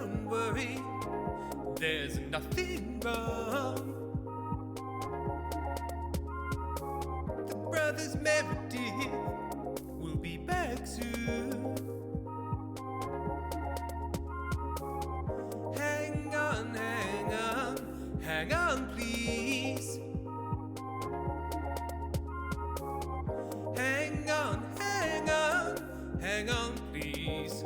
Don't worry, there's nothing wrong. The brothers Meredith will be back soon. Hang on, hang on, hang on, please. Hang on, hang on, hang on, please.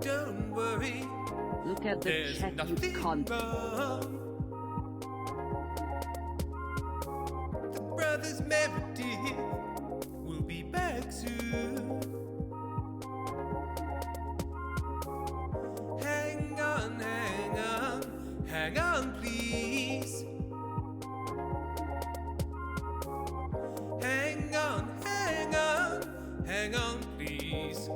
Don't worry, Look at the there's chat, you nothing cunt. wrong. The brothers Meredith will be back soon. Hang on, hang on, hang on, please. Hang on, hang on, hang on, please.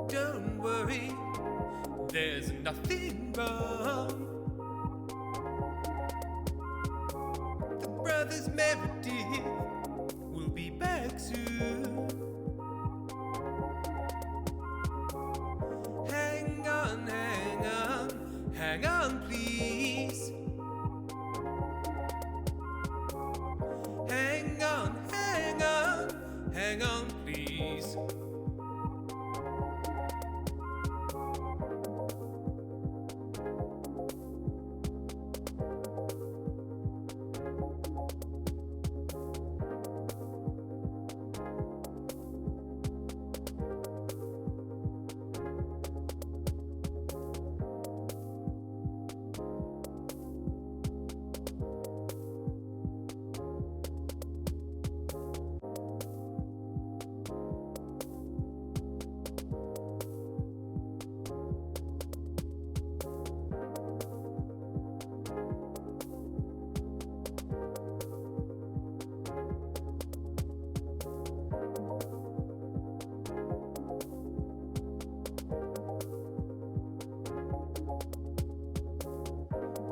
Don't worry, there's nothing wrong. The brothers Meredith will be back soon. Hang on, hang on, hang on, please. Hang on, hang on, hang on, please.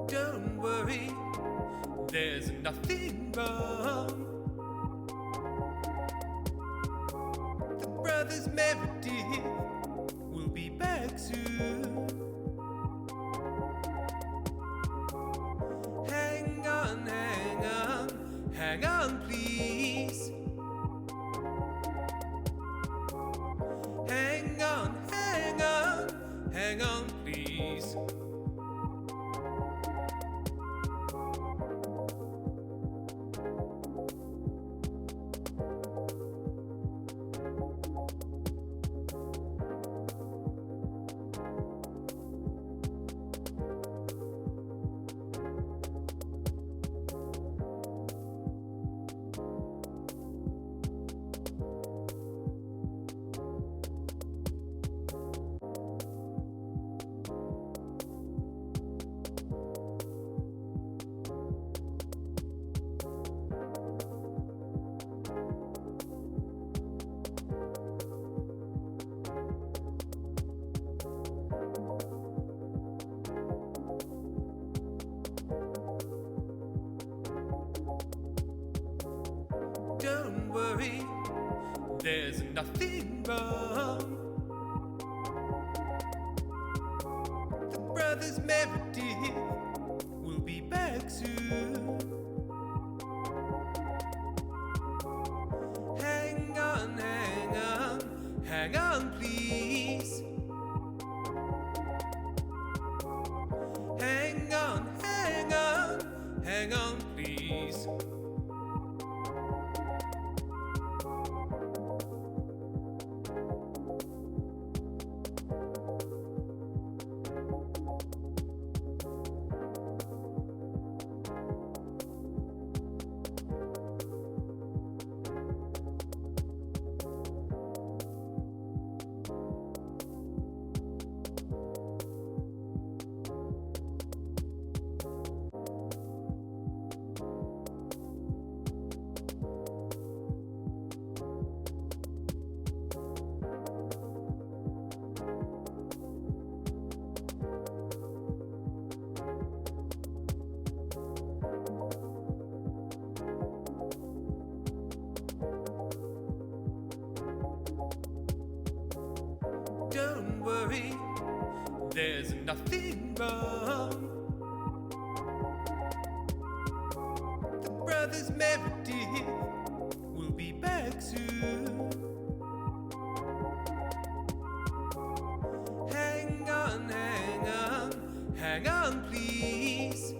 Don't worry, there's nothing wrong. The brothers Meredith will be back soon. Hang on, hang on, hang on, please. Hang on, hang on, hang on, please. there's nothing wrong. The brothers Meredith will be back soon. Hang on, hang on, hang on, please. Hang on, hang on, hang on, please. Don't worry, there's nothing wrong. The brothers Meredith will be back soon. Hang on, hang on, hang on, please.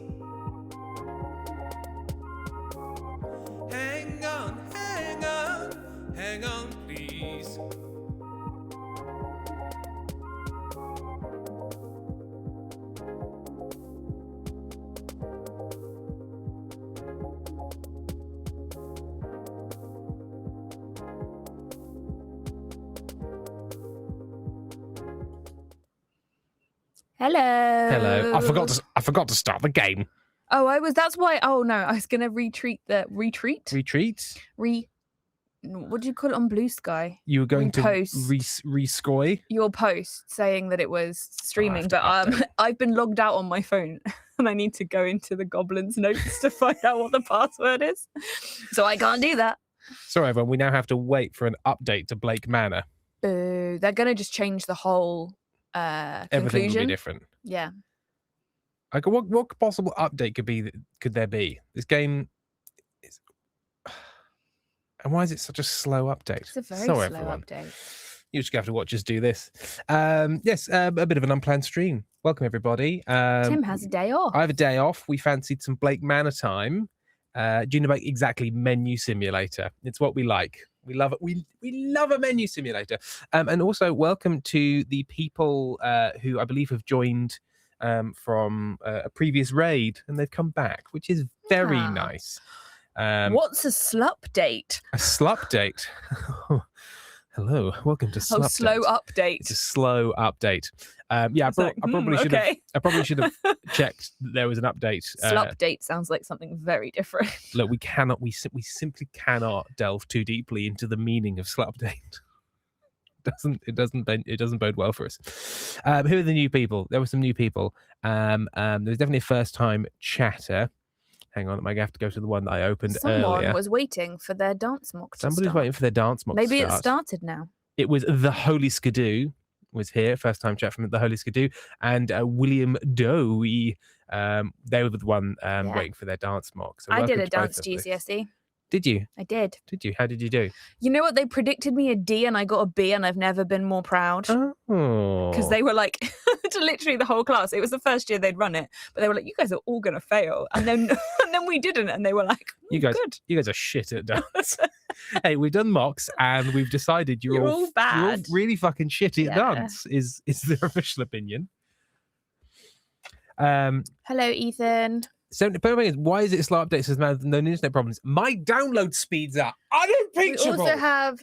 Hang on, hang on, hang on, please. Hello. Hello. I forgot to start the game. Oh, that's why. Oh no, I was gonna retreat. Retreat? What do you call it on Blue Sky? You were going Repost. to rescoy? Your post saying that it was streaming, to but update. I've been logged out on my phone and I need to go into the Goblin's notes to find out what the password is. So I can't do that. Sorry, everyone. We now have to wait for an update to Blake Manor. Boo. They're gonna just change the whole Everything will conclusion. be different. Yeah. Like, what possible update could there be? This game is, and why is it such a slow update? It's a very Sorry, slow everyone. update. You just have to watch us do this. Yes, a bit of an unplanned stream. Welcome, everybody. Tim has a day off. I have a day off. We fancied some Blake Manor time. Do you know about exactly menu simulator? It's what we like. We love it. We love a menu simulator. And also welcome to the people who I believe have joined from a previous raid, and they've come back, which is very Yeah. nice. What's a slup date? A slup date. Hello, welcome to Slup slow Date. update. It's a slow update. Yeah, It's like, I probably should have. okay. I probably should have checked that there was an update. Slup date sounds like something very different. Look, we cannot. We simply cannot delve too deeply into the meaning of slup date. It doesn't bode well for us. Who are the new people? There were some new people. There's definitely a first time chatter. Hang on, I might have to go to the one that I opened Someone earlier. was waiting for their dance mock to Somebody's start. waiting for their dance mock. Maybe to it start. started now. It was the Holy Skidoo was here, first time chat from the Holy Skidoo, and William Dowie. They were the one waiting for their dance mock. So I did welcome a to both dance of you. GCSE. Did you? I did. Did you? How did you do? You know what? They predicted me a D and I got a B, and I've never been more proud. Oh, Because they were like, to literally the whole class. It was the first year they'd run it, but they were like, "You guys are all gonna fail," and then and then we didn't, and they were like, you guys, good. you guys are shit at dance. Hey, we've done mocks and we've decided you're all bad. You're all really fucking shitty at Yeah. dance. Is their official opinion? Hello, Ethan. So, but the thing is, why is it a slow update? Says man, no internet problems. My download speeds are We unimpeachable. also have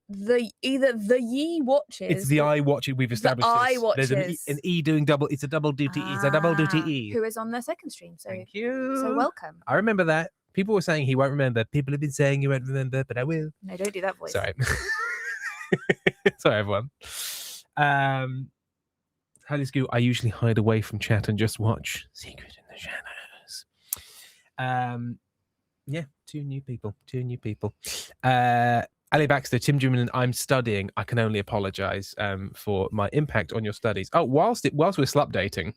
the Ye watches. It's the I watch it. We've established this. There's iWatches. an E doing double. It's a double duty E. It's a double duty E. Who is on their second stream. So, Thank you. so welcome. I remember that. People were saying he won't remember. People have been saying he won't remember, but I will. No, don't do that voice. Sorry. Sorry, everyone. Holy School, I usually hide away from chat and just watch Secret in the Shadows. Yeah, two new people. Ali Baxter, Tim Juman, and I'm studying. I can only apologise for my impact on your studies. Oh, whilst we're slupdating,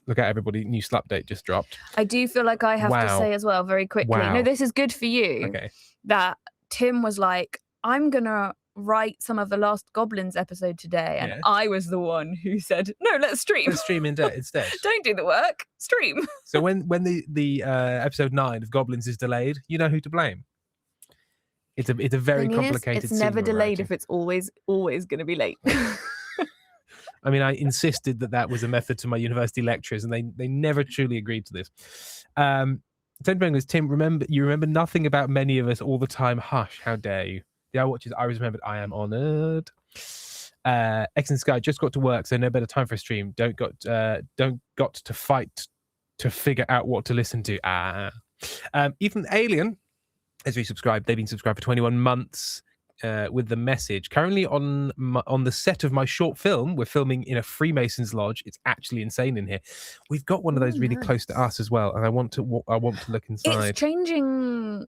look at everybody, new slup date just dropped. I do feel like I have to say as well very quickly. Wow. No, this is good for you. Okay. That Tim was like, I'm gonna write some of the Last Goblins episode today, and I was the one who said, no, let's stream. Let's stream instead. Don't do the work, stream. So when the episode 9 of Goblins is delayed, you know who to blame. It's a very complicated. It's never delayed writing. if it's always going to be late. I mean, I insisted that was a method to my university lecturers, and they never truly agreed to this. Tim remember nothing about many of us all the time. Hush, how dare you? The I Watchers, I was remembered. I am honoured. X and Sky just got to work, so no better time for a stream. Don't got to fight to figure out what to listen to. Ethan Alien has resubscribed. They've been subscribed for 21 months. With the message, currently on the set of my short film, we're filming in a Freemasons lodge. It's actually insane in here. We've got one of those really close to us as well, and I want to look inside. It's changing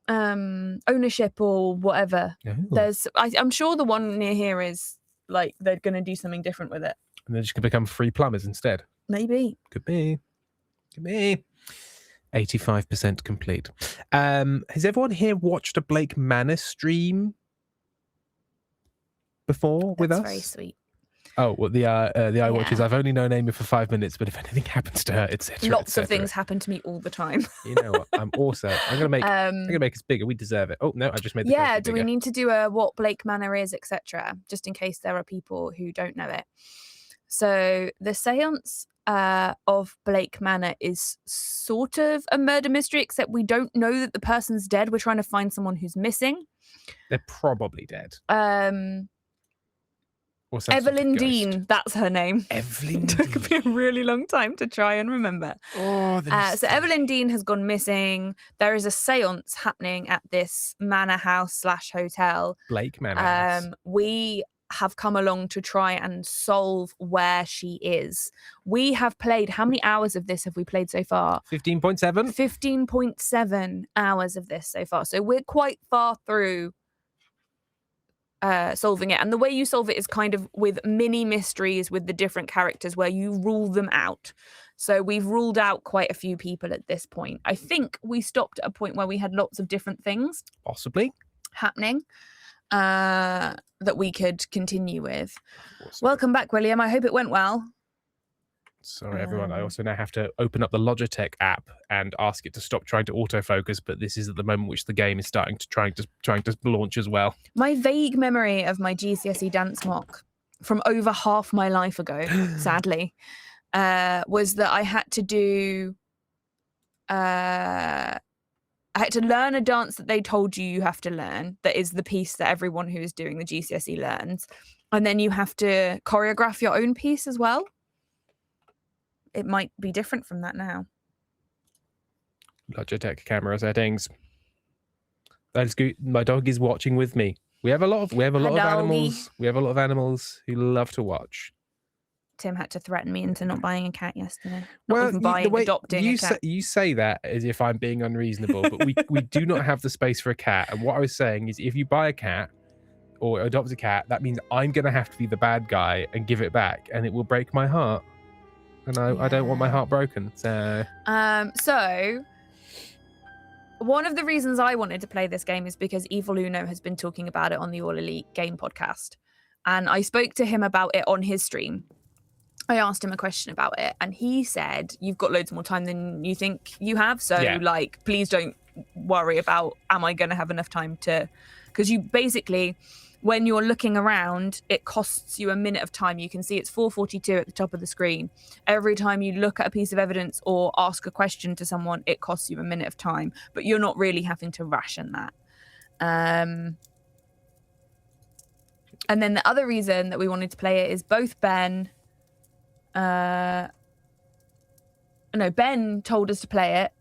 ownership or whatever. Oh. I'm sure the one near here is like they're going to do something different with it. And they're just going to become free plumbers instead. Maybe. Could be. 85% complete. Has everyone here watched a Blake Manor stream before with us? That's very sweet. Oh, well, the Eye Watchers. I've only known Amy for 5 minutes, but if anything happens to her, etc. Lots of things happen to me all the time. You know what? I'm gonna make us bigger. We deserve it. Oh no, I just made the poster do bigger. We need to do a what Blake Manor is, etc. Just in case there are people who don't know it. So the seance of Blake Manor is sort of a murder mystery, except we don't know that the person's dead. We're trying to find someone who's missing. They're probably dead. Evelyn Dean, that's her name. Evelyn It took me a really long time to try and remember. So Evelyn Dean has gone missing. There is a seance happening at this manor house / hotel. Blake Manor House. We have come along to try and solve where she is. We have played, how many hours of this have we played so far? 15.7. 15.7 hours of this so far. So we're quite far through solving it, and the way you solve it is kind of with mini mysteries with the different characters where you rule them out. So we've ruled out quite a few people at this point. I think we stopped at a point where we had lots of different things possibly happening that we could continue with. Awesome. Welcome back, William. I hope it went well. Sorry, everyone. I also now have to open up the Logitech app and ask it to stop trying to autofocus. But this is at the moment which the game is trying to launch as well. My vague memory of my GCSE dance mock from over half my life ago, sadly, was that I had to do. I had to learn a dance that they told you have to learn. That is the piece that everyone who is doing the GCSE learns, and then you have to choreograph your own piece as well. It might be different from that now. Logitech camera settings. That's good. My dog is watching with me. We have a lot of animals. We have a lot of animals who love to watch. Tim had to threaten me into not buying a cat yesterday. Adopting a cat. You say that as if I'm being unreasonable, but we do not have the space for a cat. And what I was saying is, if you buy a cat or adopt a cat, that means I'm going to have to be the bad guy and give it back, and it will break my heart. And I don't want my heart broken. So one of the reasons I wanted to play this game is because Evil Uno has been talking about it on the All Elite Game podcast. And I spoke to him about it on his stream. I asked him a question about it, and he said, you've got loads more time than you think you have. So please don't worry about, am I going to have enough time to, because you basically, when you're looking around, it costs you a minute of time. You can see it's 4:42 at the top of the screen. Every time you look at a piece of evidence or ask a question to someone, it costs you a minute of time, but you're not really having to ration that. And then the other reason that we wanted to play it is both Ben told us to play it,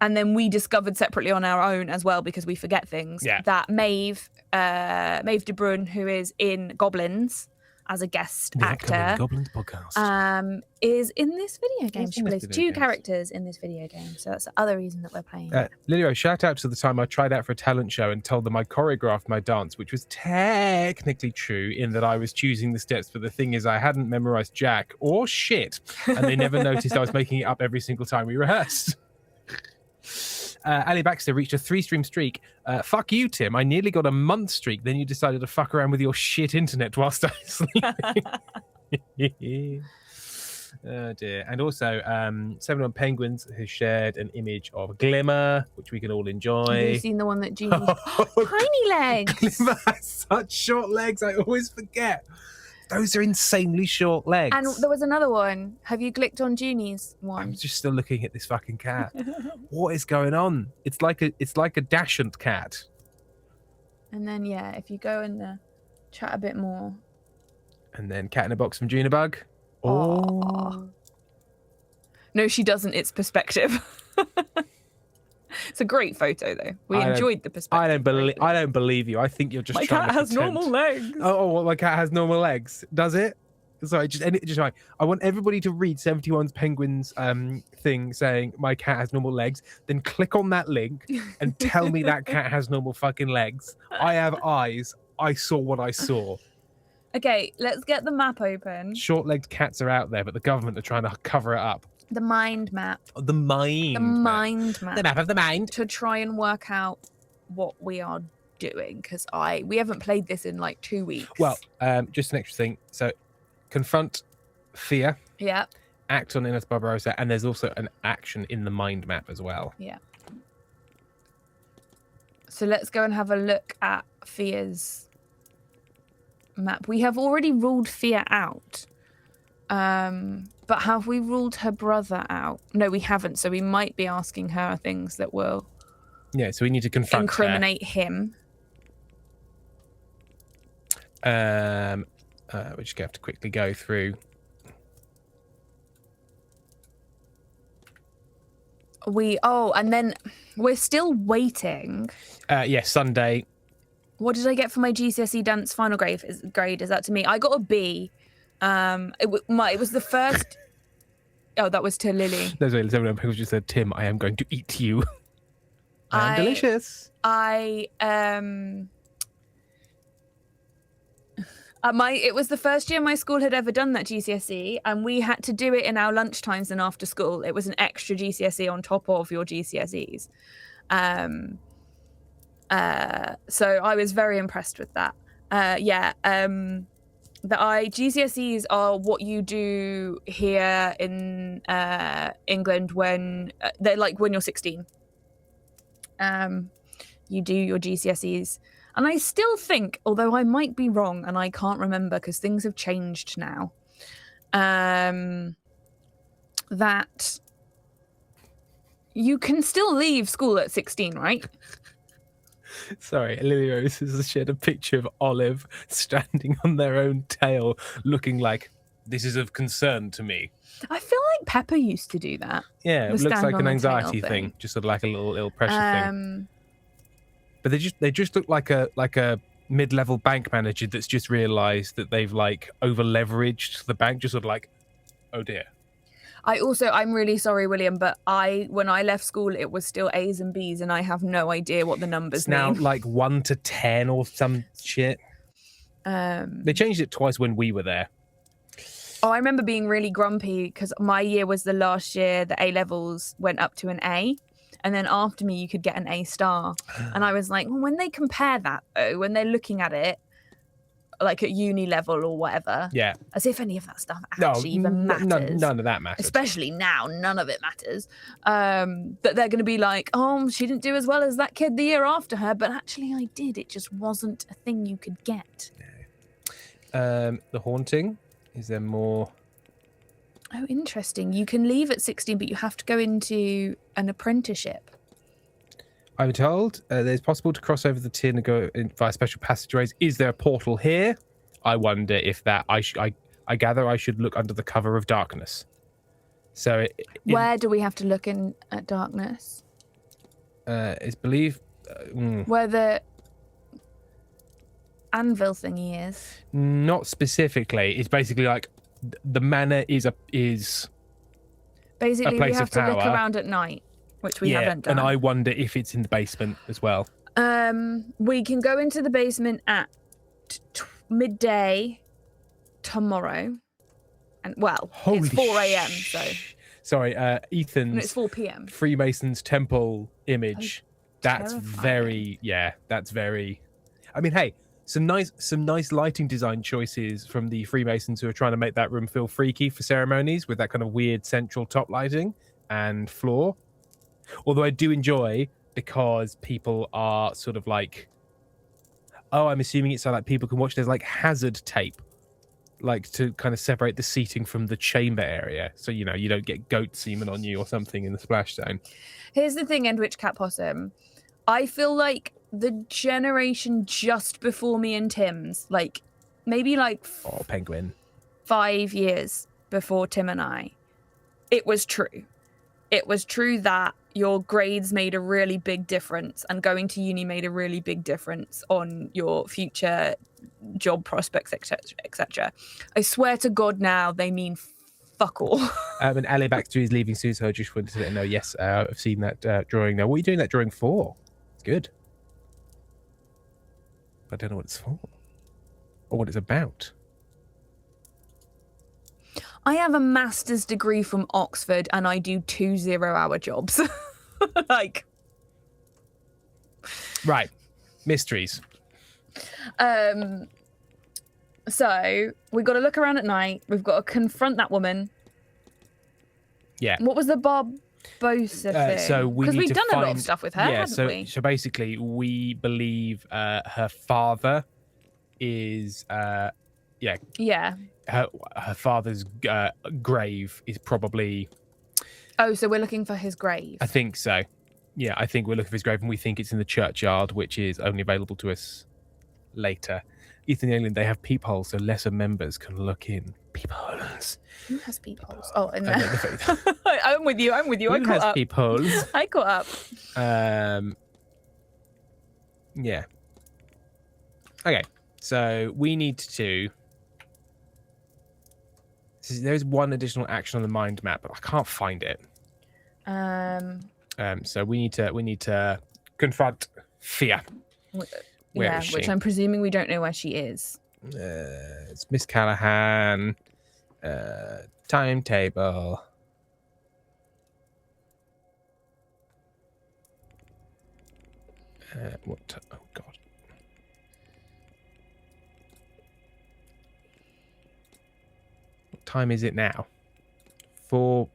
and then we discovered separately on our own as well, because we forget things, that Maeve de Bruyne, who is in Goblins as a guest The upcoming actor. Goblins podcast. Is in this video game. Is She in this plays video two game. characters in this video game, so that's the other reason that we're playing it. Lilio, shout out to the time I tried out for a talent show and told them I choreographed my dance, which was technically true in that I was choosing the steps, but the thing is I hadn't memorized jack or shit, and they never noticed I was making it up every single time we rehearsed. Ali Baxter reached a 3-stream streak. Fuck you, Tim. I nearly got a month streak. Then you decided to fuck around with your shit internet whilst I was sleeping. Oh dear. And also, 71 Penguins has shared an image of Glimmer, which we can all enjoy. Have you seen the one that Jeannie? Tiny legs. Glimmer has such short legs. I always forget. Those are insanely short legs. And there was another one. Have you clicked on Jeannie's one? I'm just still looking at this fucking cat. What is going on? It's like a dachshund cat. And then yeah, if you go and chat a bit more. And then Cat in a Box from Junebug. Oh. No, she doesn't. It's perspective. It's a great photo though. We enjoyed the perspective. I don't believe you. I think you're just my trying cat to has pretend. normal legs. Oh, my cat has normal legs. Does it? Sorry, I want everybody to read 71's Penguins thing saying my cat has normal legs, then click on that link and tell me that cat has normal fucking legs. I have eyes. I saw what I saw. Okay, let's get the map open. Short-legged cats are out there, but the government are trying to cover it up. The mind map. Oh, the mind. The mind map. The map of the mind. To try and work out what we are doing, because we haven't played this in like 2 weeks. Well, just an extra thing. So, confront fear. Yeah. Act on Innes Barbarossa, and there's also an action in the mind map as well. Yeah. So let's go and have a look at Fear's map. We have already ruled Fear out. But have we ruled her brother out? No, we haven't. So we might be asking her things that will so we need to confront incriminate him. We just have to quickly go through. And then we're still waiting. Sunday. What did I get for my GCSE dance final grade? Is that to me? I got a B. It was the first. Oh, that was to Lily. Those way, everyone people just said, "Tim, I am going to eat you." I am delicious. It was the first year my school had ever done that GCSE, and we had to do it in our lunchtimes and after school. It was an extra GCSE on top of your GCSEs. So I was very impressed with that. GCSEs are what you do here in England when they're like when you're 16. You do your GCSEs. And I still think, although I might be wrong and I can't remember because things have changed now, that you can still leave school at 16, right? Sorry, Lily Rose has shared a picture of Olive standing on their own tail, looking like, this is of concern to me. I feel like Pepper used to do that. Yeah, it looks stand like on an the anxiety tail thing, just sort of like a little pressure thing. But they just look like a mid-level bank manager that's just realised that they've like over leveraged the bank, just sort of like, oh dear. I'm really sorry, William, but when I left school, it was still A's and B's, and I have no idea what the numbers mean. Now like 1 to 10 or some shit. They changed it twice when we were there. Oh, I remember being really grumpy because my year was the last year the A levels went up to an A, and then after me you could get an A star, and I was like, well, when they compare that though, when they're looking at it like at uni level or whatever, as if any of that stuff actually even matters. None of that matters. Especially now, none of it matters. That they're going to be like, oh, she didn't do as well as that kid the year after her, but actually I did. It just wasn't a thing you could get. The Haunting. Is there more? Oh, interesting. You can leave at 16, but you have to go into an apprenticeship. I'm told it's possible to cross over the tin and go in via special passageways. Is there a portal here? I wonder if that. I gather I should look under the cover of darkness. So, where do we have to look in at darkness? It's believed. Where the. anvil thingy is? Not specifically. It's basically like the manor is Basically, we place have of to look power. around at night, which we haven't done. And I wonder if it's in the basement as well. We can go into the basement at midday tomorrow. And well, it's 4 a.m. So sorry, Ethan's. no, it's 4 p.m. Freemason's temple image. That's terrifying. that's very. I mean, hey, some nice lighting design choices from the Freemasons who are trying to make that room feel freaky for ceremonies with that kind of weird central top lighting and floor. Although I do enjoy, because people are sort of like, oh, I'm assuming it's so like people can watch. There's like hazard tape, like to kind of separate the seating from the chamber area, so you don't get goat semen on you or something in the splash zone. Here's the thing, Endwich Cat Possum. I feel like the generation just before me and Tim's, like maybe like Penguin, 5 years before Tim and I, it was true. It was true that your grades made a really big difference, and going to uni made a really big difference on your future job prospects, etc. I swear to God, now they mean fuck all. And Ali Baxter is leaving soon, so I just wanted to let her know. Yes, I've seen that drawing now. What are you doing that drawing for? It's good. I don't know what it's for or what it's about. I have a master's degree from Oxford and I do 2 0-hour jobs. Like, right, mysteries. So we've got to look around at night. We've got to confront that woman. Yeah. What was the Barbosa thing? So because we've done a lot of stuff with her, haven't we? So basically, we believe her father is Yeah. her father's grave is probably. Oh, so we're looking for his grave. I think so. Yeah, I think we're looking for his grave, and we think it's in the churchyard, which is only available to us later. Ethan Alien, they have peepholes, so lesser members can look in. Peepholes. Who has peepholes? Oh, and the I'm with you. Who has peepholes? I caught up. Yeah. Okay, so we need to. There's one additional action on the mind map, but I can't find it. So we need to confront Fia. Where is she? Which I'm presuming we don't know where she is. It's Miss Callahan. Timetable. Oh God. What time is it now? 4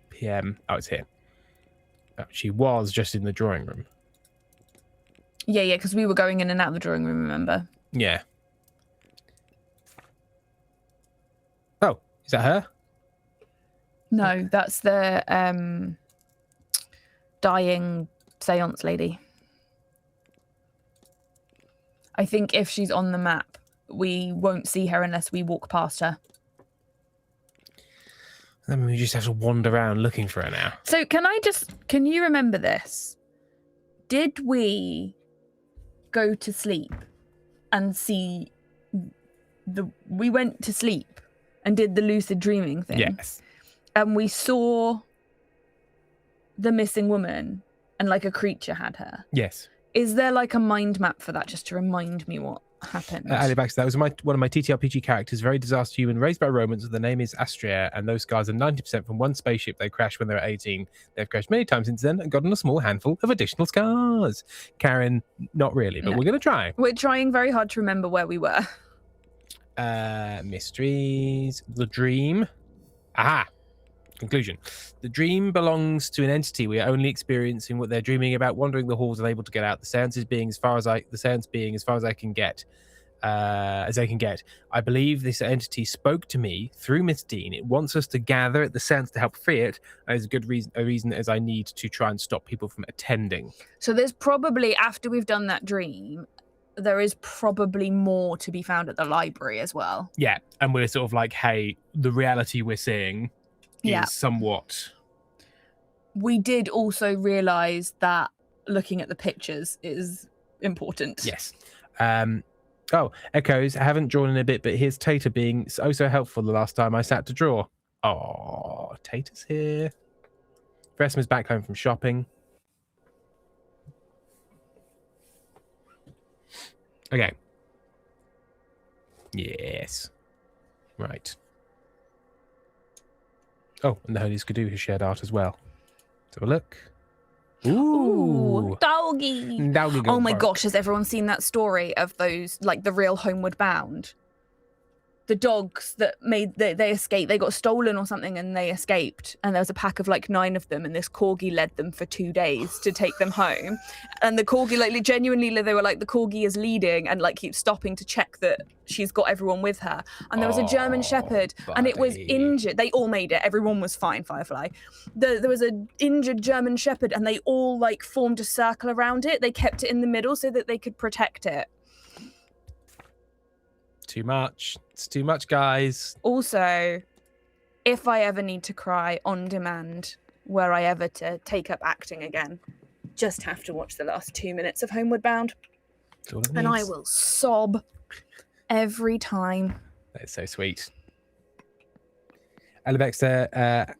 p.m. Oh, it's here. Oh, she was just in the drawing room. Yeah, because we were going in and out of the drawing room, remember? Yeah. Oh, is that her? No, that's the dying seance lady. I think if she's on the map, we won't see her unless we walk past her. I mean, we just have to wander around looking for her now. So can you remember this? Did we go to sleep and see we went to sleep and did the lucid dreaming thing? Yes. And we saw the missing woman and like a creature had her. Yes. Is there like a mind map for that, just to remind me what happened? Ali Baxter, that was one of my TTRPG characters, very disaster human, raised by Romans. The name is Astria, and those scars are 90% from one spaceship they crashed when they were 18. They've crashed many times since then and gotten a small handful of additional scars. Karen, not really, but we're going to try. We're trying very hard to remember where we were. Mysteries. The dream. Aha. Conclusion. The dream belongs to an entity. We are only experiencing what they're dreaming about, wandering the halls, unable to get out. The seance being as far as I can get. As they can get. I believe this entity spoke to me through Miss Dean. It wants us to gather at the seance to help free it. As a reason as I need to try and stop people from attending. So there's probably, after we've done that dream, there is probably more to be found at the library as well. Yeah, and we're sort of like, hey, the reality we're seeing is somewhat. We did also realise that looking at the pictures is important. Yes. Oh, Echoes, I haven't drawn in a bit, but here's Tater being so helpful the last time I sat to draw. Oh, Tater's here. Vesma's back home from shopping. Okay. Yes. Right. Oh, and the Holy Skidoo has shared art as well. Let's have a look. Ooh. Doggy. Doggy Oh my bark. gosh, has everyone seen that story of those, like the real Homeward Bound? The dogs that they escaped, they got stolen or something and they escaped. And there was a pack of like 9 of them and this corgi led them for 2 days to take them home. And the corgi, like genuinely, they were like, the corgi is leading and like keeps stopping to check that she's got everyone with her. And there was a German Shepherd and it was injured. They all made it. Everyone was fine, Firefly. There was an injured German Shepherd and they all like formed a circle around it. They kept it in the middle so that they could protect it. Too much. It's too much, guys. Also, if I ever need to cry on demand, were I ever to take up acting again, just have to watch the last 2 minutes of Homeward Bound. That's all it And I needs. will sob every time. That's so sweet. Alabexter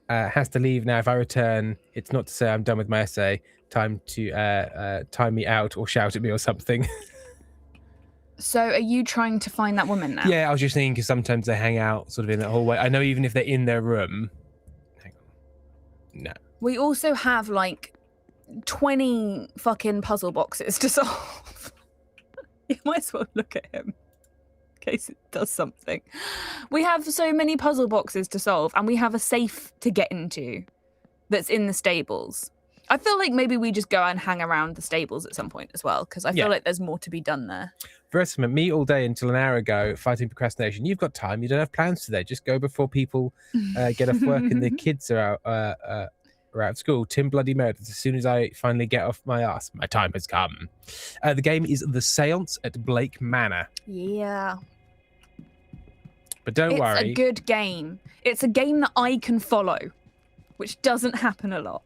has to leave now. If I return, it's not to say I'm done with my essay. Time to time me out or shout at me or something. So are you trying to find that woman now? Yeah, I was just thinking because sometimes they hang out sort of in that hallway. I know even if they're in their room. Hang on. No. We also have like 20 fucking puzzle boxes to solve. You might as well look at him in case it does something. We have so many puzzle boxes to solve and we have a safe to get into that's in the stables. I feel like maybe we just go and hang around the stables at some point as well, because I feel like there's more to be done there. Vertimen, me all day until an hour ago fighting procrastination. You've got time. You don't have plans today. Just go before people get off work and the kids are out of school. Tim bloody murders. As soon as I finally get off my ass, my time has come. The game is The Seance at Blake Manor. Yeah. But don't worry. It's a good game. It's a game that I can follow, which doesn't happen a lot.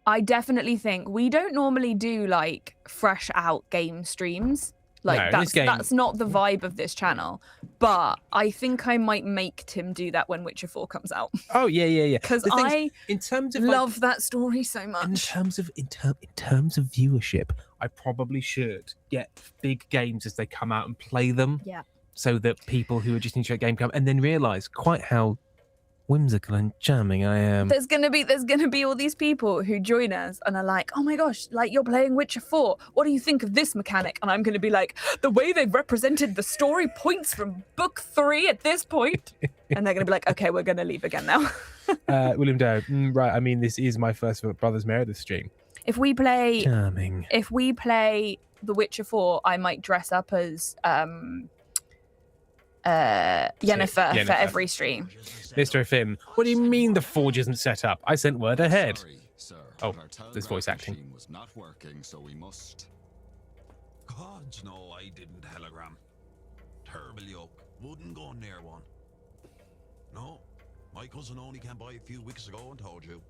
I definitely think we don't normally do like fresh out game streams. Like No, that's not the vibe of this channel. But I think I might make Tim do that when Witcher 4 comes out. Oh yeah. Because The thing is, I in terms of love that story so much. in terms of viewership, I probably should get big games as they come out and play them. Yeah. So that people who are just into a game come and then realise quite how whimsical and charming I am. There's gonna be all these people who join us and are like, oh my gosh, like you're playing Witcher 4. What do you think of this mechanic? And I'm gonna be like, the way they've represented the story points from book 3 at this point. And they're gonna be like, okay, we're gonna leave again now. William Doe, right. I mean, this is my first Brothers Meredith stream. If we play Charming. The Witcher 4, I might dress up as Yennefer for every stream. Mr. Finn, what do you mean the forge isn't set up? I sent word ahead. Sorry, sir, Oh, but our there's voice telegraph acting. machine was not working, so we must. Gods, no, I didn't telegram. Terrible yoke. Wouldn't go near one. No, my cousin only came by a few weeks ago and told you.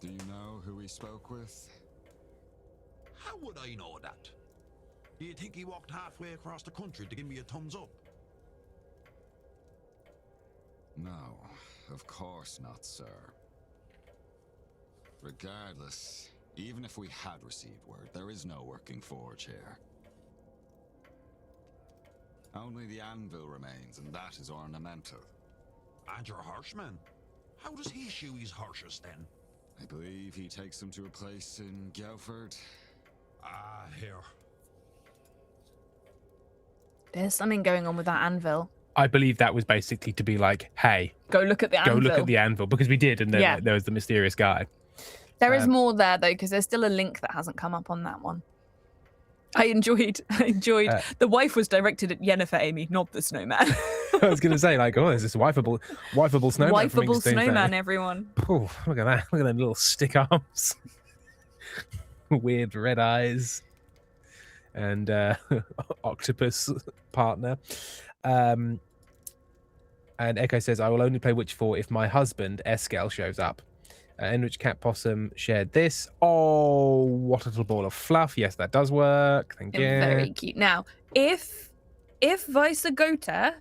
Do you know who we spoke with? How would I know that? Do you think he walked halfway across the country to give me a thumbs up? No, of course not, sir. Regardless, even if we had received word, there is no working forge here. Only the anvil remains, and that is ornamental. And your horseman? How does he shoe his horses then? I believe he takes them to a place in Guildford. Ah, here. There's something going on with that anvil. I believe that was basically to be like, hey, Go look at the anvil. go look at the anvil, because we did, and then there was the mysterious guy. There is more there though, because there's still a link that hasn't come up on that one. I enjoyed. The wife was directed at Yennefer, Amy, not the snowman. I was going to say, like, oh, there's this wifeable snowman. from Wifeable English Things snowman, there. everyone. Oh, look at that. Look at them little stick arms. Weird red eyes. And octopus partner. And Echo says, I will only play Witcher 4 if my husband, Eskel, shows up. in which Cat Possum shared this. Oh, what a little ball of fluff. Yes, that does work. Thank you. Very cute. Now, if Weissagota,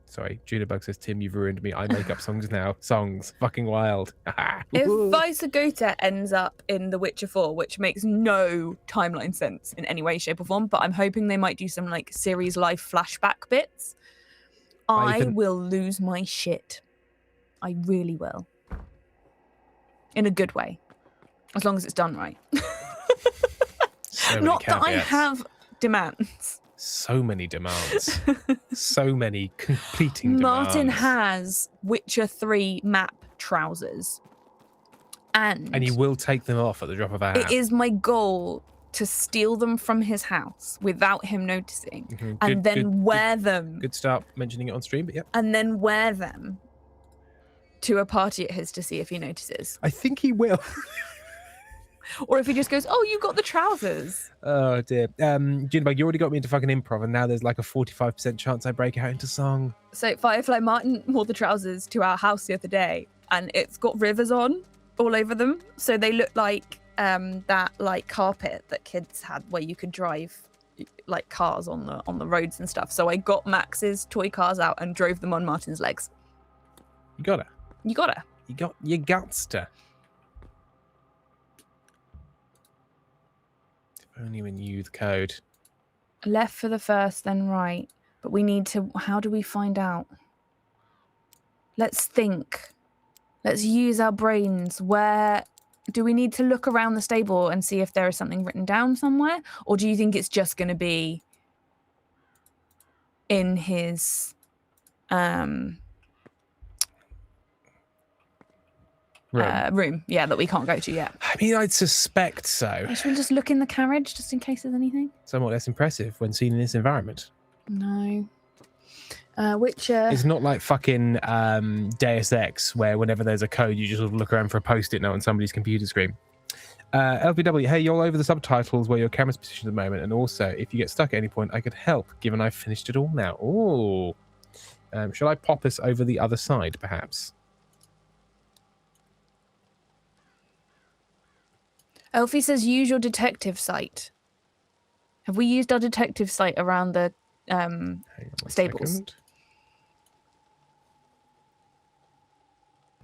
Sorry, Junebug says, Tim, you've ruined me. I make up songs now. Songs. Fucking wild. if Woohoo. Weissagota ends up in The Witcher 4, which makes no timeline sense in any way, shape, or form, but I'm hoping they might do some like series life flashback bits, I will lose my shit. I really will. In a good way. As long as it's done right. So many Not that I caveats. have demands. So many demands. So many completing demands. Martin has Witcher 3 map trousers. And you will take them off at the drop of a hat. it is my goal to steal them from his house without him noticing. Mhm. And then wear them. Good start mentioning it on stream, but yep. And then wear them to a party at his to see if he notices. I think he will. Or if he just goes, oh, you got the trousers. Oh dear. Junebug, you already got me into fucking improv, and now there's like a 45% chance I break out into song. So Firefly Martin wore the trousers to our house the other day, and it's got rivers on all over them. So they look like that like carpet that kids had where you could drive like cars on the roads and stuff. So I got Max's toy cars out and drove them on Martin's legs. You gotta. You gotta. You gots to. If only we knew the code. Left for the first, then right. But we need to. How do we find out? Let's think. Let's use our brains. Where do we need to look around the stable and see if there is something written down somewhere? Or do you think it's just going to be in his room? Yeah, that we can't go to yet. I mean, I'd suspect so. Should we just look in the carriage just in case there's anything? Somewhat less impressive when seen in this environment. No. Which It's not like fucking Deus Ex, where whenever there's a code, you just sort of look around for a post-it note on somebody's computer screen. LPW, hey, you're over the subtitles where your camera's positioned at the moment, and also, if you get stuck at any point, I could help, given I've finished it all now. Oh. Shall I pop us over the other side, perhaps? Elfie says use your detective site. Have we used our detective site around the Hang on one stables? second.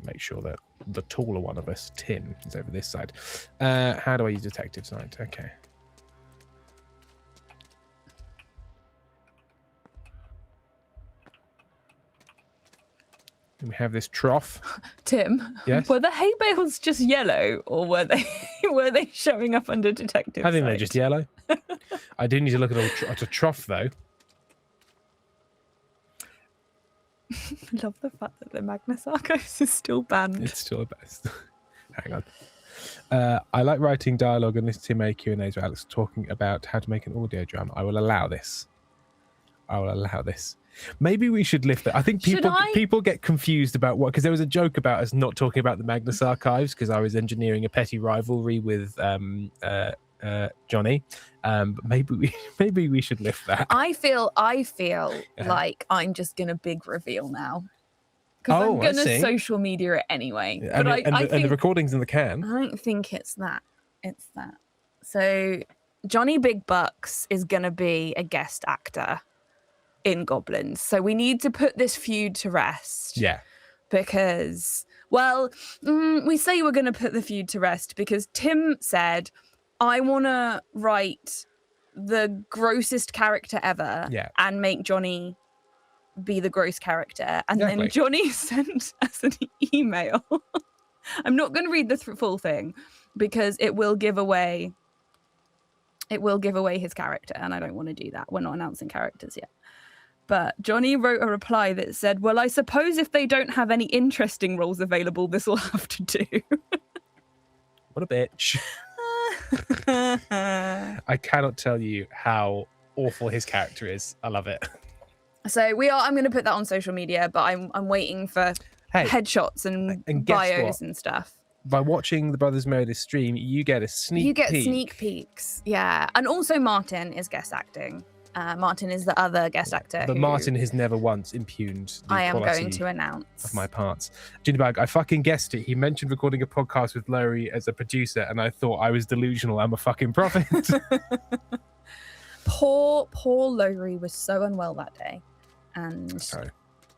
Make sure that the taller one of us, Tim, is over this side. How do I use detective site? Okay. We have this trough. Tim, Yes? were the hay bales just yellow, or were they showing up under detective? I think they're site? just yellow. I do need to look at a trough, though. I love the fact that the Magnus Archives is still banned. It's still the best. Hang on. I like writing dialogue and listening to my Q&As where Alex is talking about how to make an audio drama. I will allow this. Maybe we should lift it. I think people get confused about what, because there was a joke about us not talking about the Magnus Archives because I was engineering a petty rivalry with Johnny. But maybe we should lift that. I feel Yeah. like I'm just gonna big reveal now because I'm I gonna see. social media it anyway. And, But I and the recording's in the can. I don't think it's that. It's that. So Johnny Big Bucks is gonna be a guest actor in Goblins. So we need to put this feud to rest. Yeah. Because, well, we say we're going to put the feud to rest because Tim said, I want to write the grossest character ever and make Johnny be the gross character. And then Johnny sent us an email. I'm not going to read the full thing because it will give away his character, and I don't want to do that. We're not announcing characters yet. But Johnny wrote a reply that said, well, I suppose if they don't have any interesting roles available, this will have to do. What a bitch. I cannot tell you how awful his character is. I love it. So I'm going to put that on social media, but I'm waiting for headshots and bios and stuff. By watching the Brothers Meredith stream, you get a sneak peek. You get sneak peeks, yeah. And also Martin is guest acting. Martin is the other guest actor. But who Martin has never once impugned the I am quality going to announce. of my parts. Ginny-Bag, I fucking guessed it. He mentioned recording a podcast with Lowry as a producer, and I thought I was delusional. I'm a fucking prophet. Poor Lowry was so unwell that day, and Sorry.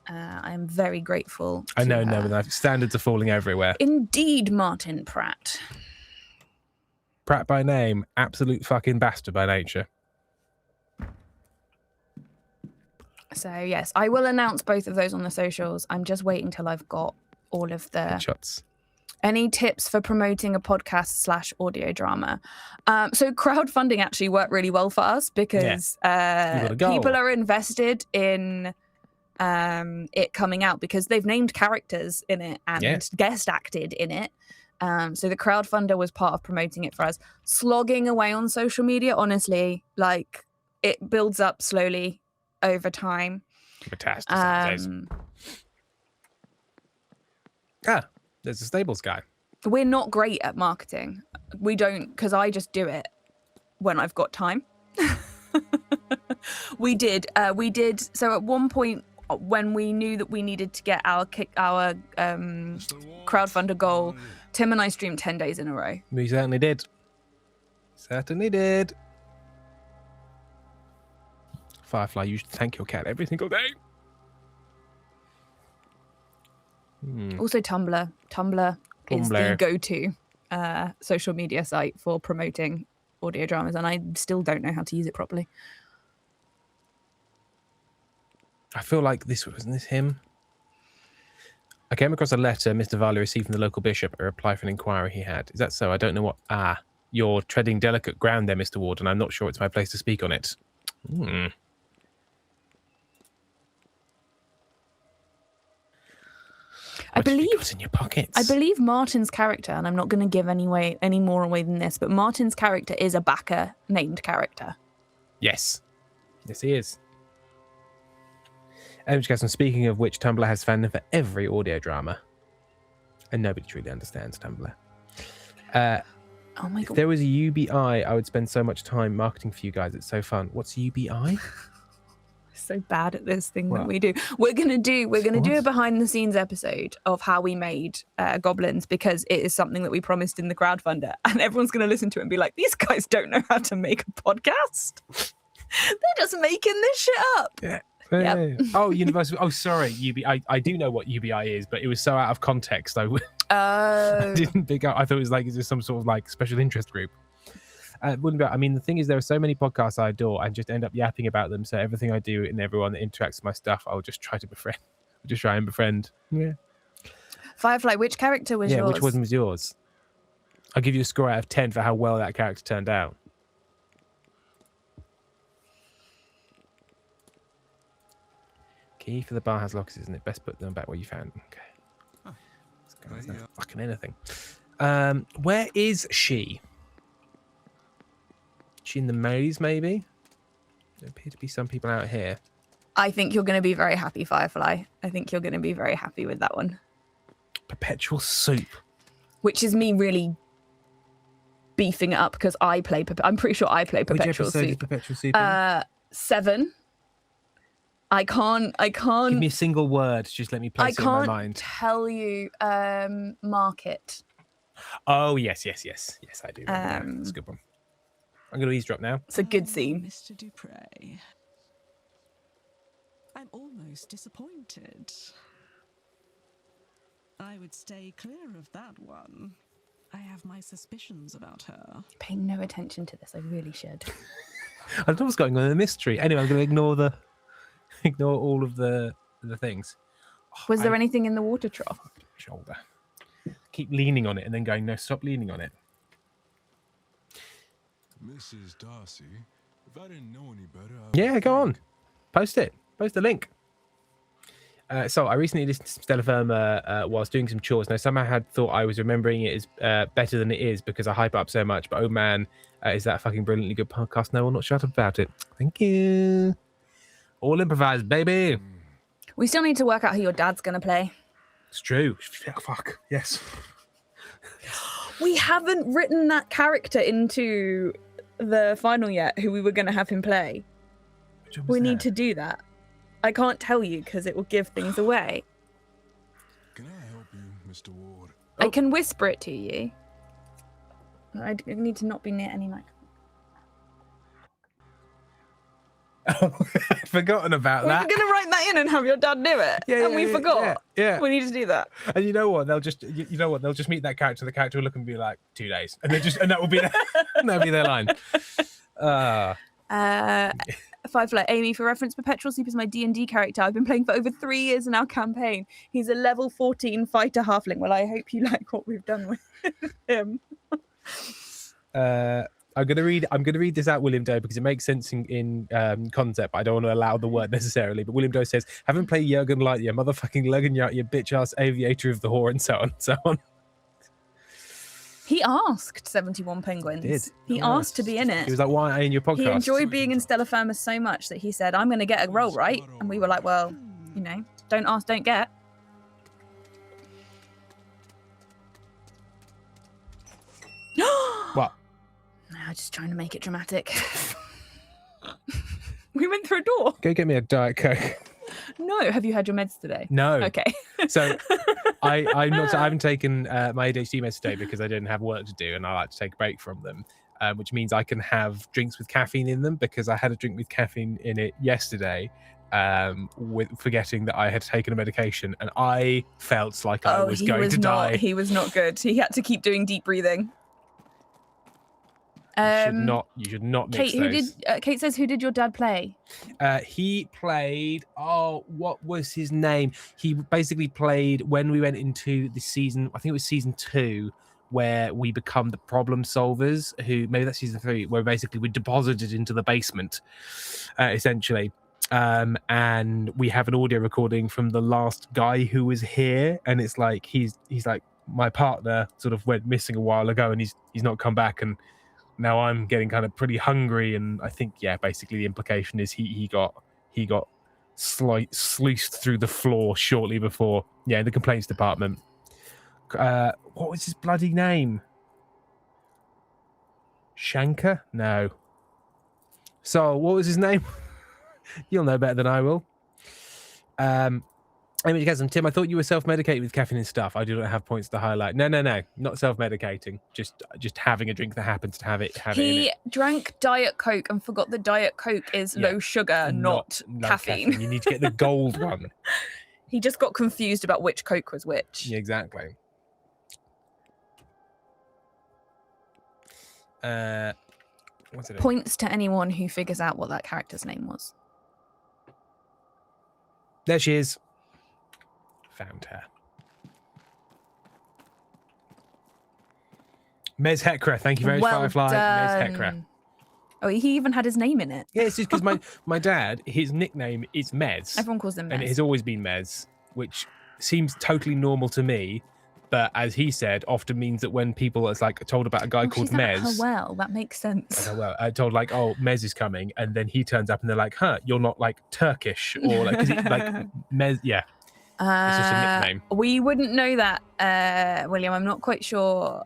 I am very grateful. I know, to her. no, standards are falling everywhere. Indeed, Martin Pratt. Pratt by name, absolute fucking bastard by nature. So yes, I will announce both of those on the socials. I'm just waiting till I've got all of the Shots. any tips for promoting a podcast / audio drama. So crowdfunding actually worked really well for us because got a goal. people are invested in it coming out because they've named characters in it and guest acted in it. So the crowdfunder was part of promoting it for us. Slogging away on social media, honestly, like it builds up slowly over time. Metastasizes. There's a stables guy. We're not great at marketing. We don't, because I just do it when I've got time. We did. So at one point, when we knew that we needed to get our crowdfunder goal, Tim and I streamed 10 days in a row. We certainly did. Firefly, you should thank your cat every single day. Also Tumblr. Tumblr is the go-to social media site for promoting audio dramas, and I still don't know how to use it properly. I feel like wasn't this him? I came across a letter Mr. Varley received from the local bishop, a reply for an inquiry he had. Is that so? I don't know what... you're treading delicate ground there, Mr. Warden. I'm not sure it's my place to speak on it. I believe what's in your pockets? I believe Martin's character, and I'm not going to give any more away than this, but Martin's character is a backer named character. Yes. Yes, he is. Speaking of which, Tumblr has fandom for every audio drama. And nobody truly understands Tumblr. Oh my God. If there was a UBI, I would spend so much time marketing for you guys. It's so fun. What's UBI? So bad at this thing that we do. We're gonna do a behind the scenes episode of how we made goblins, because it is something that we promised in the crowdfunder, and everyone's gonna listen to it and be like, these guys don't know how to make a podcast. They're just making this shit up. Yeah. Yep. Oh, Universal. Oh, sorry. UBI. I do know what UBI is, but it was so out of context. I didn't pick up. I thought it was like, is this some sort of like special interest group? Wouldn't be. I mean, the thing is, there are so many podcasts I adore and just end up yapping about them. So everything I do and everyone that interacts with my stuff, I'll just try to befriend. Just try and befriend. Yeah. Firefly, which character was yours? Yeah, which one was yours? I'll give you a score out of 10 for how well that character turned out. Key for the bar has lockers, isn't it? Best put them back where you found them. Okay. This guy's not fucking anything. Where is she? She in the maze, maybe? There appear to be some people out here. I think you're going to be very happy, Firefly. I think you're going to be very happy with that one. Perpetual soup. Which is me really beefing it up because I play... I'm pretty sure I play Perpetual Which episode is Soup. Perpetual Soup in? 7. I can't... Give me a single word. Just let me place it in my mind. I can't tell you. Market. Oh, yes, I do. That's a good one. I'm going to eavesdrop now. It's a good scene. Mr. Dupre. I'm almost disappointed. I would stay clear of that one. I have my suspicions about her. Pay no attention to this. I really should. I don't know what's going on in the mystery. Anyway, I'm going to ignore all of the things. Was there anything in the water trough? Shoulder. Keep leaning on it and then going, no, stop leaning on it. Mrs. Darcy, if I didn't know any better... Yeah, go on. Post it. Post the link. So I recently listened to Stella Firma whilst doing some chores. Now, somehow I had thought I was remembering it as better than it is because I hype it up so much. But oh man, is that a fucking brilliantly good podcast? No, I'm not shut up about it. Thank you. All improvised, baby. We still need to work out who your dad's going to play. It's true. Fuck. Yes. We haven't written that character into the final yet, who we were going to have him play. Which one was We need that? to do that. I can't tell you because it will give things away. Can I help you, Mr. Ward? I can whisper it to you. I need to not be near any mic. Oh, I'd forgotten about We're that. gonna write that in and have your dad do it. And we forgot. Yeah. We need to do that. And you know what? They'll just they'll just meet that character. The character will look and be like 2 days, and that will be that'll be their line. Firefly Amy, for reference, Perpetual Sleep is my D&D character. I've been playing for over 3 years in our campaign. He's a level 14 fighter halfling. Well, I hope you like what we've done with him. I'm gonna read this out, William Doe, because it makes sense in concept, but I don't want to allow the word necessarily. But William Doe says, haven't played Jurgen Lightyear, motherfucking Logan Lightyear, bitch ass aviator of the whore, and so on and so on. He asked 71 Penguins. He asked to be in it. He was like, why are you in your podcast? He enjoyed being in Stellar Firmus so much that he said, I'm going to get a role, right? And we were like, well, you know, don't ask, don't get. What? No, just trying to make it dramatic. We went through a door. Go get me a Diet Coke. No, have you had your meds today? No. Okay. So I haven't taken my ADHD meds today because I didn't have work to do, and I like to take a break from them, which means I can have drinks with caffeine in them, because I had a drink with caffeine in it yesterday, with forgetting that I had taken a medication, and I felt like I was going to die. He was not good. He had to keep doing deep breathing. You should not mix those. Kate says, who did your dad play? He played, what was his name? He basically played when we went into the season, I think it was season 2, where we become the problem solvers, maybe that's season 3, where basically we're deposited into the basement, essentially. And we have an audio recording from the last guy who was here, and it's like he's like, my partner sort of went missing a while ago, and he's not come back, and now I'm getting kind of pretty hungry, and I think, yeah, basically the implication is he got sluiced through the floor shortly before. Yeah, the complaints department. What was his bloody name? Shankar? No. So, what was his name? You'll know better than I will. Tim, I thought you were self-medicating with caffeine and stuff. I do not have points to highlight. No, not self-medicating. Just having a drink that happens to have it. He drank Diet Coke and forgot that Diet Coke is low sugar, not caffeine. You need to get the gold one. He just got confused about which Coke was which. Yeah, exactly. What's it? Points to anyone who figures out what that character's name was. There she is. Found her. Mez Hekra, thank you very much, Firefly. Mez Hekra. Oh, he even had his name in it. Yeah, it's just because my dad, his nickname is Mez. Everyone calls him Mez. And it has always been Mez, which seems totally normal to me, but as he said, often means that when people are like told about a guy called Mez. Well, that makes sense. Told like, oh, Mez is coming, and then he turns up and they're like, huh, you're not like Turkish or like, Mez, yeah. It's just a nickname. We wouldn't know that, William. I'm not quite sure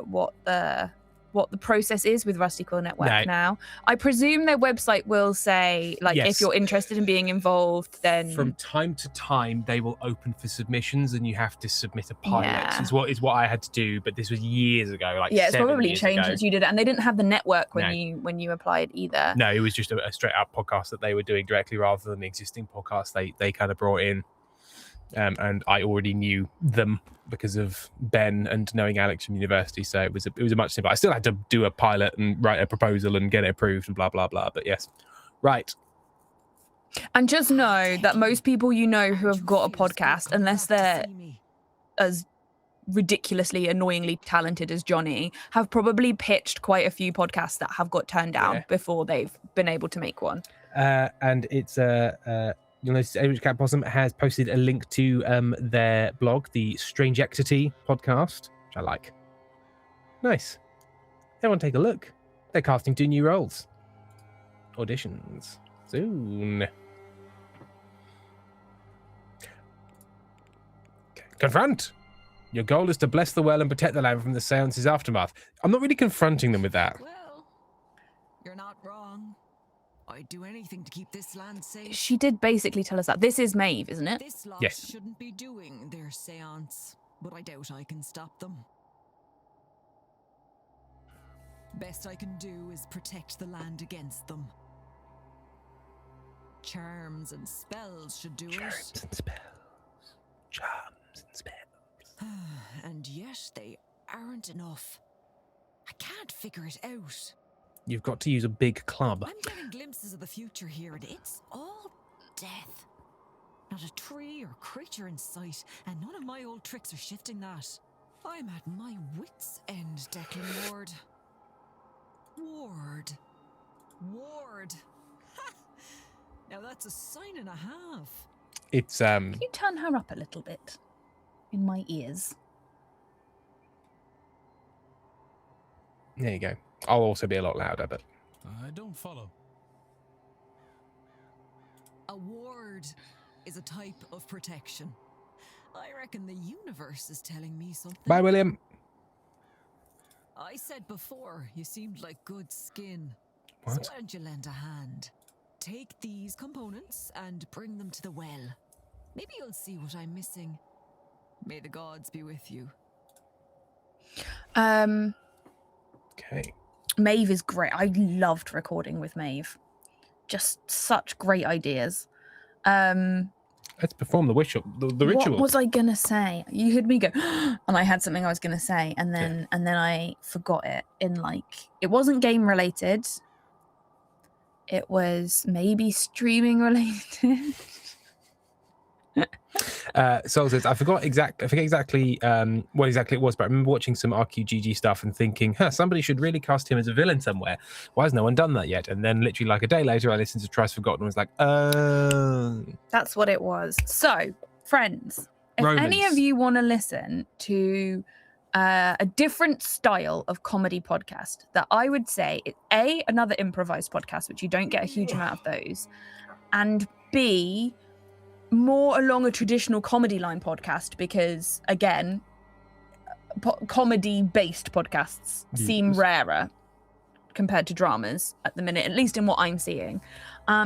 what the process is with Rusty Quill Network now. I presume their website will say, like, if you're interested in being involved, then from time to time they will open for submissions, and you have to submit a pilot. Is what I had to do, but this was years ago. Like, it's probably changed since you did it, and they didn't have the network when you applied either. No, it was just a straight up podcast that they were doing directly rather than the existing podcast they kind of brought in. And I already knew them because of Ben and knowing Alex from university, so it was a much simpler. I still had to do a pilot and write a proposal and get it approved and blah blah blah. But yes, right. And just know that most people you know who have got a podcast, unless they're as ridiculously annoyingly talented as Johnny, have probably pitched quite a few podcasts that have got turned down before they've been able to make one. And it's you'll notice Average Cat Possum has posted a link to their blog, the Strange Exity podcast, which I like. Nice. Everyone take a look. They're casting 2 new roles. Auditions soon. Okay. Confront! Your goal is to bless the well and protect the land from the seance's aftermath. I'm not really confronting them with that. Well, you're not wrong. I'd do anything to keep this land safe. She did basically tell us that. This is Maeve, isn't it? This lot Yes. shouldn't be doing their seance, but I doubt I can stop them. Best I can do is protect the land against them. Charms and spells should do Charms it. and spells. Charms and spells. And yet they aren't enough. I can't figure it out. You've got to use a big club. I'm getting glimpses of the future here, and it's all death. Not a tree or creature in sight, and none of my old tricks are shifting that. I'm at my wits' end, Declan Ward. Ward. Ha! Now that's a sign and a half. It's Can you turn her up a little bit in my ears? there you go. I'll also be a lot louder, but I don't follow. A ward is a type of protection. I reckon the universe is telling me something. bye, William. I said before, you seemed like good skin. What? So why don't you lend a hand? Take these components and bring them to the well. Maybe you'll see what I'm missing. May the gods be with you. Okay. Maeve is great. I loved recording with Maeve. Just such great ideas. Let's perform the ritual. What was I gonna say? You heard me go, and I had something I was gonna say, and then I forgot it. It wasn't game related. It was maybe streaming related. Sol says, I forget exactly what exactly it was, but I remember watching some RQGG stuff and thinking, somebody should really cast him as a villain somewhere. Why has no one done that yet? And then literally like a day later, I listened to Thrice Forgotten and was like, oh. That's what it was. So, friends, if any Romans. of you want to listen to a different style of comedy podcast, that I would say is A, another improvised podcast, which you don't get a huge amount of those, and B, more along a traditional comedy line podcast, because again, comedy based podcasts seem rarer compared to dramas at the minute, at least in what I'm seeing.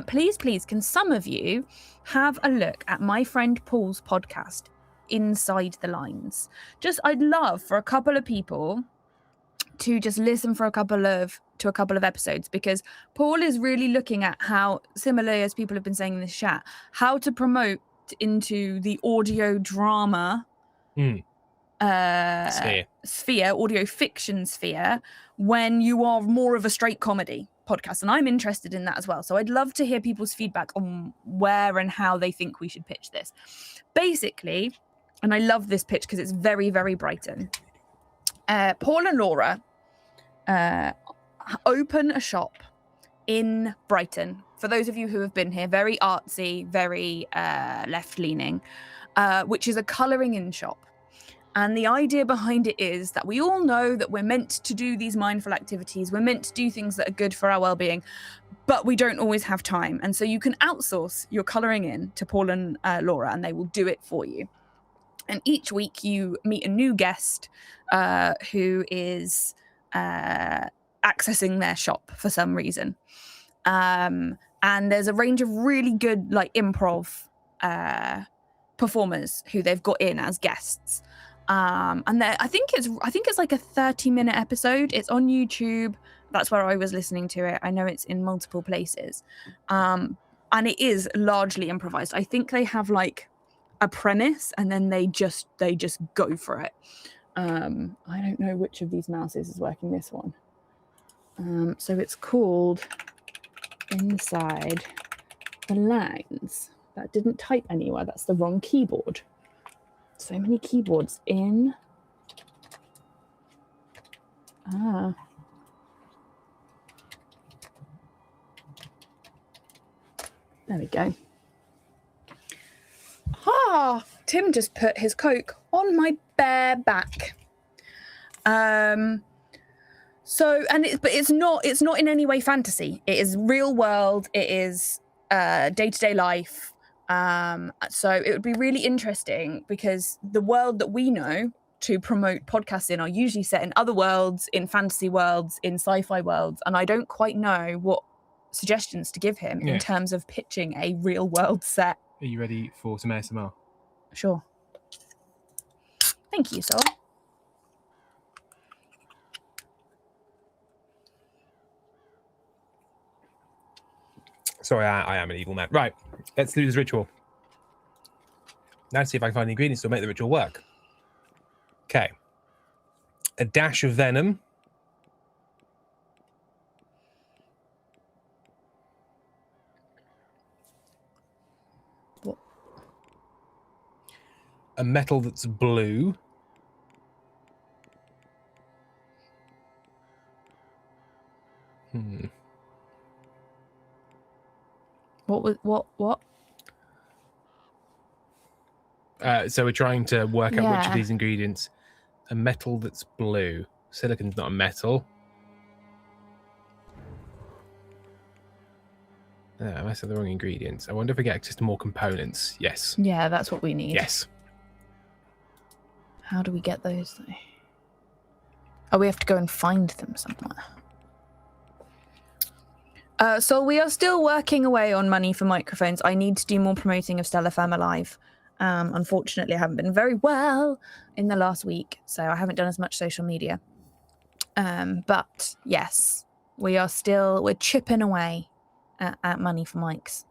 Please, can some of you have a look at my friend Paul's podcast, Inside the Lines? I'd love for a couple of people to just listen for a couple of episodes, because Paul is really looking at how, similarly as people have been saying in this chat, how to promote into the audio drama sphere, audio fiction sphere, when you are more of a straight comedy podcast. And I'm interested in that as well. So I'd love to hear people's feedback on where and how they think we should pitch this. Basically, and I love this pitch because it's very, very Brighton. Paul and Laura open a shop in Brighton. For those of you who have been here, very artsy, very left-leaning, which is a colouring-in shop. And the idea behind it is that we all know that we're meant to do these mindful activities. We're meant to do things that are good for our well-being, but we don't always have time. And so you can outsource your colouring in to Paul and Laura, and they will do it for you. And each week you meet a new guest who is accessing their shop for some reason. And there's a range of really good improv performers who they've got in as guests. And I think it's like a 30-minute episode. It's on YouTube. That's where I was listening to it. I know it's in multiple places. And it is largely improvised. I think they have a premise and then they just go for it. I don't know which of these mouses is working this one. So it's called Inside the Lines. That didn't type anywhere. That's the wrong keyboard. So many keyboards in. There we go. Tim just put his Coke on my bare back. It's not in any way fantasy. It is real world. It is day-to-day life. So it would be really interesting, because the world that we know to promote podcasts in are usually set in other worlds, in fantasy worlds, in sci-fi worlds, and I don't quite know what suggestions to give him Yeah. in terms of pitching a real world set. Are you ready for some ASMR? Sure. Thank you, Sol. Sorry, I am an evil man. Right, let's do this ritual. Now see if I can find the ingredients to make the ritual work. Okay. A dash of venom. What? A metal that's blue. What? So we're trying to work out which of Yeah. these ingredients. A metal that's blue. Silicon's not a metal. I must have the wrong ingredients. I wonder if we get access to more components. Yes. Yeah, that's what we need. Yes. How do we get those though? Oh, we have to go and find them somewhere. So we are still working away on money for microphones. I need to do more promoting of Stella Firm Alive. Unfortunately, I haven't been very well in the last week, so I haven't done as much social media. But yes, we're chipping away at money for mics.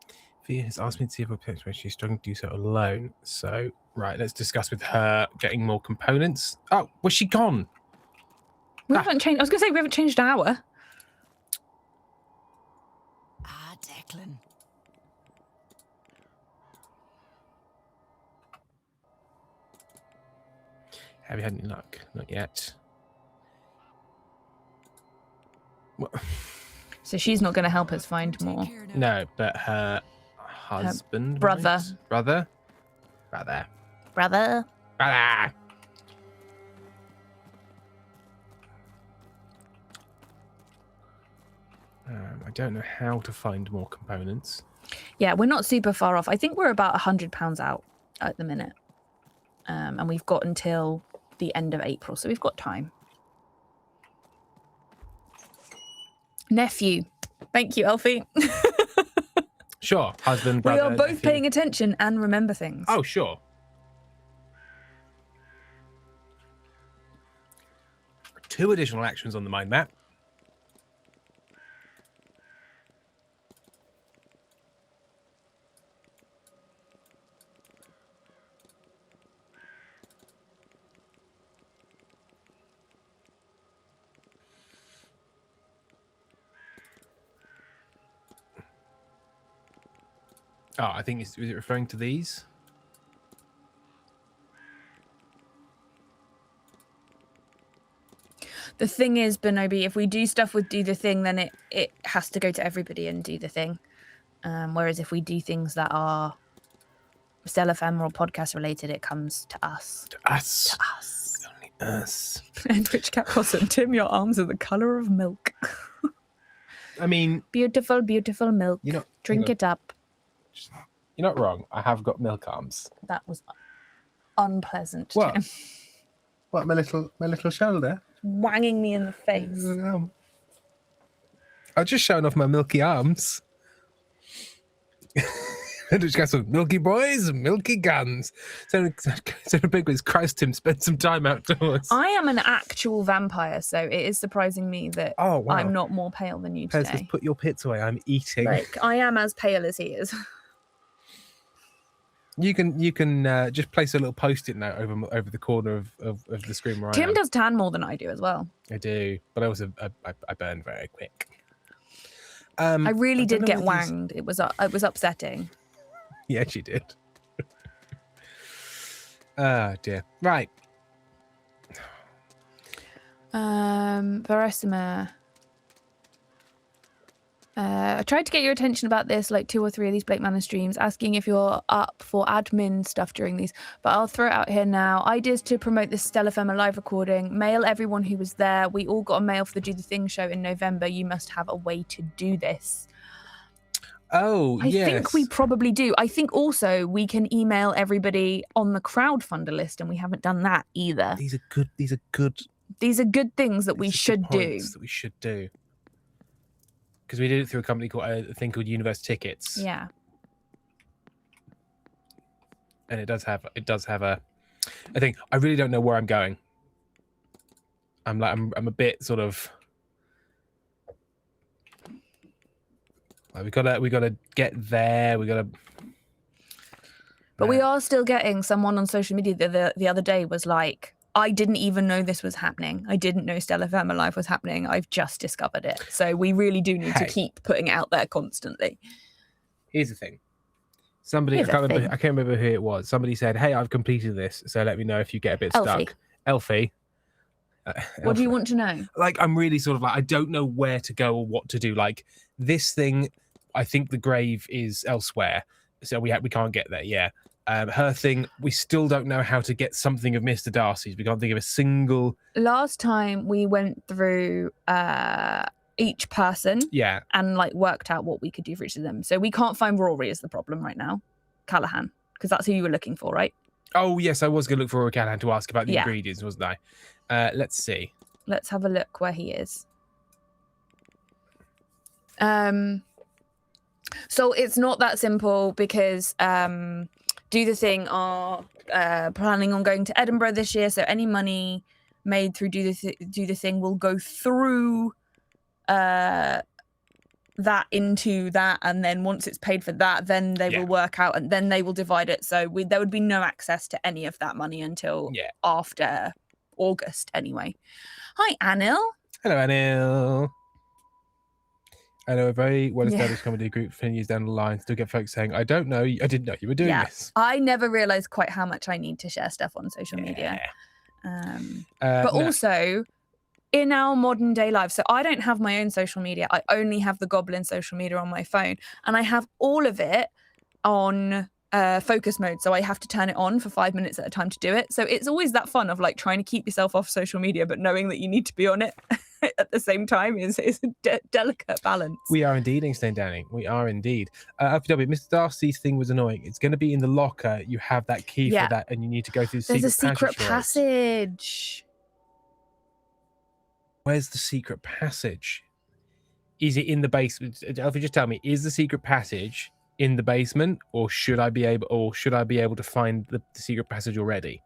Via has asked me to see if we're pitch where she's struggling to do so alone. So, right, let's discuss with her getting more components. Oh, was she gone? We haven't changed. I was going to say we haven't changed our. Ah, Declan. Have you had any luck? Not yet. What? So she's not going to help us find more. Take care now. No, but her husband, brother. might? Brother. Brother. I don't know how to find more components. Yeah, we're not super far off. I think we're about £100 out at the minute. And we've got until the end of April, so we've got time. Nephew. Thank you, Elfie. Sure, husband, brother. We are both nephew. paying attention and remember things. Oh, sure. 2 additional actions on the mind map. Oh, I think is it referring to these? The thing is, Bonobi, if we do stuff with Do the Thing, then it has to go to everybody and do the thing. Whereas if we do things that are Stella Femme or podcast related, it comes to us. To us. To us. Only us. And Rich Cat Possum, Tim, your arms are the colour of milk. I mean, Beautiful, beautiful milk. Drink it up. You're not wrong. I have got milk arms. That was unpleasant. What? Tim. What, my little shoulder? Wanging me in the face. I'm just showing off my milky arms. And just got some milky boys and milky guns. So the big ones, Christ, Tim, spend some time outdoors. I am an actual vampire, so it is surprising me that Oh, wow. I'm not more pale than you Pez, today. just put your pits away. I'm eating. Like, I am as pale as he is. You can just place a little post-it note over the corner of the screen where I Tim am. does tan more than I do as well. I do, but I also I burn very quick. I really did don't get know whether these- wanged. It was upsetting. Yeah, she did. Oh dear. Right. Veresimer. I tried to get your attention about this, like 2 or 3 of these Blake Manor streams, asking if you're up for admin stuff during these, but I'll throw it out here now. Ideas to promote this Stella Firma live recording. Mail everyone who was there. We all got a mail for the Do the Thing show in November. You must have a way to do this. Oh, I think we probably do. I think also we can email everybody on the crowdfunder list, and we haven't done that either. These are good. These are good. These are good things that we these are should good do. points that we should do. because we did it through a company called a thing called Universe Tickets. Yeah. And it does have a thing. I really don't know where I'm going. I'm a bit sort of like, we gotta get there. But we are still getting someone on social media the other day was like, I didn't even know this was happening. I didn't know Stellar Thermal Life was happening. I've just discovered it. So we really do need to keep putting it out there constantly. Here's the thing. Somebody, I can't remember who it was. Somebody said, "Hey, I've completed this, so let me know if you get a bit stuck." Elfie. What do you want to know? Like, I'm really sort of like, I don't know where to go or what to do. Like, this thing, I think the grave is elsewhere, so we can't get there. Yeah. Her thing, we still don't know how to get something of Mr. Darcy's. We can't think of a single. Last time we went through each person, and like worked out what we could do for each of them. So we can't find Rory is the problem right now, Callahan, because that's who you were looking for, right? Oh yes, I was going to look for Rory Callahan to ask about the ingredients, wasn't I? Let's see. Let's have a look where he is. So it's not that simple because Do the Thing are planning on going to Edinburgh this year, so any money made through Do the Thing will go through that into that, and then once it's paid for that, then they will work out, and then they will divide it. So there would be no access to any of that money until after August, anyway. Hi, Anil. Hello, Anil. I know a very well-established comedy group 10 years down the line still get folks saying, I didn't know you were doing this. I never realized quite how much I need to share stuff on social media. But also, in our modern day life, so I don't have my own social media. I only have the Goblin social media on my phone, and I have all of it on focus mode. So I have to turn it on for 5 minutes at a time to do it. So it's always that fun of like trying to keep yourself off social media, but knowing that you need to be on it at the same time is a delicate balance. We are indeed, Inkstein Danny. We are indeed. FW, Mr. Darcy's thing was annoying. It's going to be in the locker. You have that key for that, and you need to go through the There's secret a secret passage. Where's the secret passage? Is it in the basement? Alfie, just tell me, is the secret passage in the basement, or should I be able to find the secret passage already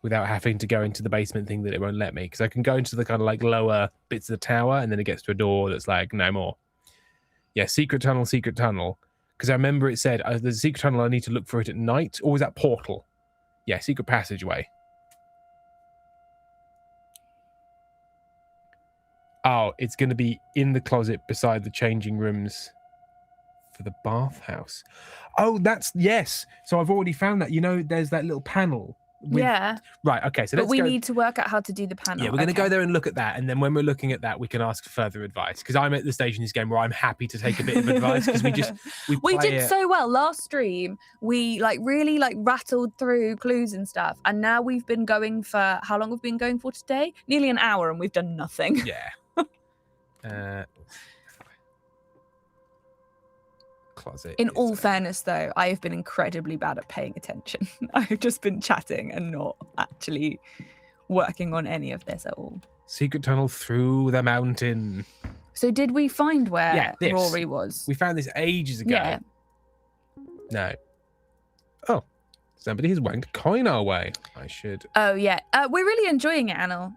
without having to go into the basement thing that it won't let me? Because I can go into the kind of like lower bits of the tower, and then it gets to a door that's like no more. Yeah, secret tunnel. Because I remember it said there's a secret tunnel. I need to look for it at night, or was that portal? Yeah, secret passageway. Oh, it's going to be in the closet beside the changing rooms for the bathhouse. Oh, yes. So I've already found that. You know, there's that little panel. Right, okay. So we need to work out how to do the panel. Yeah, we're going to go there and look at that. And then when we're looking at that, we can ask further advice. Because I'm at the stage in this game where I'm happy to take a bit of advice. Because we did so well last stream. We really rattled through clues and stuff. And now we've been going for, how long have we been going for today? Nearly an hour, and we've done nothing. Yeah. Closet. In all fairness, though, I have been incredibly bad at paying attention. I've just been chatting and not actually working on any of this at all. Secret tunnel through the mountain. So did we find where Rory was? We found this ages ago. Yeah. No. Oh, somebody has wanked a coin our way. I should. Oh, yeah. We're really enjoying it, Anil.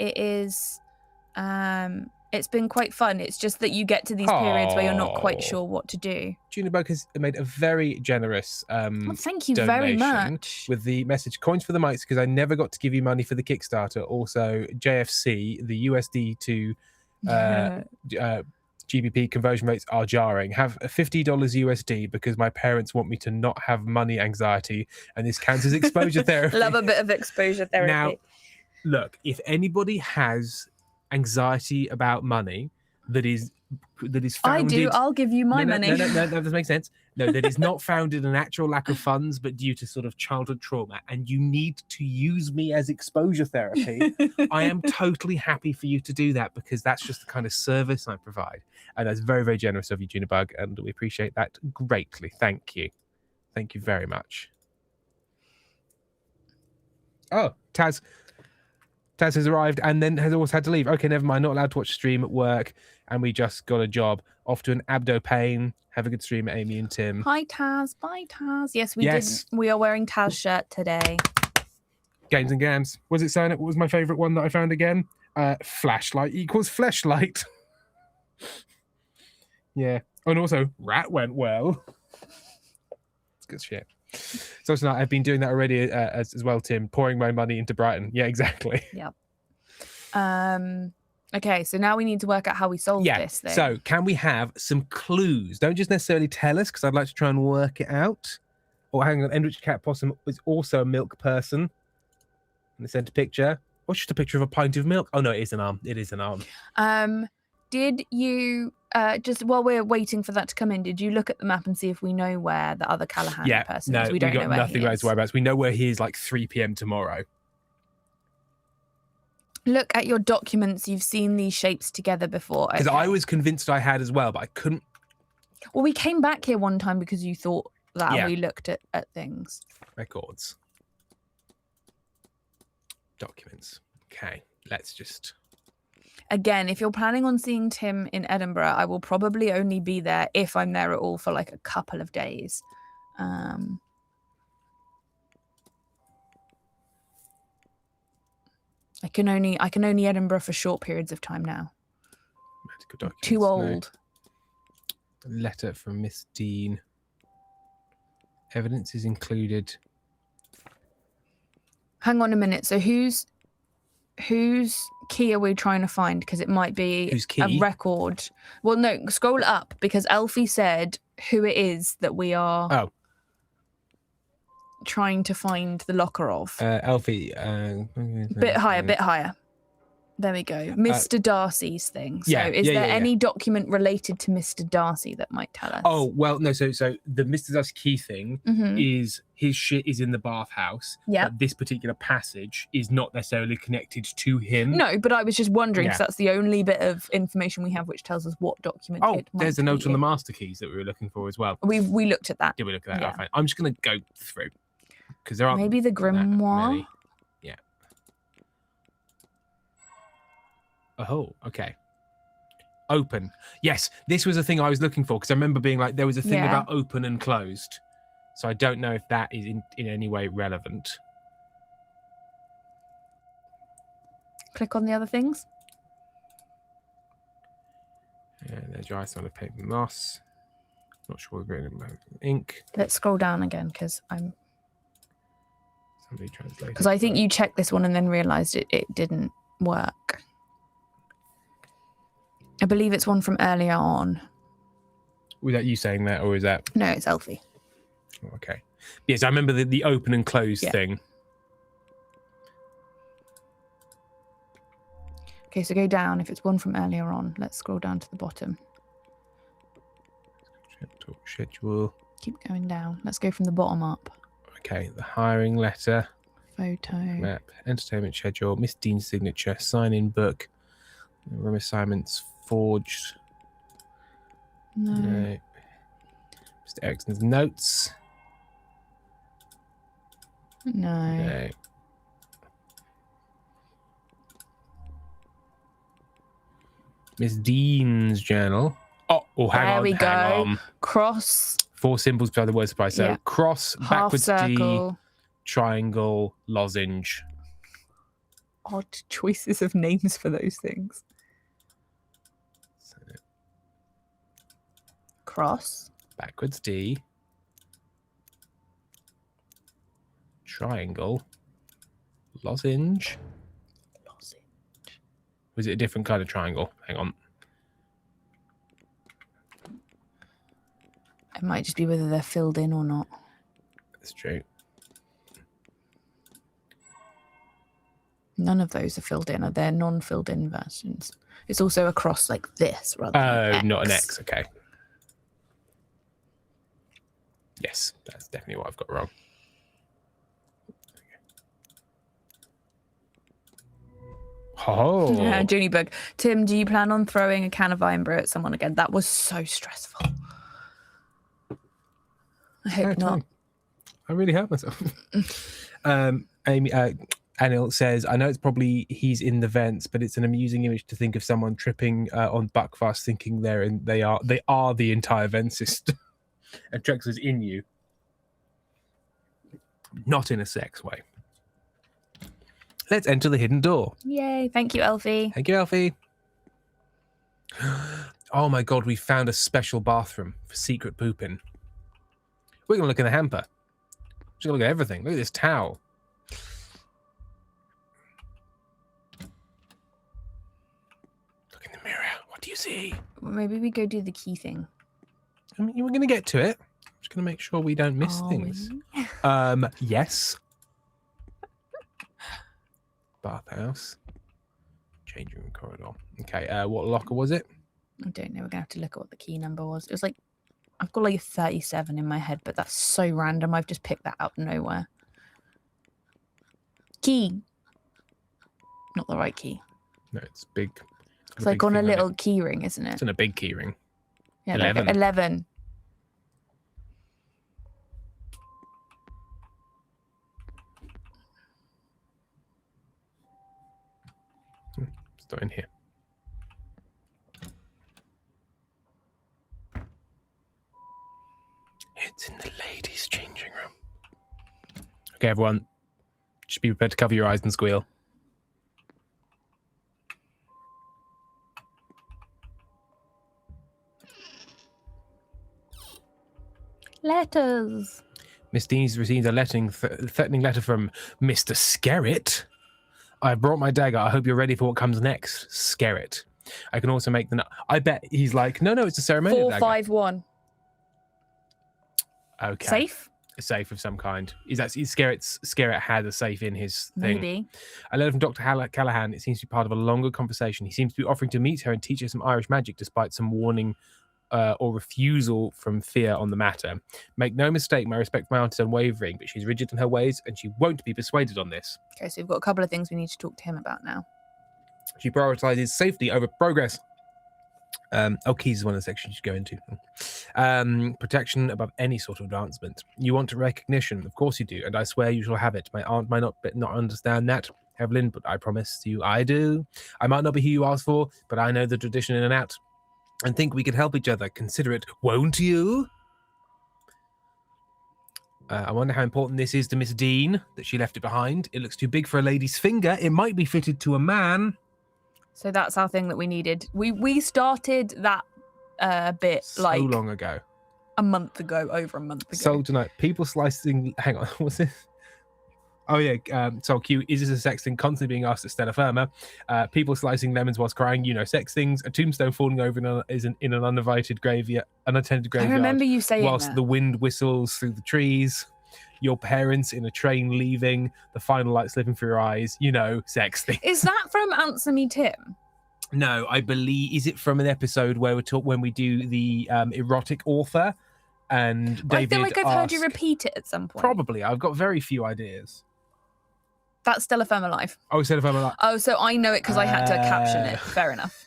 It is... it's been quite fun. It's just that you get to these periods where you're not quite sure what to do. Junibug has made a very generous thank you very much. With the message, coins for the mics, because I never got to give you money for the Kickstarter. Also, JFC, the USD to GBP conversion rates are jarring. Have $50 USD because my parents want me to not have money anxiety, and this counts as exposure therapy. Love a bit of exposure therapy. Now, look, if anybody has anxiety about money that is founded... I do. I'll give you my money. No, that doesn't make sense. No, that is not founded in actual lack of funds, but due to sort of childhood trauma, and you need to use me as exposure therapy. I am totally happy for you to do that, because that's just the kind of service I provide, and that's very, very generous of you, Junibug, and we appreciate that greatly. Thank you very much. Oh, Taz, Taz has arrived and then has also had to leave. Okay, never mind. Not allowed to watch stream at work, and we just got a job. Off to an abdo pain. Have a good stream, Amy and Tim. Hi, Taz. Bye, Taz. Yes, we Yes. did. We are wearing Taz shirt today. Games and Gams. Was it saying it? What was my favourite one that I found again? Flashlight equals fleshlight. Yeah. And also, rat went well. It's good shit. So tonight I've been doing that already as well, Tim. Pouring my money into Brighton. Yeah, exactly. Yep. Okay, so now we need to work out how we solve this thing. So can we have some clues? Don't just necessarily tell us, because I'd like to try and work it out. Or hang on, Enriched Cat Possum is also a milk person in the centre picture. Or just a picture of a pint of milk. Oh no, it is an arm. It is an arm. Did you just while we're waiting for that to come in, did you look at the map and see if we know where the other Callahan person is? We don't know where nothing he about is. his whereabouts. We know where he is like 3 p.m. tomorrow. Look at your documents. You've seen these shapes together before. Because Okay. I was convinced I had as well, but I couldn't. Well, we came back here one time because you thought that Yeah. and we looked at things. Records. Documents. Okay, let's just... Again, if you're planning on seeing Tim in Edinburgh, I will probably only be there if I'm there at all for like a couple of days. I can only Edinburgh for short periods of time now. Medical documents. Too no. old. Letter from Miss Dean. Evidence is included. Hang on a minute. So whose key are we trying to find? Because it might be Whose a key? record. Well, no, scroll up because Elfie said who it is that we are trying to find the locker of. Alfie. Bit higher. There we go. Mr. Darcy's thing. So is there any document related to Mr. Darcy that might tell us? Oh, well, no. So the Mr. Darcy key thing Mhm. is his shit is in the bathhouse. Yeah. But this particular passage is not necessarily connected to him. No, but I was just wondering because Yeah. that's the only bit of information we have which tells us what document Oh, it might there's a note be on the in. master keys that we were looking for as well. We looked at that. Did we look at that? Yeah. Oh, fine. I'm just going to go through because there aren't Maybe the that grimoire. many. Yeah. Oh, okay. Open. Yes, this was a thing I was looking for because I remember being like, there was a thing Yeah. about open and closed. So I don't know if that is in any way relevant. Click on the other things. And there's your ice on a paper moss. Not sure we're going to ink. Let's scroll down again because Somebody translated. I think you checked this one and then realised it didn't work. I believe it's one from earlier on. Was that you saying that, or was that? No, it's Elfie. Okay. Yes, I remember the open and close Yeah. thing. Okay, so go down. If it's one from earlier on, let's scroll down to the bottom. Talk schedule. Keep going down. Let's go from the bottom up. Okay, the hiring letter, Photo. map, entertainment schedule, Miss Dean's signature, sign-in book, room assignments forged. No. No. Mr. Erickson's notes. No. No. Miss Dean's journal. Oh, hang There on. we hang go. on. Cross. 4 symbols beside the word supply. So Yeah. cross, Half backwards D, circle. triangle, lozenge. Odd choices of names for those things. Cross. Backwards D, triangle, lozenge. Was it a different kind of triangle? Hang on. It might just be whether they're filled in or not. That's true. None of those are filled in. They're non-filled in versions. It's also a cross like this rather Oh, than not an X. Okay. Yes, that's definitely what I've got wrong. Oh, Yeah, Junibug. Tim, do you plan on throwing a can of iron brew at someone again? That was so stressful. I hope No, not. I really hurt myself. Amy, And it says, I know it's probably he's in the vents, but it's an amusing image to think of someone tripping on Buckfast thinking they are the entire vent system. And Trex is in you. Not in a sex way. Let's enter the hidden door. Yay. Thank you, Elfie. Thank you, Elfie. Oh my god, we found a special bathroom for secret pooping. We're going to look in the hamper. We're going to look at everything. Look at this towel. Look in the mirror. What do you see? Well, maybe we go do the key thing. I mean, we're going to get to it. I'm just going to make sure we don't miss things. Yes. Bathhouse. Changing room corridor. Okay, what locker was it? I don't know. We're going to have to look at what the key number was. It was like, I've got like a 37 in my head, but that's so random. I've just picked that out of nowhere. Key. Not the right key. No, it's big. It's like on a little key ring, isn't it? It's on a big key ring. Yeah, 11. Like 11. It's not in here. It's in the ladies' changing room. Okay, everyone. Just be prepared to cover your eyes and squeal. Letters. Miss Dean's received a threatening letter from Mr. Skerritt. I brought my dagger. I hope you're ready for what comes next. Skerritt. I can also make the... I bet he's like, no, it's a ceremonial dagger. 451. Okay. Safe? A safe of some kind. Skerritt had a safe in his thing. Maybe. A letter from Dr. Callahan. It seems to be part of a longer conversation. He seems to be offering to meet her and teach her some Irish magic despite some warning or refusal from fear on the matter. Make no mistake, my respect for my aunt is unwavering, but she's rigid in her ways and she won't be persuaded on this. Okay, so we've got a couple of things we need to talk to him about now. She prioritizes safety over progress. Keys is one of the sections you go into. Protection above any sort of advancement. You want recognition, of course you do, and I swear you shall have it. My aunt might not understand that, Evelyn, but I promise you I do. I might not be who you asked for, but I know the tradition in and out, and think we could help each other. Consider it, won't you? I wonder how important this is to Miss Dean, that she left it behind. It looks too big for a lady's finger. It might be fitted to a man. So that's our thing that we needed. We started that bit So like long ago. a month ago, over a month ago. So tonight, people slicing... Hang on, what's this? Oh yeah, so cute. Is this a sex thing? Constantly being asked at Stella Firma. People slicing lemons whilst crying, sex things. A tombstone falling over in an uninvited graveyard, unattended graveyard. I remember you saying whilst that. the wind whistles through the trees. Your parents in a train leaving, the final light slipping through your eyes. Sex thing. Is that from Answer Me Tim? No, I believe, is it from an episode where when we do the erotic author and David I feel like I've heard you asked- repeat it at some point. Probably. I've got very few ideas. That's Stella Firma Live. Oh, Stella Firma Live. Oh, so I know it because I had to caption it. Fair enough.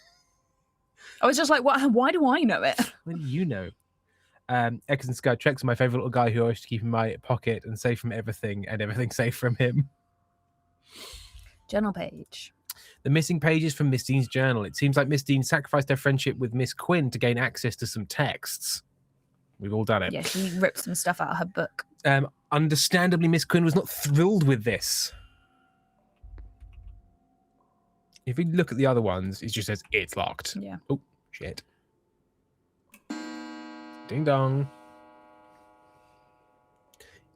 I was just like, why do I know it? What do you know? X and Sky Trex are my favourite little guy who I always keep in my pocket and safe from everything and everything safe from him. Journal page. The missing pages from Miss Dean's journal. It seems like Miss Dean sacrificed her friendship with Miss Quinn to gain access to some texts. We've all done it. Yeah, she ripped some stuff out of her book. Understandably, Miss Quinn was not thrilled with this. If we look at the other ones, it just says it's locked. Yeah. Oh, shit. Ding dong.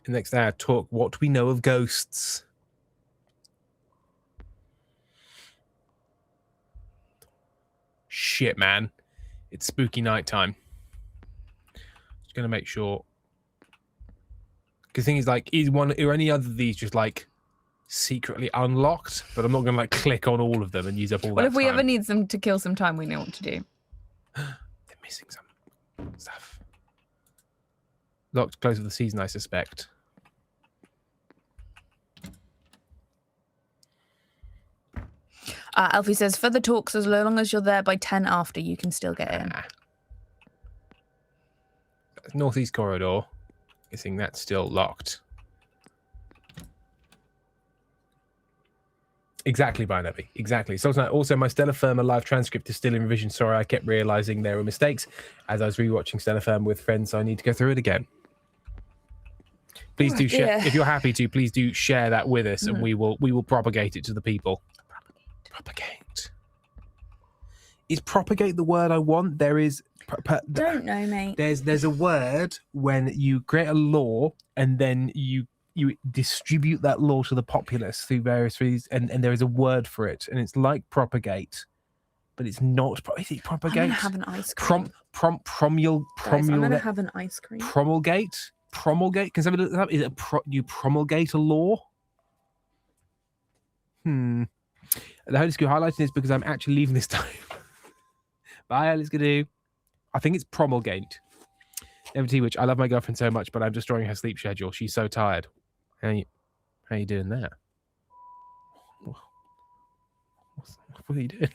In the next hour, talk what we know of ghosts. Shit, man. It's spooky nighttime. Just gonna make sure. Because the thing is, are any other of these just secretly unlocked? But I'm not gonna click on all of them and use up all that Well, if we time. ever need them to kill some time, we know what to do. They're missing some stuff. Locked close of the season, I suspect. Alfie says, for the talks, as long as you're there by 10 after, you can still get in. Northeast corridor. Guessing that's still locked. Exactly, Barnaby. Exactly. So also, my Stella Firma live transcript is still in revision. Sorry, I kept realizing there were mistakes as I was rewatching Stella Firma with friends. So I need to go through it again. Please do share if you're happy to. Please do share that with us, and we will propagate it to the people. Propagate. Is propagate the word I want? There is. Don't know, mate. There's a word when you create a law and then you distribute that law to the populace through various reasons, and there is a word for it, and it's like propagate, but it's not. Is it propagate? I'm gonna have an ice cream. Guys, I'm gonna have an ice cream. Promulgate. Can somebody look that up? Is it you promulgate a law? The Holy School highlighting this because I'm actually leaving this time. Bye, let's go. I think it's promulgate. MT, which I love my girlfriend so much, but I'm destroying her sleep schedule. She's so tired. How you doing that? What are you doing?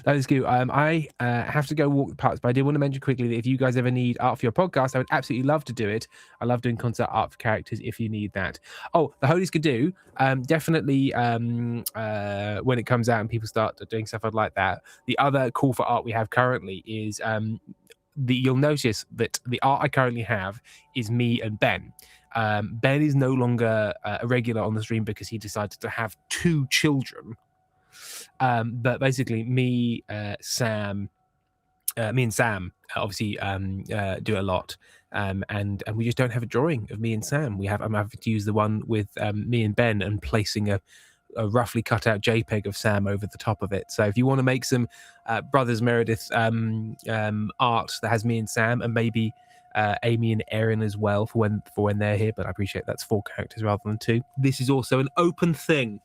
That is good. I have to go walk the parks, but I did want to mention quickly that if you guys ever need art for your podcast, I would absolutely love to do it. I love doing concept art for characters if you need that. Oh, the Holies could do. Definitely when it comes out and people start doing stuff, I'd like that. The other call for art we have currently is you'll notice that the art I currently have is me and Ben. Ben is no longer a regular on the stream because he decided to have 2 children. But basically, me and Sam obviously do a lot, and we just don't have a drawing of me and Sam. I'm having to use the one with me and Ben and placing a roughly cut out JPEG of Sam over the top of it. So if you want to make some Brothers Meredith art that has me and Sam, and maybe Amy and Erin as well for when they're here, but I appreciate that's 4 characters rather than 2. This is also an open thing.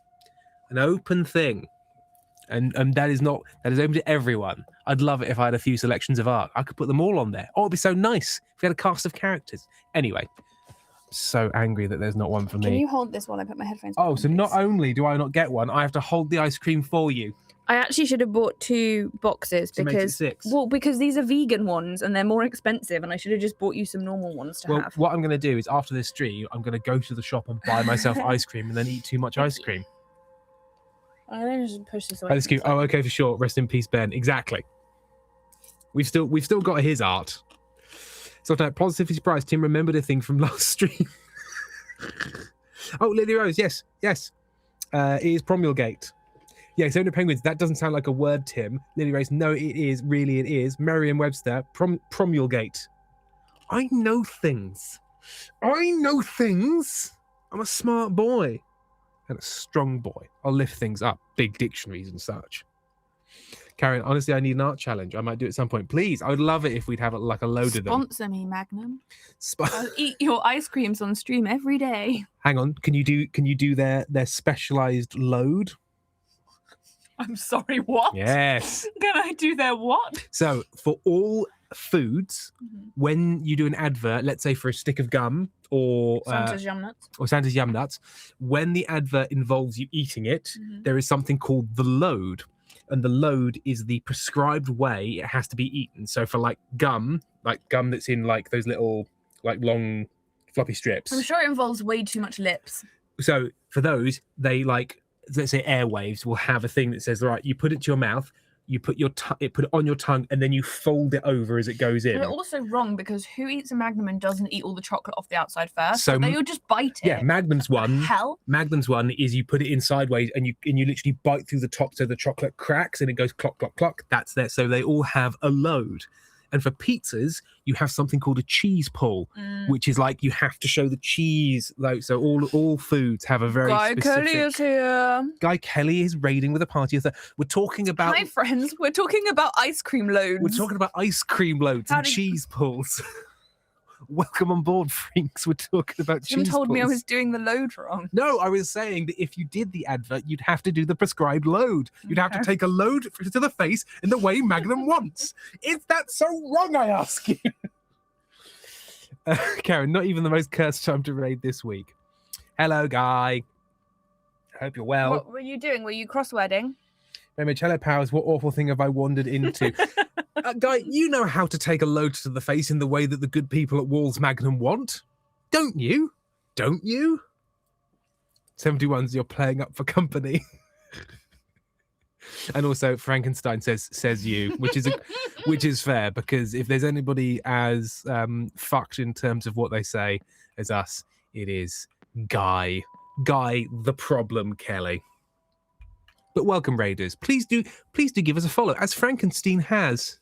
And that is open to everyone. I'd love it if I had a few selections of art. I could put them all on there. Oh, it'd be so nice if we had a cast of characters. Anyway, I'm so angry that there's not one for me. Can you hold this while I put my headphones on? Oh, so please? not only do I not get one, I have to hold the ice cream for you. I actually should have bought 2 boxes because these are vegan ones and they're more expensive, and I should have just bought you some normal ones to have. What I'm going to do is after this stream, I'm going to go to the shop and buy myself ice cream and then eat too much ice cream. I'm going to just push this away. Oh, okay, for sure. Rest in peace, Ben. Exactly. We've still got his art. So positively surprised. Tim remembered a thing from last stream. Oh, Lily Rose. Yes. It is promulgate. Yeah, so penguins. That doesn't sound like a word, Tim. Lily Rose. No, it is. Really, it is. Merriam-Webster. Promulgate. I know things. I'm a smart boy. And a strong boy. I'll lift things up, big dictionaries and such. Karen, honestly, I need an art challenge. I might do it at some point. Please, I would love it if we'd have like a load of them. Sponsor me, Magnum. I'll eat your ice creams on stream every day. Hang on, can you do their specialized load? I'm sorry, what? Yes. Can I do their what? So for all foods, when you do an advert, let's say for a stick of gum or Santa's Yum Nuts, when the advert involves you eating it, there is something called the load, and the load is the prescribed way it has to be eaten. So for like gum that's in like those little like long floppy strips, I'm sure it involves way too much lips. So for those, they like, let's say Airwaves will have a thing that says, right, you put it to your mouth, you put it on your tongue, and then you fold it over as it goes in. They're also wrong because who eats a Magnum and doesn't eat all the chocolate off the outside first? So they will just bite it. Yeah, Magnum's one. Hell. Magnum's one is you put it in sideways and you literally bite through the top so the chocolate cracks and it goes clock clock clock. That's there. So they all have a load. And for pizzas, you have something called a cheese pull, which is like you have to show the cheese. Like, so all foods have a very specific... Kelly is here. Guy Kelly is raiding with a party. We're talking about... Hi, friends. We're talking about ice cream loads. We're talking about ice cream loads and cheese pulls. Welcome on board, freaks. We're talking about cheese pulls. You told me I was doing the load wrong. No, I was saying that if you did the advert, you'd have to do the prescribed load. You'd have to take a load to the face in the way Magnum wants. Is that so wrong, I ask you? Karen, not even the most cursed time to raid this week. Hello, Guy. I hope you're well. What were you doing? Were you crosswording? Cello Powers, what awful thing have I wandered into? Guy, you know how to take a load to the face in the way that the good people at Walls Magnum want. Don't you? 71's you're playing up for company. And also Frankenstein says you, which is fair, because if there's anybody as fucked in terms of what they say as us, it is Guy the Problem Kelly. But welcome, Raiders. Please do give us a follow, as Frankenstein has.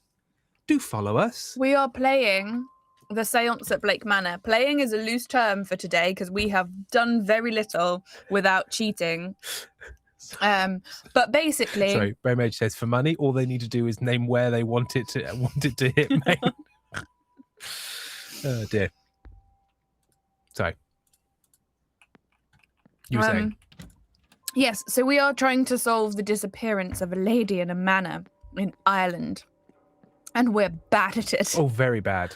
Do follow us. We are playing the seance at Blake Manor. Playing is a loose term for today because we have done very little without cheating. But basically, Sorry, Bromage says for money, all they need to do is name where they want it to hit main. Oh dear. Sorry. You were saying? Yes, so we are trying to solve the disappearance of a lady in a manor in Ireland. And we're bad at it. Oh, very bad.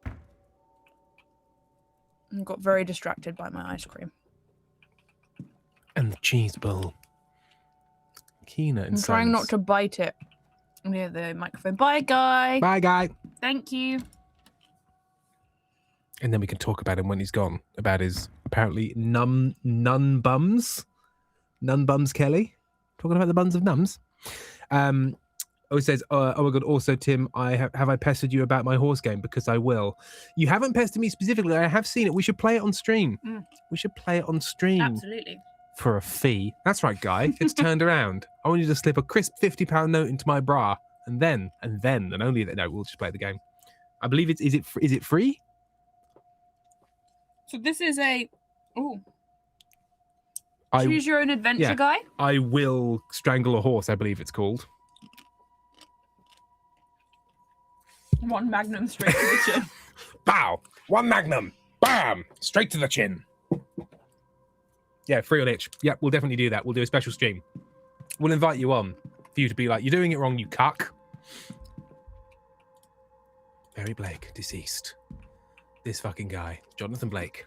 I got very distracted by my ice cream. And the cheese bowl. Keener and I'm trying not to bite it near the microphone. Bye, Guy. Bye, Guy. Thank you. And then we can talk about him when he's gone. About his apparently nun bums. Nun bums Kelly. Talking about the buns of nuns. Oh, it says, oh my God, also, Tim, have I pestered you about my horse game? Because I will. You haven't pestered me specifically. I have seen it. We should play it on stream. We should play it on stream. Absolutely. For a fee. That's right, Guy. It's turned around. I want you to slip a crisp £50 note into my bra. And then, and only then, no, we'll just play the game. I believe is it free? So this is a... Oh. Choose your own adventure, Guy? I will strangle a horse, I believe it's called. One magnum straight to the chin. Bow! One magnum! Bam! Straight to the chin. Yeah, free on itch. Yeah, we'll definitely do that. We'll do a special stream. We'll invite you on for you to be like, you're doing it wrong, you cuck. Barry Blake, deceased. This fucking guy, Jonathan Blake.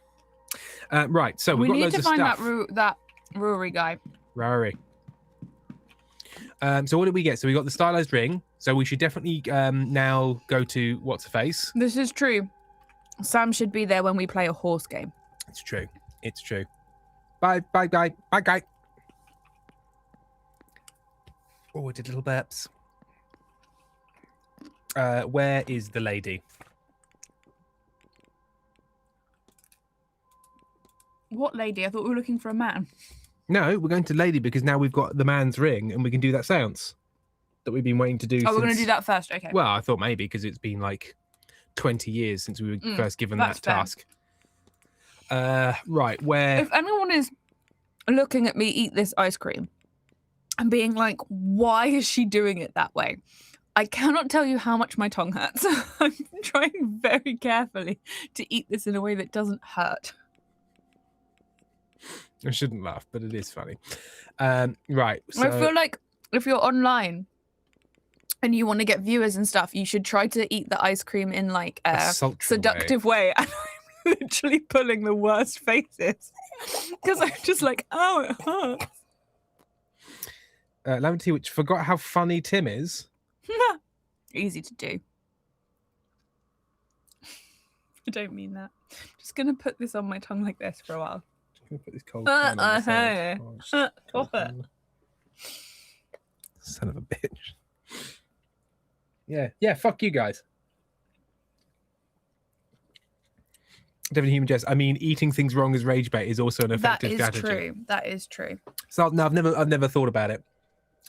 Right, so we've got loads of stuff. We need to find that Rory guy. Rory. So what did we get? So we got the stylized ring. So we should definitely now go to what's her face. This is true. Sam should be there when we play a horse game. It's true. It's true. Bye, Guy. Bye, Guy. Oh, I did little burps. Where is the lady? What lady? I thought we were looking for a man. No, we're going to lady because now we've got the man's ring and we can do that seance that we've been waiting to do. Oh, we're going to do that first. Okay. Well, I thought maybe because it's been like 20 years since we were first given that task. Right, where... If anyone is looking at me eat this ice cream and being like, why is she doing it that way? I cannot tell you how much my tongue hurts. I'm trying very carefully to eat this in a way that doesn't hurt. I shouldn't laugh, but it is funny. Right. So... I feel like if you're online and you want to get viewers and stuff, you should try to eat the ice cream in like a seductive way. And I'm literally pulling the worst faces because I'm just like, oh, it hurts. Lamity, which forgot how funny Tim is. Easy to do. I don't mean that. I'm just going to put this on my tongue like this for a while. Put this cold can on my side. Stop it. Son of a bitch. Yeah, fuck you guys. Definitely human jest. I mean, eating things wrong as rage bait is also an effective strategy. That is true. That is true. So no, I've never thought about it.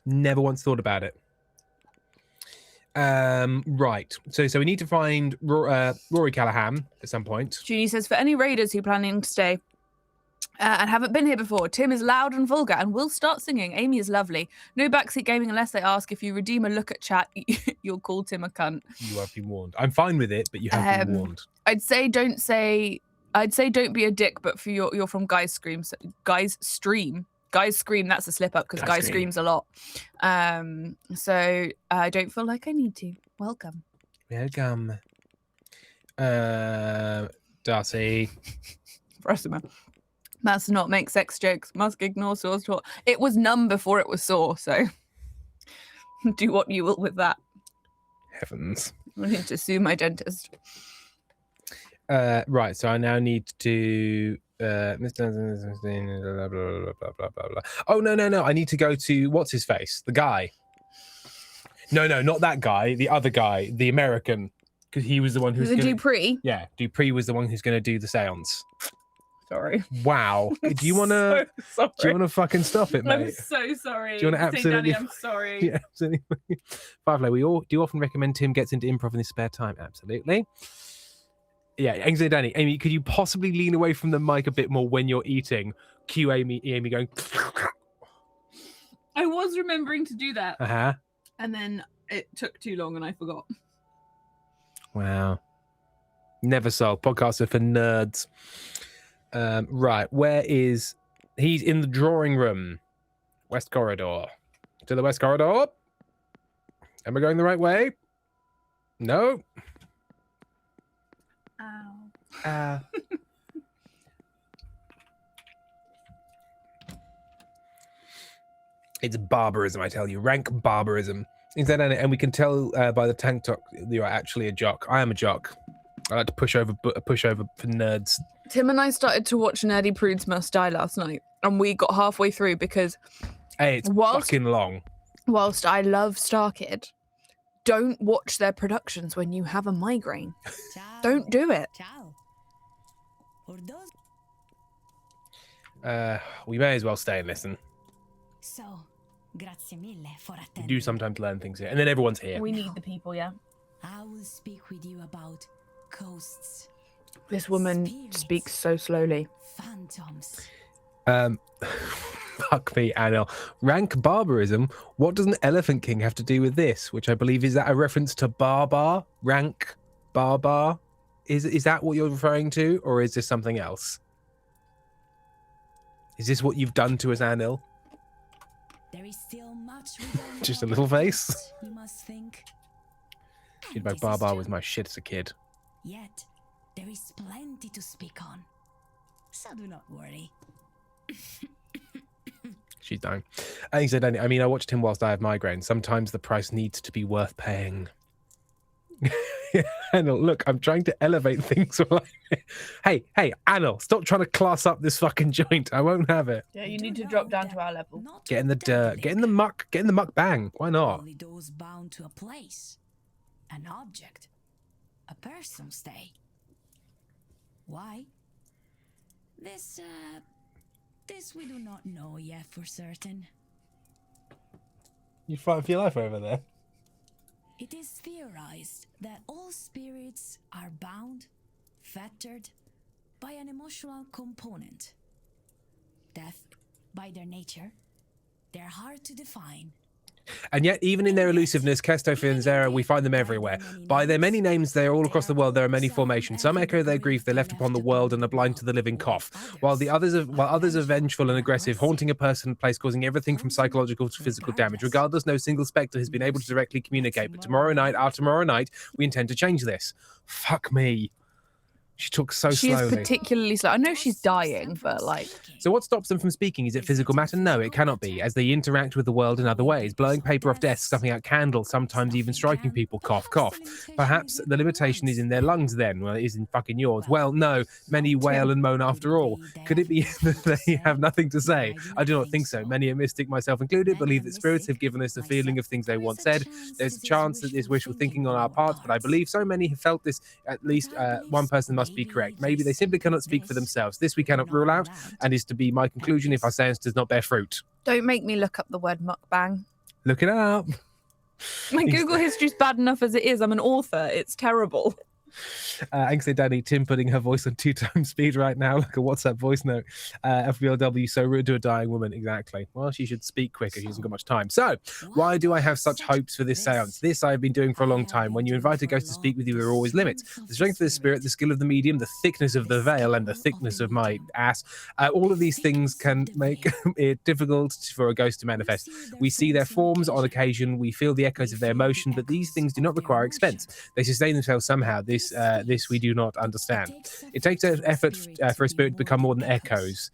Never once thought about it. Right. So we need to find Rory Callahan at some point. Junie says, for any raiders who are planning to stay and haven't been here before, Tim is loud and vulgar and will start singing. Amy is lovely. No backseat gaming unless they ask. If you redeem a look at chat, you'll call Tim a cunt. You have been warned. I'm fine with it, but you have been warned. I'd say don't be a dick, but for you're from Guys Scream. So Guys Stream. Guys Scream, that's a slip up because Guys Screams a lot. So I don't feel like I need to. Welcome. Welcome. Darcy. Rosima. Must not make sex jokes. Must ignore source talk. It was numb before it was sore, so do what you will with that. Heavens. I need to sue my dentist. Right, so I now need to Mr. Blah, blah, blah, blah. Oh, no. I need to go to what's his face? The guy. No, not that guy. The other guy, the American, because he was the one who's Was it gonna, Dupree? Yeah, Dupree was the one who's going to do the seance. Sorry. Wow. Do you want to? So Do you want to fucking stop it, mate? I'm so sorry. Do you want to absolutely? Danny, I'm sorry. Yeah, absolutely. Firefly, do you often recommend Tim gets into improv in his spare time? Absolutely. Yeah, Ainsley and Danny. Amy, could you possibly lean away from the mic a bit more when you're eating? Cue Amy going. I was remembering to do that. Uh-huh. And then it took too long and I forgot. Wow. Never solved. Podcasts are for nerds. Right, where is... He's in the drawing room. West corridor. To the west corridor. Am I going the right way? No. Ow. It's barbarism, I tell you. Rank barbarism. And we can tell by the tank top you're actually a jock. I am a jock. I like to push over for nerds. Tim and I started to watch Nerdy Prudes Must Die last night, and we got halfway through because Hey, it's fucking long. Whilst I love Star Kid, don't watch their productions when you have a migraine. Don't do it. We may as well stay and listen. So, grazie mille for We attending. do sometimes learn things here. And then everyone's here. We need the people, yeah. I will speak with you about ghosts, This woman spirits, speaks so slowly. phantoms. Fuck me, Anil. Rank barbarism? What does an Elephant King have to do with this? Which I believe, is that a reference to barbar? Rank barbar? Is that what you're referring to? Or is this something else? Is this what you've done to us, Anil? There is still much we don't Just a know little about face? ghosts, you must think. And Like this is barbar was true. my shit as a kid. Yet, there is plenty to speak on. So do not worry. She's dying. And he said, I mean, I watched him whilst I have migraines. Sometimes the price needs to be worth paying. Anil, look, I'm trying to elevate things. Hey, Anil, stop trying to class up this fucking joint. I won't have it. Yeah, you Do need to know drop down that to our level. not Get in the dirt. Get in the dabbling, muck. Get in the muck bang. Why not? only those bound to a place, an object, a person stay. Why? This we do not know yet for certain. You fight for your life over there. It is theorized that all spirits are bound, fettered by an emotional component. Death, by their nature, they're hard to define. And yet, even in their elusiveness, Kestophil and Zera, we find them everywhere. By their many names, they are all across the world. There are many formations. Some echo their grief they left upon the world and are blind to the living cough, while others are vengeful and aggressive, haunting a person and place, causing everything from psychological to physical damage. Regardless, no single spectre has been able to directly communicate. But tomorrow night, we intend to change this. Fuck me. She talks so She is slowly. particularly slow. I know she's dying, but like... So what stops them from speaking? Is it physical matter? No, it cannot be, as they interact with the world in other ways, blowing paper off desks, stuffing out candles, sometimes even striking people, cough, cough. Perhaps the limitation is in their lungs then. Well, it is in fucking yours. Well, no, many wail and moan after all. Could it be that they have nothing to say? I do not think so. Many a mystic, myself included, believe that spirits have given us the feeling of things they once said. There's a chance that this wishful thinking on our part, but I believe so many have felt this. At least one person must be correct. Maybe they simply cannot speak for themselves. This we cannot rule out, and is to be my conclusion if our science does not bear fruit. Don't make me look up the word mukbang. Look it up. My Google history's bad enough as it is. I'm an author. It's terrible. Angst Danny, Tim putting her voice on 2x speed right now, like a WhatsApp voice note. FBLW, so rude to a dying woman. Exactly. Well, she should speak quicker. She hasn't got much time. So, why do I have such hopes for this seance? This I've been doing for a long time. When you invite a ghost to speak with you, there are always limits. The strength of the spirit, the skill of the medium, the thickness of the veil, and the thickness of my ass. All of these things can make it difficult for a ghost to manifest. We see their forms on occasion. We feel the echoes of their emotion, but these things do not require expense. They sustain themselves somehow. This we do not understand. It takes effort for a spirit to become more than echoes.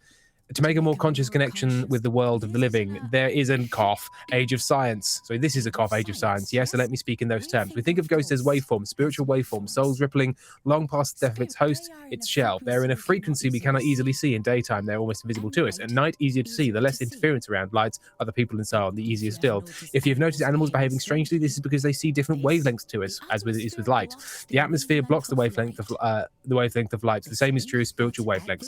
To make a more conscious connection with the world of the living, there is a cough, age of science. So this is a cough, age of science. Yes, so let me speak in those terms. We think of ghosts as waveforms, spiritual waveforms, souls rippling long past the death of its host, its shell. They're in a frequency we cannot easily see in daytime. They're almost invisible to us. At night, easier to see. The less interference around lights, other people and so on, the easier still. If you've noticed animals behaving strangely, this is because they see different wavelengths to us, as it is with light. The atmosphere blocks the wavelength of light. The same is true of spiritual wavelengths.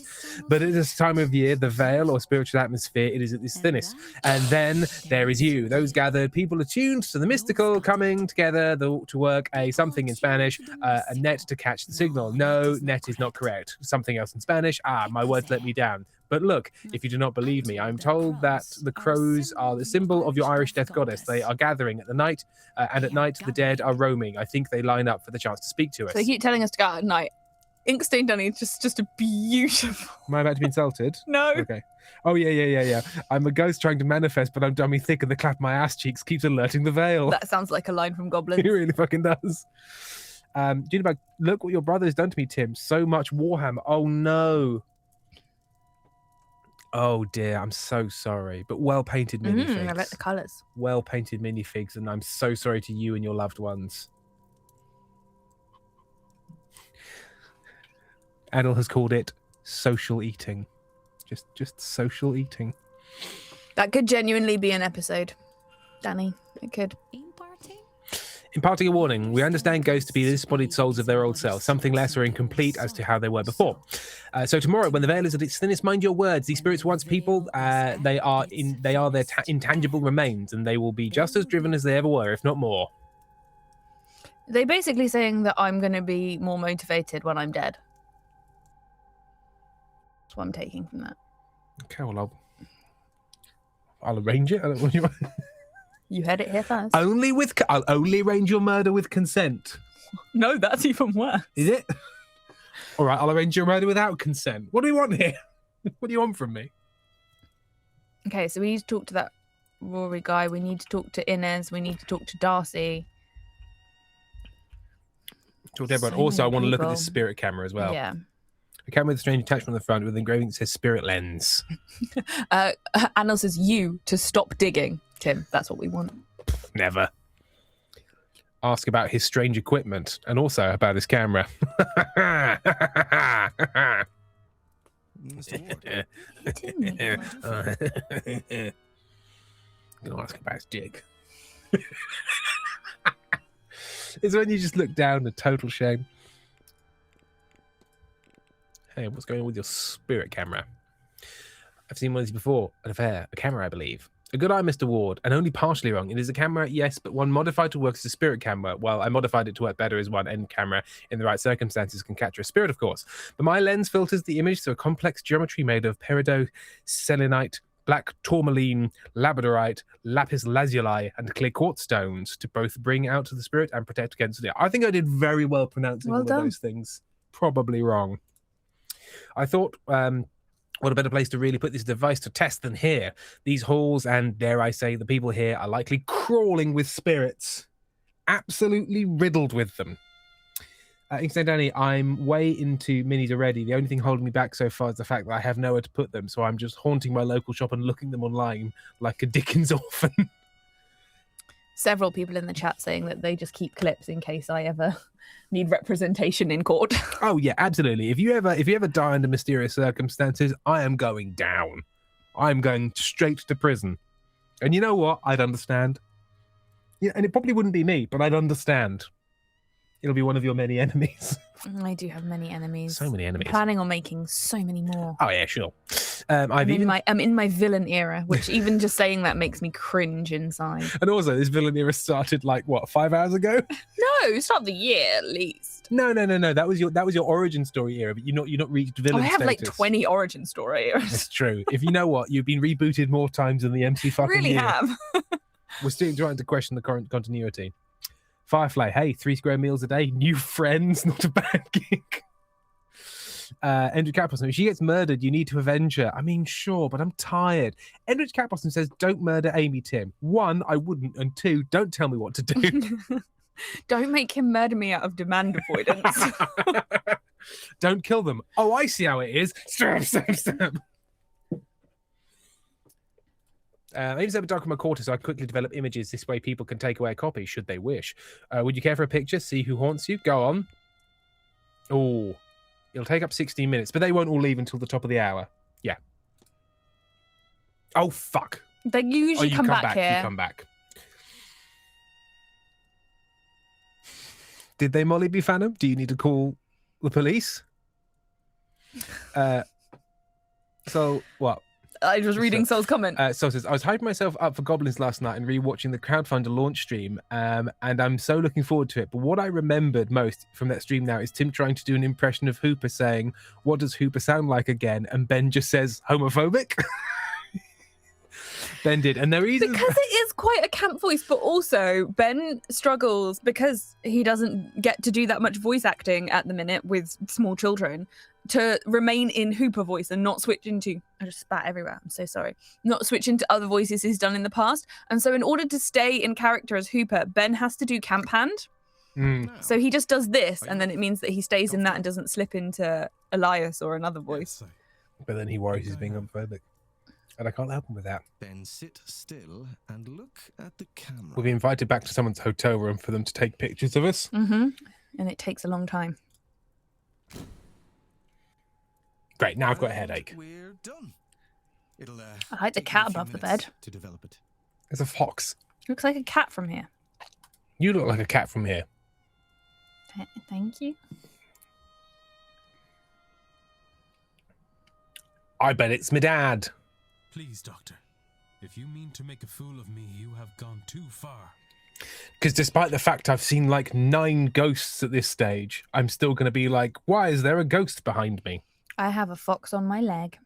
But at this time of year, the veil or spiritual atmosphere, it is at its thinnest. And then there is you, those gathered people attuned to the mystical, coming together to work a something in Spanish, a net to catch the signal. No, net is not correct. Something else in Spanish. My words let me down. But look, if you do not believe me, I'm told that the crows are the symbol of your Irish death goddess. They are gathering at the night, and at night the dead are roaming. I think they line up for the chance to speak to us. So they keep telling us to go out at night. Inkstein Dunny is just a beautiful. Am I about to be insulted? No. Okay. Oh, yeah. I'm a ghost trying to manifest, but I'm dummy thick and the clap of my ass cheeks keeps alerting the veil. That sounds like a line from Goblins. It really fucking does. Junebug, look what your brother has done to me, Tim. So much Warhammer. Oh, no. Oh, dear. I'm so sorry. But well-painted minifigs. I like the colours. Well-painted minifigs, and I'm so sorry to you and your loved ones. Adel has called it social eating. Just social eating. That could genuinely be an episode, Danny. It could. Imparting a warning. We understand ghosts to be the disembodied souls of their old selves, something less or incomplete as to how they were before. So tomorrow, when the veil is at its thinnest, mind your words. These spirits once people, they are their intangible remains, and they will be just as driven as they ever were, if not more. They're basically saying that I'm going to be more motivated when I'm dead. That's what I'm taking from that. Okay, well, I'll arrange it. I don't want you. You heard it here first. I'll only arrange your murder with consent. No, that's even worse. Is it? All right, I'll arrange your murder without consent. What do you want here? What do you want from me? Okay, so we need to talk to that Rory guy. We need to talk to Inez. We need to talk to Darcy. Talk to everyone. So Also, I many want to look at people. this spirit camera as well. Yeah. A camera with a strange attachment on the front with an engraving that says spirit lens. Anil says you to stop digging, Tim. That's what we want. Never. Ask about his strange equipment and also about his camera. Mr. Ward. I'm gonna ask about his jig. It's when you just look down, a total shame. Hey, what's going on with your spirit camera? I've seen one of these before. An affair, a camera, I believe. A good eye, Mr. Ward, and only partially wrong. It is a camera, yes, but one modified to work as a spirit camera. Well, I modified it to work better as one end camera. In the right circumstances, can capture a spirit, of course. But my lens filters the image through a complex geometry made of peridot-selenite, black tourmaline, labradorite, lapis lazuli, and clear quartz stones to both bring out the spirit and protect against it. I think I did very well pronouncing all of those things. Probably wrong. I thought, what a better place to really put this device to test than here. These halls and, dare I say, the people here are likely crawling with spirits. Absolutely riddled with them. Instead, Danny, I'm way into minis already. The only thing holding me back so far is the fact that I have nowhere to put them, so I'm just haunting my local shop and looking them online like a Dickens orphan. Several people in the chat saying that they just keep clips in case I ever need representation in court. Oh yeah, absolutely. If you ever die under mysterious circumstances, I am going down. I'm going straight to prison. And you know what? I'd understand. Yeah, and it probably wouldn't be me, but I'd understand. It'll be one of your many enemies. I do have many enemies. So many enemies. I'm planning on making so many more. Oh yeah, sure. I'm in my villain era, which even just saying that makes me cringe inside. And also, this villain era started like what, 5 hours ago? No, start the year at least. No. That was your origin story era, but you're not reached villain I have status. like 20 origin story eras. That's true. If you know what, you've been rebooted more times than the MC fucking Really year. have. We're still trying to question the current continuity. Firefly, hey, 3 square meals a day, new friends, not a bad gig. Endridge Catbossom, if she gets murdered, you need to avenge her. I mean, sure, but I'm tired. Endridge Catbossom says, don't murder Amy, Tim. 1, I wouldn't, and 2, don't tell me what to do. Don't make him murder me out of demand avoidance. Don't kill them. Oh, I see how it is. Stab. I even set up a dark room quarter so I quickly develop images. This way people can take away a copy should they wish. Would you care for a picture? See who haunts you? Go on. Oh, it'll take up 16 minutes, but they won't all leave until the top of the hour. Yeah. Oh, fuck. They usually you come back here. You come back. Did they Molly B. Phantom? Do you need to call the police? So, what? I was reading Sol's comment. Sol says, I was hyping myself up for Goblins last night and rewatching the crowdfunder launch stream, and I'm so looking forward to it. But what I remembered most from that stream now is Tim trying to do an impression of Hooper saying, what does Hooper sound like again? And Ben just says, homophobic. Ben did. And there is... Because it is quite a camp voice, but also Ben struggles because he doesn't get to do that much voice acting at the minute with small children to remain in Hooper voice and not switch into... I just spat everywhere. I'm so sorry. Not switch into other voices he's done in the past. And so in order to stay in character as Hooper, Ben has to do camp hand. So he just does this, and then it means that he stays in that and doesn't slip into Elias or another voice. But then he worries he's being homophobic. And I can't help him with that. Then sit still and look at the camera. We'll be invited back to someone's hotel room for them to take pictures of us. And it takes a long time. Great, now I've got a headache. We're done. It'll, I like the take me a cat few above the minutes bed. to develop it. There's a fox. Looks like a cat from here. You look like a cat from here. Thank you. I bet it's my dad. Please, Doctor. If you mean to make a fool of me, you have gone too far. Because despite the fact I've seen like 9 ghosts at this stage, I'm still going to be like, why is there a ghost behind me? I have a fox on my leg.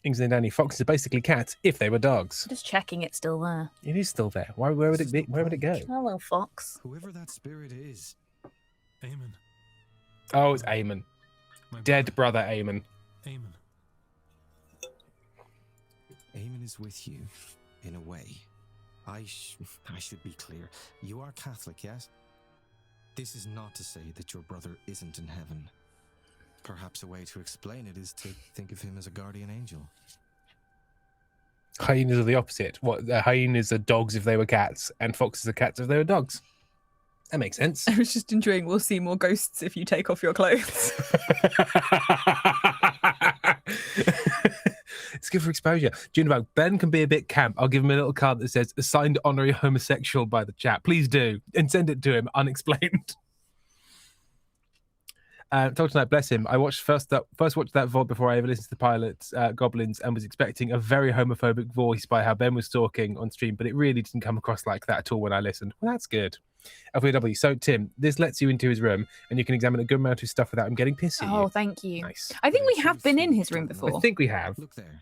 Ings and Danny, foxes are basically cats if they were dogs. Just checking it's still there. It is still there. Where would it be? Where would it go? Hello, fox. Whoever that spirit is. Eamon. Oh, it's Eamon. My Dead brother Eamon. Eamon. Eamon is with you, in a way. I should be clear. You are Catholic, yes? This is not to say that your brother isn't in heaven. Perhaps a way to explain it is to think of him as a guardian angel. Hyenas are the opposite. What? Hyenas are dogs if they were cats, and foxes are cats if they were dogs. That makes sense. I was just enjoying we'll see more ghosts if you take off your clothes. It's good for exposure. Junebug, Ben can be a bit camp. I'll give him a little card that says assigned honorary homosexual by the chat. Please do. And send it to him unexplained. Talk tonight, bless him. I watched first watched that VOD before I ever listened to the pilot, Goblins, and was expecting a very homophobic voice by how Ben was talking on stream, but it really didn't come across like that at all when I listened. Well, that's good. FW. So, Tim, this lets you into his room, and you can examine a good amount of stuff without him getting pissy. Oh, thank you. Nice. I think we have been in his room before. I think we have. Look there.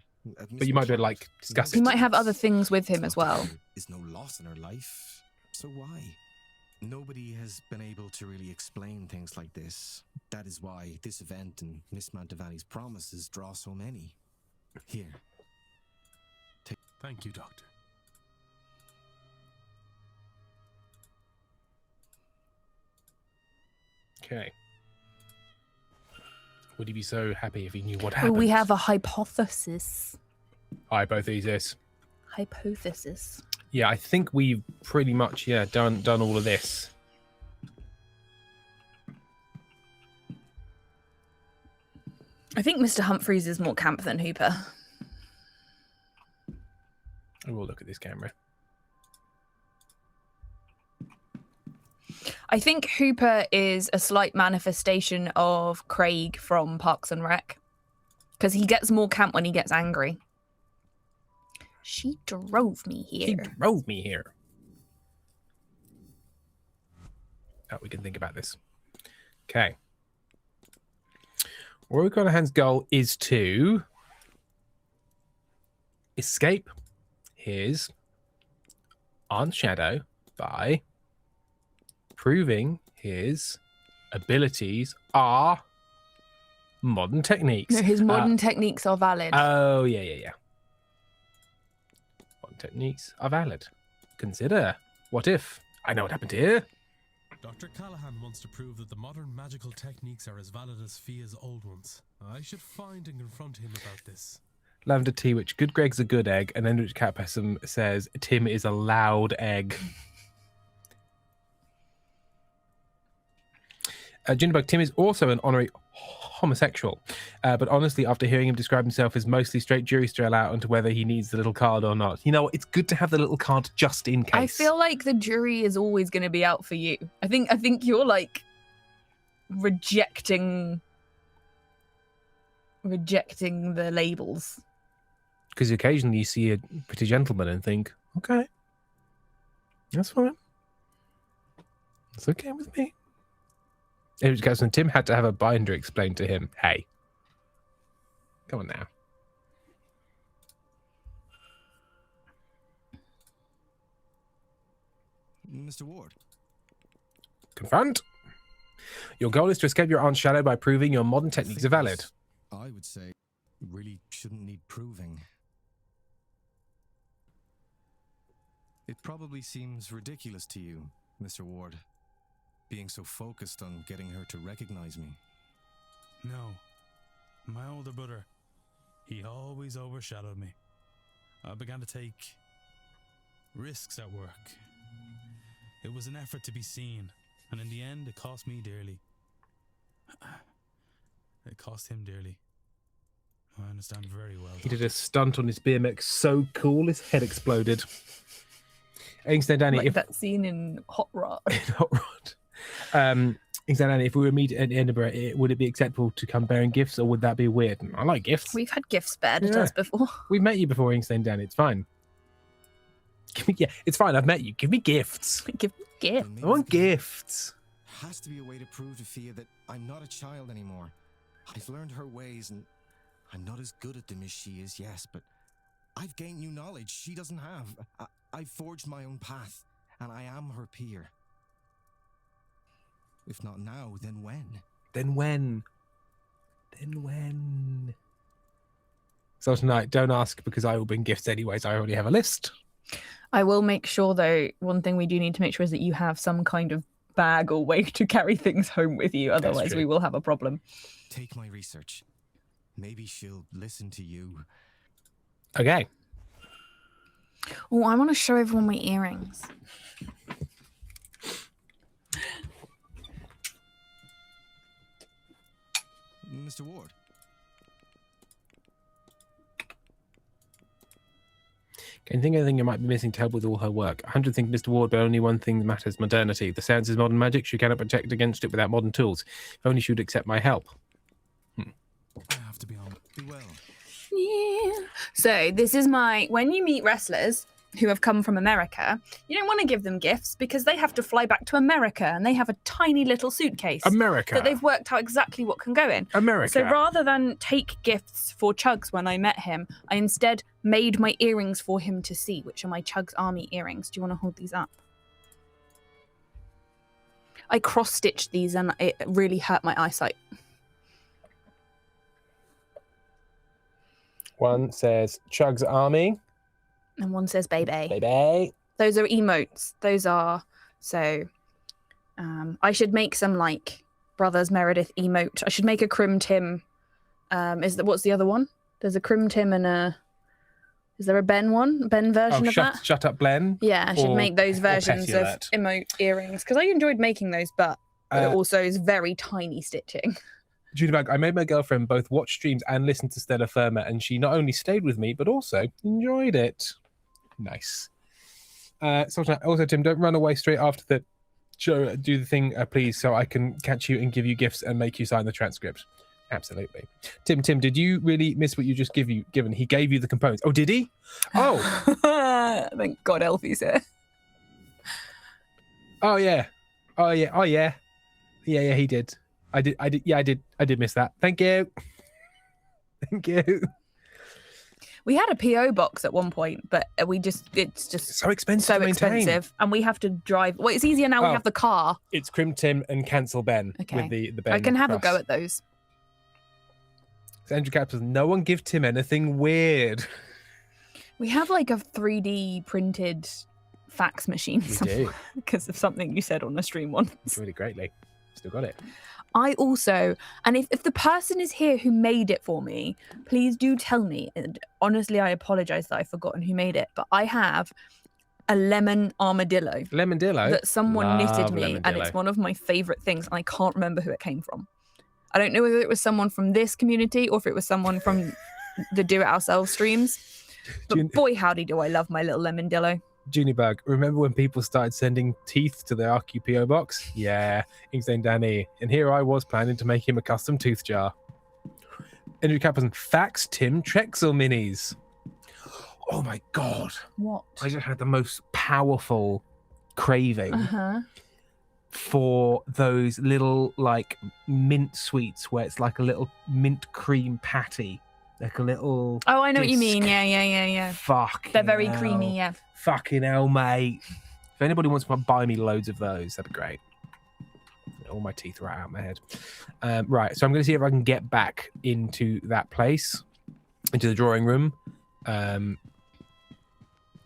But you might be able to, like, discuss He it. might have other things with him as well. Is no loss in her life, so why? Nobody has been able to really explain things like this. That is why this event and Miss Mantovani's promises draw so many. Here. Thank you, Doctor. Okay. Would he be so happy if he knew what Oh, happened? we have a hypothesis. Hypothesis. Hypothesis. Yeah, I think we've pretty much done all of this. I think Mr. Humphreys is more camp than Hooper. I will look at this camera. I think Hooper is a slight manifestation of Craig from Parks and Rec. Because he gets more camp when he gets angry. She drove me here. He drove me here. Oh, we can think about this. Okay. Rory Connor goal is to escape his Aunt Shadow by proving his abilities are modern techniques. No, his modern techniques are valid. Oh, yeah. Modern techniques are valid. Consider, what if? I know what happened here. Dr. Callahan wants to prove that the modern magical techniques are as valid as Fia's old ones. I should find and confront him about this. Lavender tea, which good Greg's a good egg, and then which Cat Pessim says Tim is a loud egg. Gingerbug, Tim is also an honorary homosexual, but honestly, after hearing him describe himself as mostly straight, jury's still out onto whether he needs the little card or not. You know what? It's good to have the little card just in case. I feel like the jury is always going to be out for you. I think you're like rejecting the labels. Because occasionally you see a pretty gentleman and think, okay, that's fine. It's okay with me. In which case, when Tim had to have a binder explained to him, hey, come on now. Mr. Ward. Confront. Your goal is to escape your aunt's shadow by proving your modern techniques are valid. I would say really shouldn't need proving. It probably seems ridiculous to you, Mr. Ward, being so focused on getting her to recognize me. No. My older brother, he always overshadowed me. I began to take risks at work. It was an effort to be seen, and in the end, it cost me dearly. It cost him dearly. I understand very well. He did a stunt on his BMX so cool, his head exploded. Inkster Danny, Like if that scene in Hot Rod. Hot Rod. Inkster Danny, if we were to meet in Edinburgh, would it be acceptable to come bearing gifts, or would that be weird? I like gifts. We've had gifts bared at us before. We've met you before, Inkster Danny. It's fine. Give me, it's fine. I've met you. Give me gifts. Give me gifts. I want gifts. Has to be a way to prove to Fia that I'm not a child anymore. I've learned her ways, and I'm not as good at them as she is, yes, but I've gained new knowledge she doesn't have. I've forged my own path, and I am her peer. If not now, then when? Then when? Then when? So tonight, don't ask because I will bring gifts anyways. I already have a list. I will make sure, though, one thing we do need to make sure is that you have some kind of bag or way to carry things home with you. Otherwise, we will have a problem. Take my research. Maybe she'll listen to you. Okay. Oh, I want to show everyone my earrings. Mr. Ward. Can you think of anything you might be missing to help with all her work? 100 think Mr. Ward, but only one thing matters, modernity. The science is modern magic. She cannot protect against it without modern tools. If only she would accept my help. I have to be on. Be well. Yeah. So this is my, when you meet wrestlers who have come from America, you don't want to give them gifts because they have to fly back to America and they have a tiny little suitcase America. that they've worked out exactly what can go in. America. So rather than take gifts for Chugs when I met him, I instead made my earrings for him to see, which are my Chugs Army earrings. Do you want to hold these up? I cross-stitched these and it really hurt my eyesight. One says Chug's Army. And one says baby. Baby. Those are emotes. Those are, so I should make some like Brothers Meredith emote. I should make a Crim Tim. What's the other one? There's a Crim Tim and is there a Ben one? A Ben version of that? Shut up, Glenn. Yeah, I should Or- make those or versions of Petulette. emote earrings because I enjoyed making those, but it also is very tiny stitching. Judibag, I made my girlfriend both watch streams and listen to Stella Firma, and she not only stayed with me, but also enjoyed it. Nice. Also, Tim, don't run away straight after the show. Do the thing, please, so I can catch you and give you gifts and make you sign the transcript. Absolutely. Tim, did you really miss what you just given? He gave you the components. Oh, did he? Oh. Thank God Elfie's here. Oh, yeah. Oh, yeah. Yeah, he did. I did miss that. Thank you. Thank you. We had a PO box at one point, but it's just So expensive to maintain. expensive, and we have to drive. Well, it's easier now. Oh. We have the car. It's Crim Tim and Cancel Ben Okay. with the Ben. I can have a go cross. at those. Andrew Cap says, no one give Tim anything weird. We have like a 3D printed fax machine We do. because of something you said on the stream once. It's really greatly. Still got it. I also, and if the person is here who made it for me, please do tell me. And honestly, I apologize that I've forgotten who made it, but I have a lemon armadillo Lemondillo. that someone knitted Love me, and it's lemondillo. one of my favorite things, and I can't remember who it came from. I don't know whether it was someone from this community or if it was someone from the Do It Ourselves streams, but boy howdy do I love my little lemondillo. Junibug, remember when people started sending teeth to their RQPO box? Yeah, Inkstone Danny. And here I was planning to make him a custom tooth jar. Andrew Capperson, Fax Tim Trexel minis. Oh my god. What? I just had the most powerful craving for those little like mint sweets where it's like a little mint cream patty. Like a little Oh, I know what you disc. mean. Yeah. Fuck. They're very creamy, yeah. Fucking hell, mate. If anybody wants to buy me loads of those, that'd be great. All my teeth right out of my head. Right, so I'm going to see if I can get back into that place, into the drawing room, because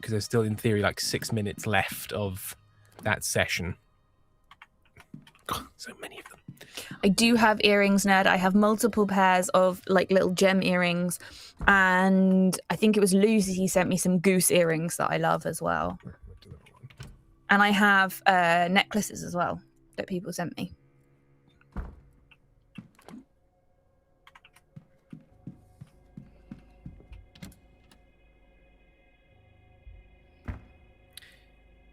there's still, in theory, like 6 minutes left of that session. God, so many of them. I do have earrings, Ned. I have multiple pairs of like little gem earrings, and I think it was Lucy sent me some goose earrings that I love as well. And I have necklaces as well that people sent me.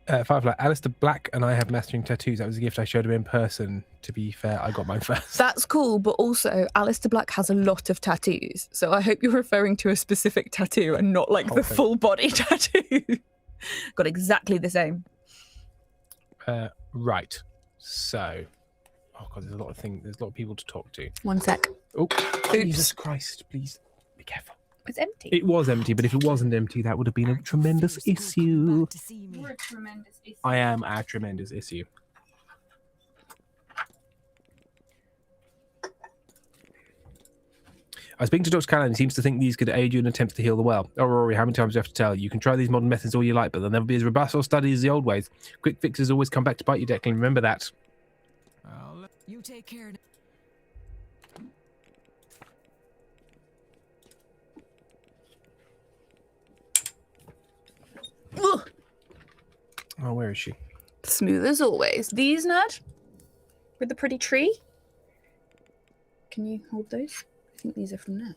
Firefly, Alistair Black and I have mastering tattoos. That was a gift I showed him in person. To be fair, I got mine first. That's cool, but also Alistair Black has a lot of tattoos, so I hope you're referring to a specific tattoo and not like the full body tattoo. Got exactly the same. Right. So, oh god, there's a lot of things. There's a lot of people to talk to. One sec. Oh, Jesus Christ! Please be careful. It's empty. It was empty, but if it wasn't empty, that would have been a tremendous issue. You're a tremendous issue. I am a tremendous issue. I was speaking to Dr. Callan. He seems to think these could aid you in attempts to heal the well. Oh, Rory, how many times do you have to tell you? You can try these modern methods all you like, but they'll never be as robust or studied as the old ways. Quick fixes always come back to bite you, Declan. Remember that. You take care. Ugh. Oh, where is she? Smooth as always. These, Ned? With the pretty tree? Can you hold those? I think these are from Ned.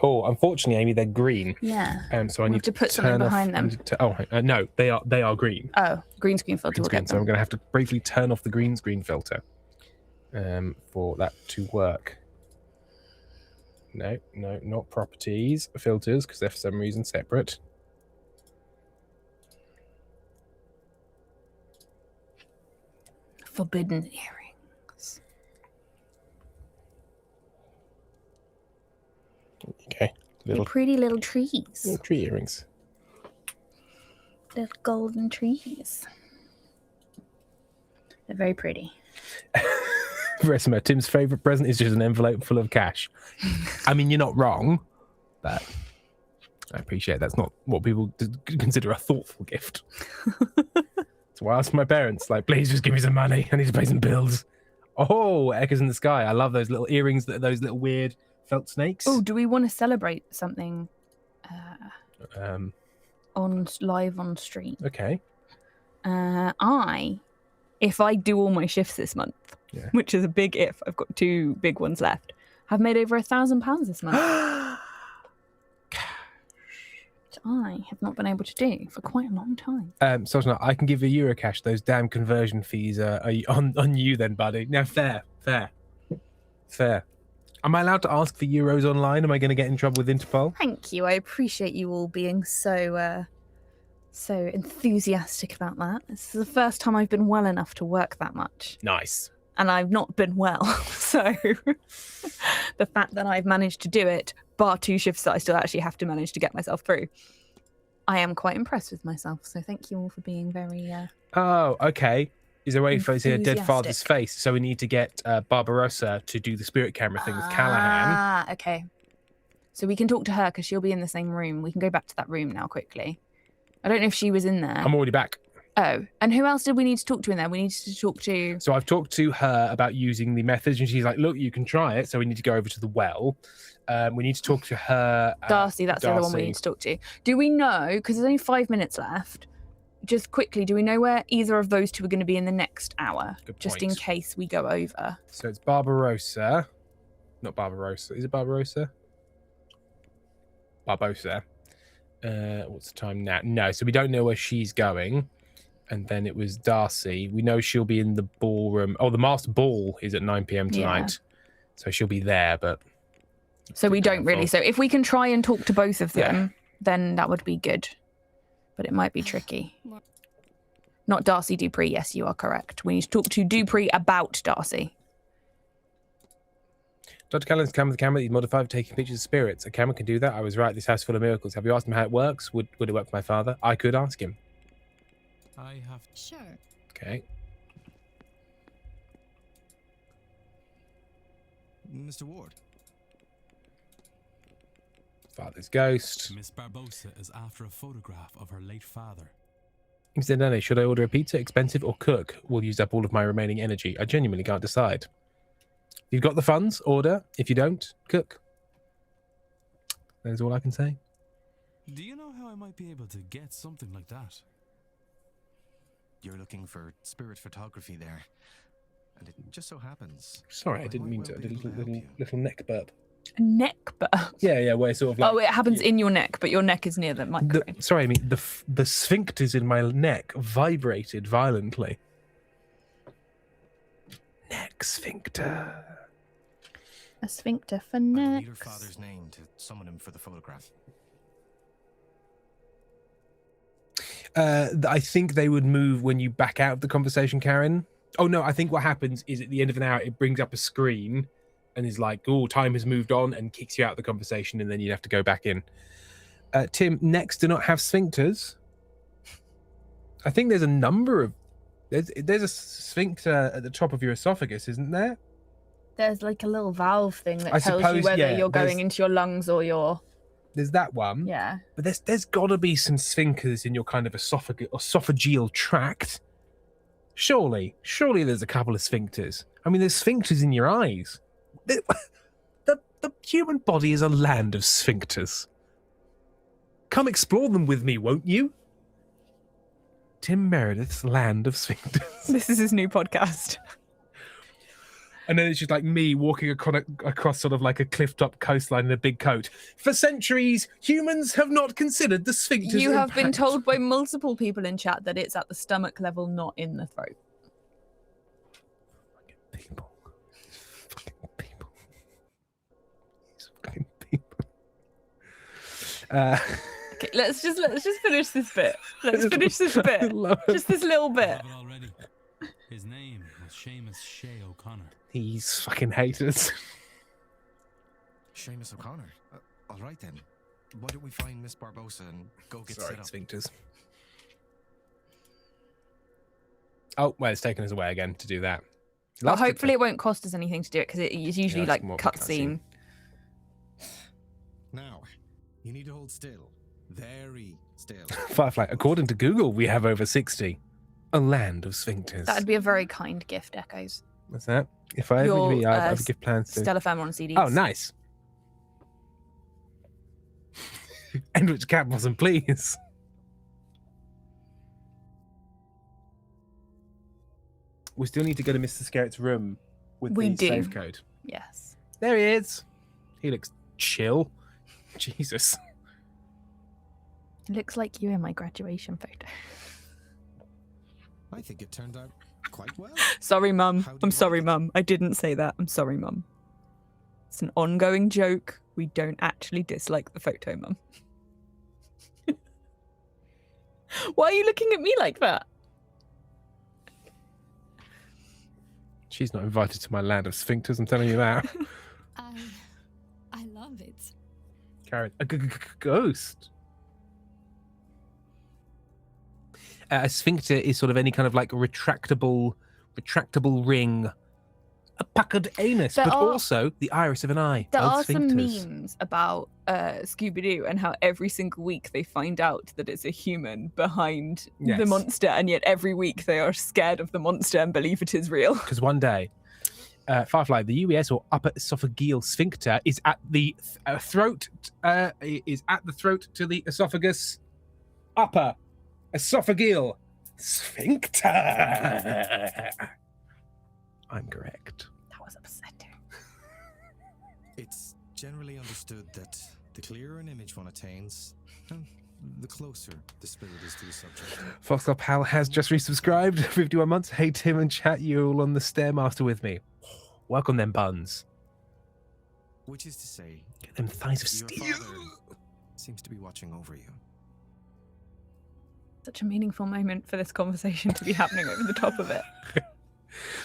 Oh, unfortunately, Amy, they're green. Yeah. So I We'll need have to put turn something off- behind I them. need to- no, they are green. Oh, green screen filter. Green We'll screen, get so I'm them. going to have to briefly turn off the green screen filter for that to work. No, not properties, filters, because they're for some reason separate. Forbidden earrings. Okay, They're pretty little trees. little tree earrings. Little golden trees. They're very pretty. Verisima, Tim's favourite present is just an envelope full of cash. I mean, you're not wrong, but I appreciate that's not what people consider a thoughtful gift. So I asked my parents, like, please just give me some money. I need to pay some bills. Oh, Echoes in the Sky. I love those little earrings, those little weird felt snakes. Oh, do we want to celebrate something live on stream? Okay. If I do all my shifts this month, Yeah. which is a big if, I've got 2 big ones left. I've made over £1,000 this month. Which I have not been able to do for quite a long time. Sojna, I can give you Eurocash. Those damn conversion fees are on you then, buddy. Now, fair. Am I allowed to ask for euros online? Am I going to get in trouble with Interpol? Thank you. I appreciate you all being so enthusiastic about that. This is the first time I've been well enough to work that much. Nice. And I've not been well. So the fact that I've managed to do it, bar 2 shifts that I still actually have to manage to get myself through, I am quite impressed with myself. So thank you all for being very... Oh, okay. Is there a way for see a dead father's enthusiastic. face? So we need to get Barbarossa to do the spirit camera thing with Callahan. Ah, okay. So we can talk to her because she'll be in the same room. We can go back to that room now quickly. I don't know if she was in there. I'm already back. Oh, and who else did we need to talk to in there? We needed to talk to... So I've talked to her about using the methods, and she's like, look, you can try it. So we need to go over to the well. We need to talk to her. Darcy, that's the other one we Darcy. need to talk to. Do we know, because there's only 5 minutes left, just quickly, do we know where either of those two are going to be in the next hour? Good Just in point. case we go over. So it's Barbarossa. Not Barbarossa. Is it Barbarossa? Barbosa. What's the time now? No, so we don't know where she's going. And then it was Darcy. We know she'll be in the ballroom. Oh, the master ball is at 9 p.m. tonight. So she'll be there, but... So we don't really. So if we can try and talk to both of them, then that would be good. But it might be tricky. Not Darcy Dupree. Yes, you are correct. We need to talk to Dupree about Darcy. Dr. Callan's camera, the camera that you modified for taking pictures of spirits. A camera can do that. I was right. This house full of miracles. Have you asked him how it works? Would it work for my father? I could ask him. I have. Sure. Okay. Mr. Ward. Father's ghost. Miss Barbosa is after a photograph of her late father. Incidentally, should I order a pizza, expensive, or cook? Will use up all of my remaining energy. I genuinely can't decide. If you've got the funds, order. If you don't, cook. That is all I can say. Do you know how I might be able to get something like that? You're looking for spirit photography there. And it just so happens. Sorry, I I didn't might mean well to. be able to help you. Little neck burp. A neck burp. Yeah, where sort of like... Oh, it happens in your neck, but your neck is near the microphone. Sorry, I mean, the sphincters in my neck vibrated violently. Neck sphincter. A sphincter for I will neck. need her father's name to summon him for the photograph. I think they would move when you back out of the conversation, Karen. Oh, no, I think what happens is at the end of an hour, it brings up a screen and is like, oh, time has moved on, and kicks you out of the conversation, and then you have to go back in. Tim, necks do not have sphincters. I think there's a number of... There's a sphincter at the top of your esophagus, isn't there? There's like a little valve thing that I tells you suppose, whether yeah, you're there's- going into your lungs or your... There's that one. Yeah. But there's got to be some sphincters in your kind of esophageal tract. Surely there's a couple of sphincters. I mean, there's sphincters in your eyes. The human body is a land of sphincters. Come explore them with me, won't you? Tim Meredith's Land of Sphincters. This is his new podcast. And then it's just like me walking across sort of like a cliff-top coastline in a big coat. For centuries, humans have not considered the sphincters. You have been impact. told by multiple people in chat that it's at the stomach level, not in the throat. People. Fucking people. These fucking people. Okay, let's just finish this bit. Let's finish this bit. Just this little I bit. have it already. His name was Seamus Shea O'Connor. These fucking haters. Seamus O'Connor. All right then. Why don't we find Miss Barbosa and go get Sorry, set up? sphincters. Oh, well, it's taken us away again to do that. Well, Last hopefully it won't cost us anything to do it because it is usually it's like more of a cutscene. Now, you need to hold still. Very still. Firefly, according to Google, we have over 60. A land of sphincters. That'd be a very kind gift, Echoes. What's that? If I ever Your, be, I have a gift plans to... Stella Firma on CDs. Oh, nice. And which cat wasn't, please. We still need to go to Mr. Scarrett's room with We the do. save code. Yes. There he is. He looks chill. Jesus. It looks like you in my graduation photo. I think it turned out quite well. Sorry, Mum. How do I'm you sorry, like it? Mum. I didn't say that. I'm sorry, Mum. It's an ongoing joke. We don't actually dislike the photo, Mum. Why are you looking at me like that? She's not invited to my land of sphincters, I'm telling you that. I love it. Karen, a ghost. A sphincter is sort of any kind of like retractable ring a puckered anus, There but are- also the iris of an eye. There both are some sphincters. memes about Scooby-Doo and how every single week they find out that it's a human behind the Yes. monster, and yet every week they are scared of the monster and believe it is real. Because one day, Firefly, the UES or upper esophageal sphincter is at the throat. Is at the throat to the esophagus. Upper esophageal sphincter. I'm correct. That was upsetting. It's generally understood that the clearer an image one attains, the closer the spirit is to the subject. Foxclaw Pal has just resubscribed. 51 months. Hey, Tim and chat. You all on the Stairmaster with me. Welcome them buns. Which is to say, Get them thighs of your steel. father seems to be watching over you. Such a meaningful moment for this conversation to be happening over the top of it.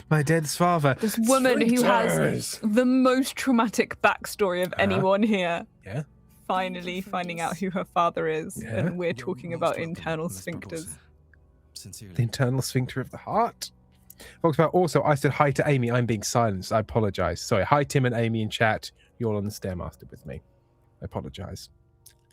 My dead's father. This woman who has Sphincters. the most traumatic backstory of anyone here. Yeah. Finally finding out who her father is, Yeah. and we're You're talking most about welcome, internal Miss sphincters. Barbosa. Sincerely. The internal sphincter of the heart. Foxclaw, also, I said hi to Amy. I'm being silenced. I apologize. Sorry. Hi, Tim and Amy in chat. You're all on the Stairmaster with me. I apologize.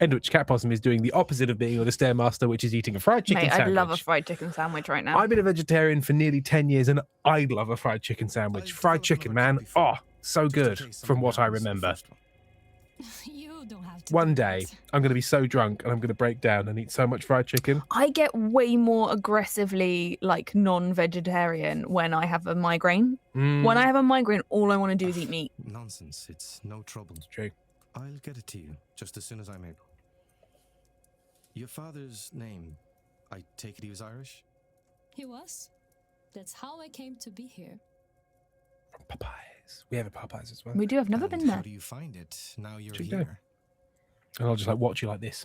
And which Cat Possum is doing the opposite of being on the Stairmaster, which is eating a fried chicken Mate, sandwich. I'd love a fried chicken sandwich right now. I've been a vegetarian for nearly 10 years and I'd love a fried chicken sandwich. I've Fried developed chicken, another man. copy for Oh, you, so just in good case from what I something happens to the remember. first one. You don't have to. One do day, that. I'm going to be so drunk and I'm going to break down and eat so much fried chicken. I get way more aggressively like non-vegetarian when I have a migraine. When I have a migraine, all I want to do is eat meat. Nonsense. It's no trouble. It's true. I'll get it to you just as soon as I'm able. Your father's name, I take it he was Irish? He was. That's how I came to be here. From Popeyes. We have a Popeyes as well. We do. I've never And been how there. do you find it now you're Should we go? here? And I'll just like watch you like this.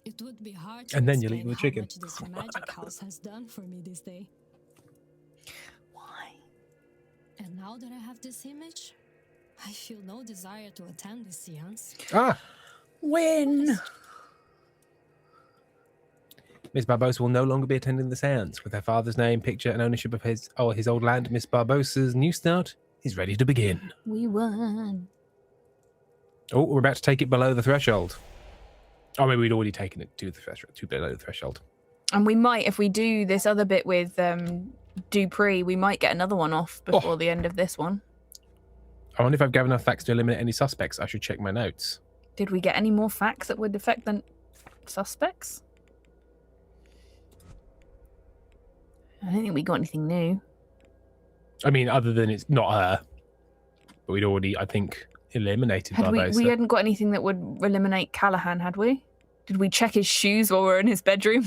It would be hard to And then you'll explain eat the chicken. how much this magic house has done for me this day. Why? And now that I have this image, I feel no desire to attend this seance. Ah! When? Miss Barbosa will no longer be attending the seance. With her father's name, picture, and ownership of his old land, Miss Barbosa's new start is ready to begin. We won. Oh, we're about to take it below the threshold. Oh, maybe we'd already taken it to the threshold, to below the threshold. And we might, if we do this other bit with Dupree, we might get another one off before the end of this one. I wonder if I've gathered enough facts to eliminate any suspects. I should check my notes. Did we get any more facts that would affect the suspects? I don't think we got anything new. I mean, other than it's not her. But we'd already, I think, eliminated Had Barbosa. we hadn't got anything that would eliminate Callahan, had we? Did we check his shoes while we were in his bedroom?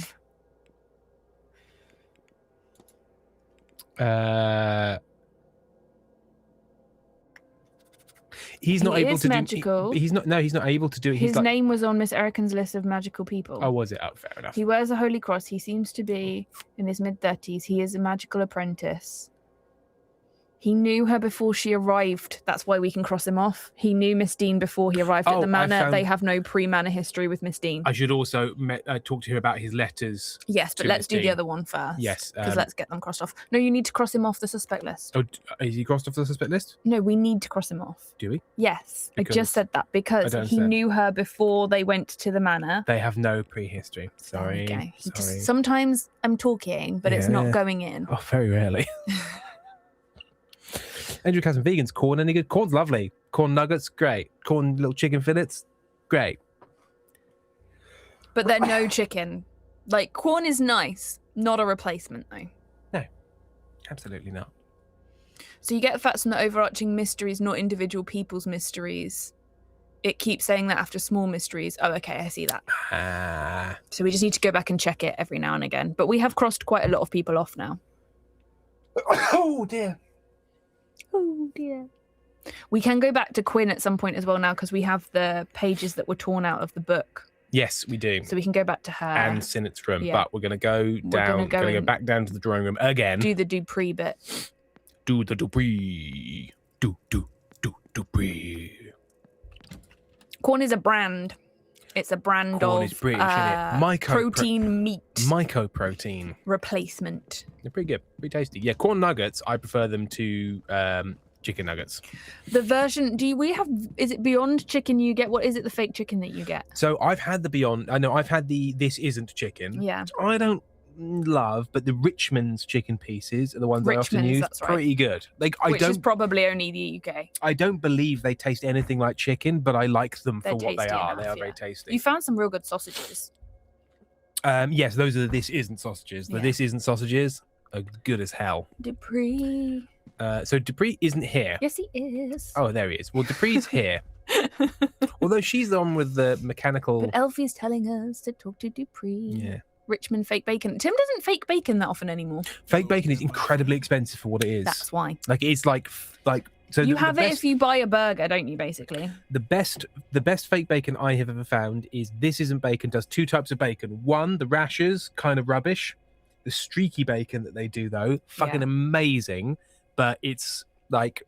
He's not He able is to magical. do. He's not. No, he's not able to do it. He's His like, name was on Miss Erican's list of magical people. oh, was it? Oh, fair enough. He wears a holy cross. He seems to be in his mid-30s. He is a magical apprentice. He knew her before she arrived. That's why we can cross him off. He knew Miss Dean before he arrived at Oh, the I manor. found- They have no pre-manor history with Miss Dean. I should also talk to him about his letters. Yes, but to let's Miss do the Dean. other one first. Yes, Because let's get them crossed off. No, you need to cross him off the suspect list. Oh, is he crossed off the suspect list? No, we need to cross him off. Do we? Yes, I Because- just said that because don't he understand. knew her before they went to the manor. They have no prehistory. Sorry. There we go. He Sorry. just, sometimes I'm talking, but it's Yeah. not going in. Oh, very rarely. Andrew Cass and vegans. Corn any good? Corn's lovely. Corn nuggets, great. Corn little chicken fillets, great. But they're no chicken. Like, corn is nice, not a replacement, though. Absolutely not. So you get facts from the overarching mysteries, not individual people's mysteries. It keeps saying that after small mysteries. Oh, okay, I see that. Ah. So we just need to go back and check it every now and again. But we have crossed quite a lot of people off now. Oh dear. Oh, dear. We can go back to Quinn at some point as well now because we have the pages that were torn out of the book. Yes, we do. So we can go back to her. And Sinnett's room, yeah. but we're going to go down. gonna go Go in- back down to the drawing room again. do the Dupree bit. Do the Dupree. Dupree. Corn is a brand. It's a brand Corn of is British, isn't it? protein meat Mycoprotein. replacement. They're pretty good, pretty tasty. Yeah, corn nuggets. I prefer them to chicken nuggets. The version, is it Beyond Chicken you get? What is it, the fake chicken that you get? So I've had the Beyond. I know I've had the This Isn't Chicken. Yeah. Which I don't love, but the Richmond's chicken pieces are the ones I often Richmond's, use. that's right. Pretty good. Like Which is probably only the UK. I don't believe they taste anything like chicken, but I like them They're for what they tasty are. enough, They are yeah. very tasty. You found some real good sausages. Yes, those are the This Isn't sausages. The Yeah. This Isn't sausages are good as hell. Dupree. So Dupree isn't here. Yes, he is. Oh, there he is. Well, Dupree's here. Although she's the one with the mechanical. But Elfie's telling us to talk to Dupree. Yeah. Richmond fake bacon. Tim doesn't fake bacon that often anymore. Fake bacon is incredibly expensive for what it is. That's why. Like it's like so. You the have it best, if you buy a burger, don't you? Basically. the best fake bacon I have ever found is This Isn't Bacon does two types of bacon. One, the rashers, kind of rubbish. The streaky bacon that they do though, fucking amazing. But it's like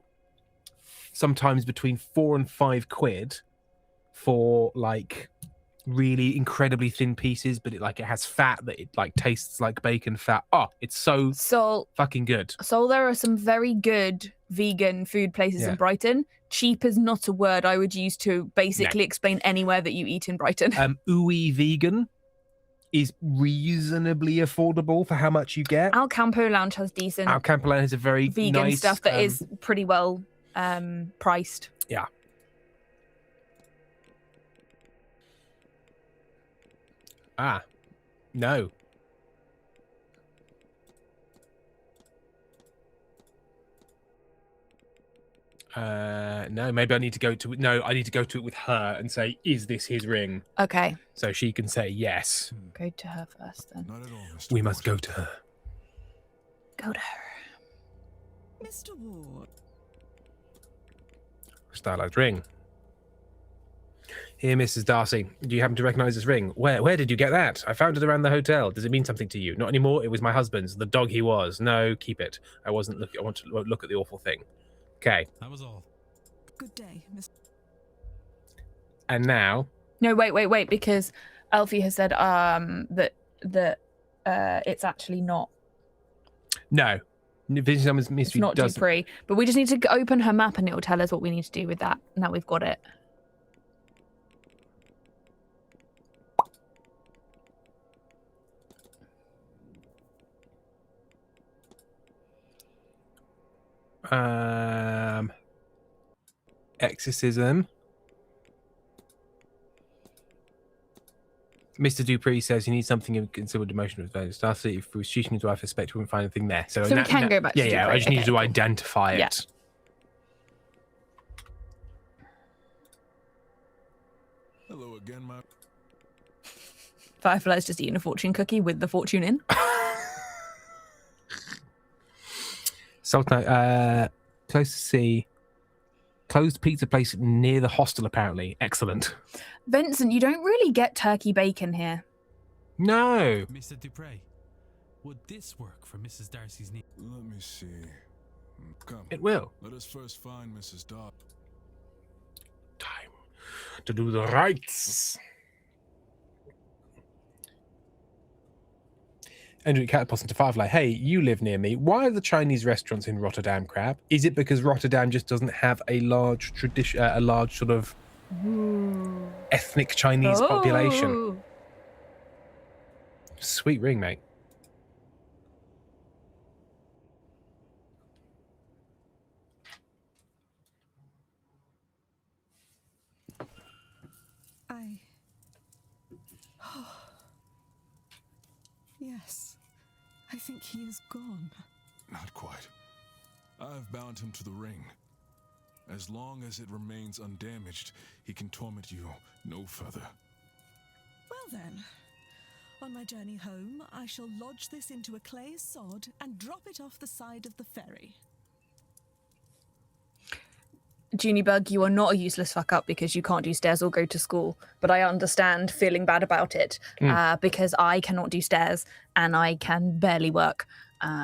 sometimes between £4 and £5 for like really incredibly thin pieces, but it has fat that it like tastes like bacon fat. Oh, it's so fucking good. So there are some very good vegan food places in Brighton. Cheap is not a word I would use to basically explain anywhere that you eat in Brighton. Ooey Vegan is reasonably affordable for how much you get. Al Campo Lounge has decent. Al Campo Lounge has a very vegan nice, stuff that is pretty well priced. Yeah. Ah, no. No, maybe I need to go to it with her and say, is this his ring? Okay. So she can say yes. Go to her first then. Not at all, Mr. We must go to her. Go to her. Mr. Ward. Stylized ring. Here, Mrs. Darcy. Do you happen to recognize this ring? Where did you get that? I found it around the hotel. Does it mean something to you? Not anymore. It was my husband's. The dog he was. No, keep it. I wasn't looking. I want to look at the awful thing. Okay. That was all. Good day, Mr. And now. No, wait, because Alfie has said that it's actually not. No. Vintage Numbers It's Mystery not doesn't. Dupree, but we just need to open her map and it will tell us what we need to do with that. Now we've got it. Exorcism. Mr. Dupree says he needs something of considerable emotion with value. Darcy, if we was shooting his wife, I suspect we wouldn't find anything there. So we can go back to Yeah, Dupree. I just need Okay, to cool. identify it. Yeah. Hello again, my. Firefly's just eating a fortune cookie with the fortune in. Sultan, close to sea. Closed pizza place near the hostel, apparently. Excellent. Vincent, you don't really get turkey bacon here. No. Mr. Dupre, would this work for Mrs. Darcy's need? Let me see. Come. It will. Let us first find Mrs. Dodd. Time to do the rites. Andrew catapults into Firefly. Hey, you live near me. Why are the Chinese restaurants in Rotterdam crap? Is it because Rotterdam just doesn't have a large tradition, a large sort of ethnic Chinese population? Sweet ring, mate. Yes, I think he is gone. Not quite. I've bound him to the ring. As long as it remains undamaged, he can torment you no further. Well then, on my journey home, I shall lodge this into a clay sod and drop it off the side of the ferry. Junibug, you are not a useless fuck up because you can't do stairs or go to school. But I understand feeling bad about it because I cannot do stairs and I can barely work.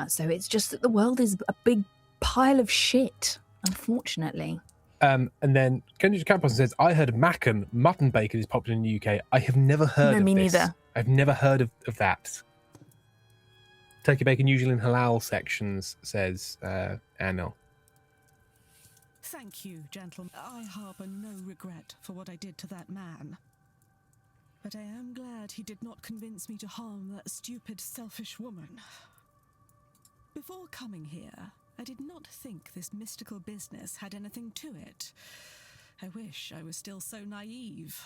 So it's just that the world is a big pile of shit, unfortunately. And then Kenji Campos says, I heard Macon mutton bacon is popular in the UK. I have never heard No, of me this. neither. I've never heard of that. Turkey bacon usually in halal sections, says Anil. Thank you, gentlemen. I harbour no regret for what I did to that man. But I am glad he did not convince me to harm that stupid, selfish woman. Before coming here, I did not think this mystical business had anything to it. I wish I was still so naive.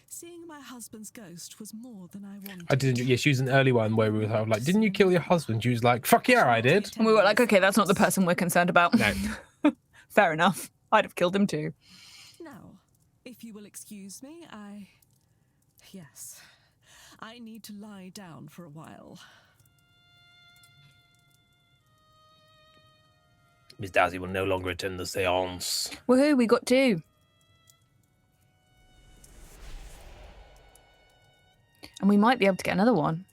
Seeing my husband's ghost was more than I wanted. I didn't. Yeah, she was an early one where we were like, didn't you kill your husband? She was like, fuck yeah, I did. And we were like, okay, that's not the person we're concerned about. No. Fair enough. I'd have killed him too. Now, if you will excuse me, Yes. I need to lie down for a while. Miss Darcy will no longer attend the seance. Woohoo, we got 2. And we might be able to get another one.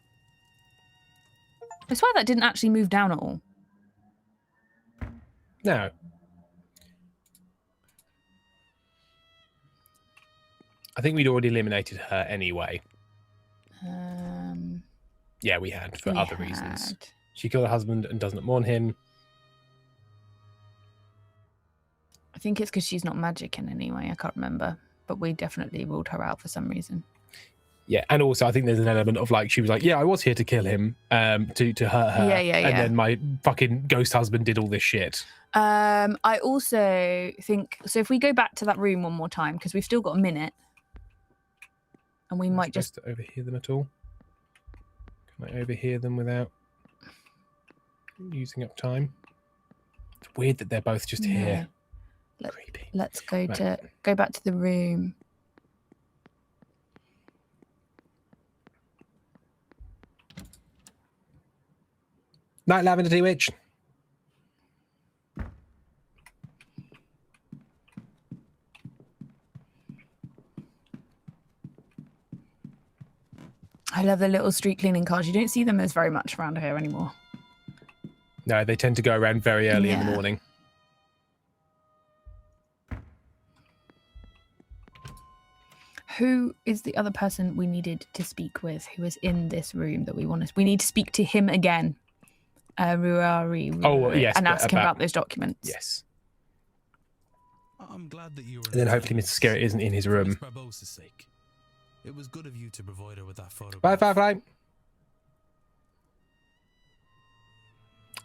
I swear that didn't actually move down at all. No. I think we'd already eliminated her anyway. Yeah, we had, for other reasons. She killed her husband and doesn't mourn him. I think it's because she's not magic in any way. I can't remember. But we definitely ruled her out for some reason. Yeah, and also I think there's an element of like, she was like, yeah, I was here to kill him, to hurt her. Yeah. And then my fucking ghost husband did all this shit. I also think, so if we go back to that room one more time, because we've still got a minute. And we might just... to overhear them at all? Can I overhear them without using up time? It's weird that they're both just here. Creepy. Let's go go back to the room. Night, Lavender Tea Witch. I love the little street cleaning cars. You don't see them as very much around here anymore. No, they tend to go around very early in the Yeah. morning. Who is the other person we needed to speak with who is in this room that we want to... We need to speak to him again. Ruari. Oh, yes. And ask him about those documents. Yes. I'm glad that you were. And then hopefully Mr. Skerritt isn't in his room. For Barbossa's sake. It was good of you to provide her with that photo. Bye, Firefly.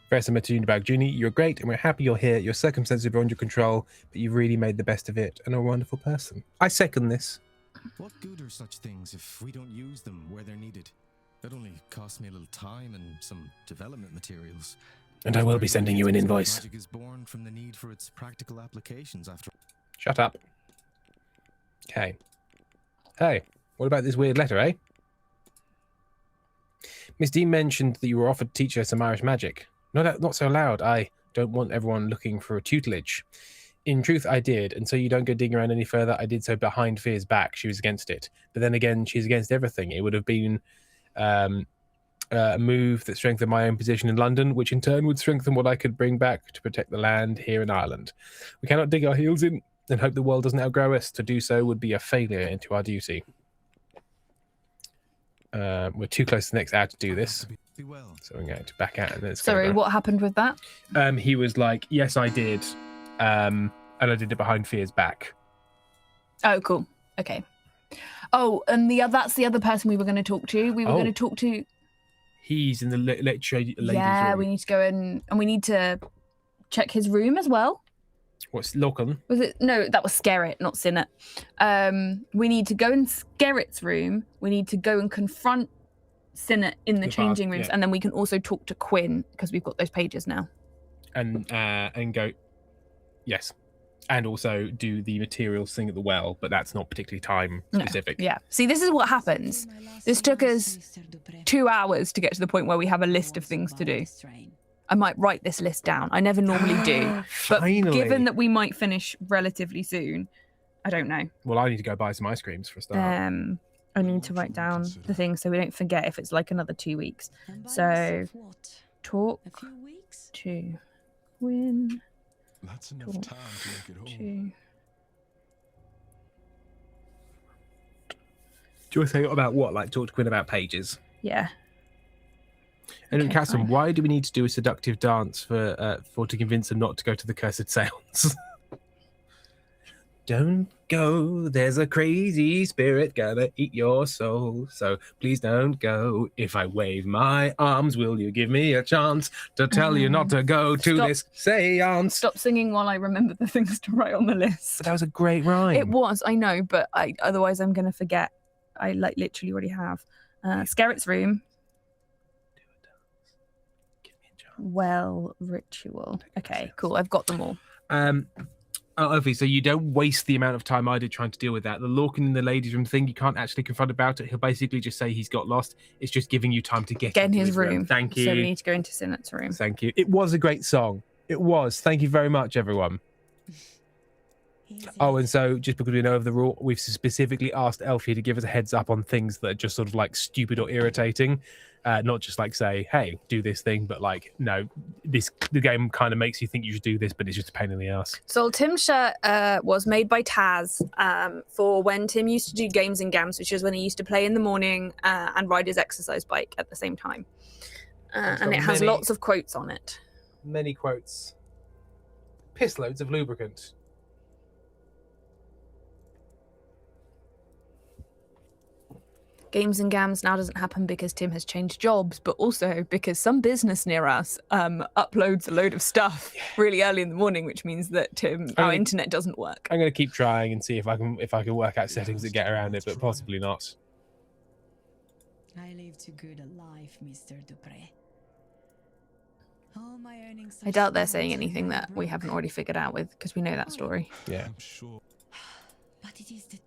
Very similar to Unibag Junie, you're great and we're happy you're here. Your circumstances are beyond your control, but you've really made the best of it and are a wonderful person. I second this. What good are such things if we don't use them where they're needed? It only costs me a little time and some development materials. And I will be sending you an invoice. Magic is born from the need for its practical applications after. Shut up. Okay. Hey, what about this weird letter, eh? Miss Dean mentioned that you were offered to teach her some Irish magic. No, not so loud. I don't want everyone looking for a tutelage. In truth, I did, and so you don't go digging around any further, I did so behind Fear's back. She was against it. But then again, she's against everything. It would have been a move that strengthened my own position in London, which in turn would strengthen what I could bring back to protect the land here in Ireland. We cannot dig our heels in and hope the world doesn't outgrow us. To do so would be a failure into our duty. We're too close to the next hour to do this. So we're going to back out. And Sorry, what happened with that? He was like, yes, I did. And I did it behind Fear's back. Oh, cool. Okay. Oh, and that's the other person we were going to talk to. We were going to talk to... He's in the ladies' room. We need to go and we need to check his room as well. What's Lockham? Was it? No, that was Skerritt, not Sinnott. We need to go in Skerritt's room. We need to go and confront Sinnott in the changing rooms, and then we can also talk to Quinn because we've got those pages now. And go, yes, and also do the materials thing at the well, but that's not particularly time specific. No. Yeah. See, this is what happens. This took us 2 hours to get to the point where we have a list of things to do. I might write this list down. I never normally do. But given that we might finish relatively soon, I don't know. Well, I need to go buy some ice creams for a start. I need to write down the things so we don't forget if it's like another 2 weeks. So, talk to Quinn That's enough Cool. time to make it home. 2. Do you want to say about what? Like talk to Quinn about pages? Yeah. And Okay, Catherine, fine. why do we need to do a seductive dance for to convince them not to go to the cursed seance? Don't go, there's a crazy spirit gonna eat your soul. So please don't go. If I wave my arms, will you give me a chance to tell you not to go to stop. this seance? Stop singing while I remember the things to write on the list. But that was a great rhyme. It was, I know, but otherwise I'm going to forget. I literally already have. Scarrett's Room. Well, ritual. Okay, cool. I've got them all. Ovi, so you don't waste the amount of time I did trying to deal with that. The Lorcan in the ladies' room thing, you can't actually confront about it. He'll basically just say he's got lost. It's just giving you time to get in into his room. Thank you. So we need to go into Sinet's room. Thank you. It was a great song. It was. Thank you very much, everyone. Oh, and so just because we know of the rule, we've specifically asked Elfie to give us a heads up on things that are just sort of like stupid or irritating. Not just like say, hey, do this thing, but like, no, the game kind of makes you think you should do this, but it's just a pain in the ass. So Tim's shirt was made by Taz for when Tim used to do games and gams, which is when he used to play in the morning and ride his exercise bike at the same time. And it has lots of quotes on it. Many quotes. Piss loads of lubricant. Games and Gams now doesn't happen because Tim has changed jobs, but also because some business near us uploads a load of stuff really early in the morning, which means that our internet doesn't work. I'm going to keep trying and see if I can work out settings that get around it, but possibly not. I live too good a life, Mr. Dupre. All my earnings I doubt they're saying anything that we haven't already figured out with, because we know that story. Yeah. I'm sure. But it is the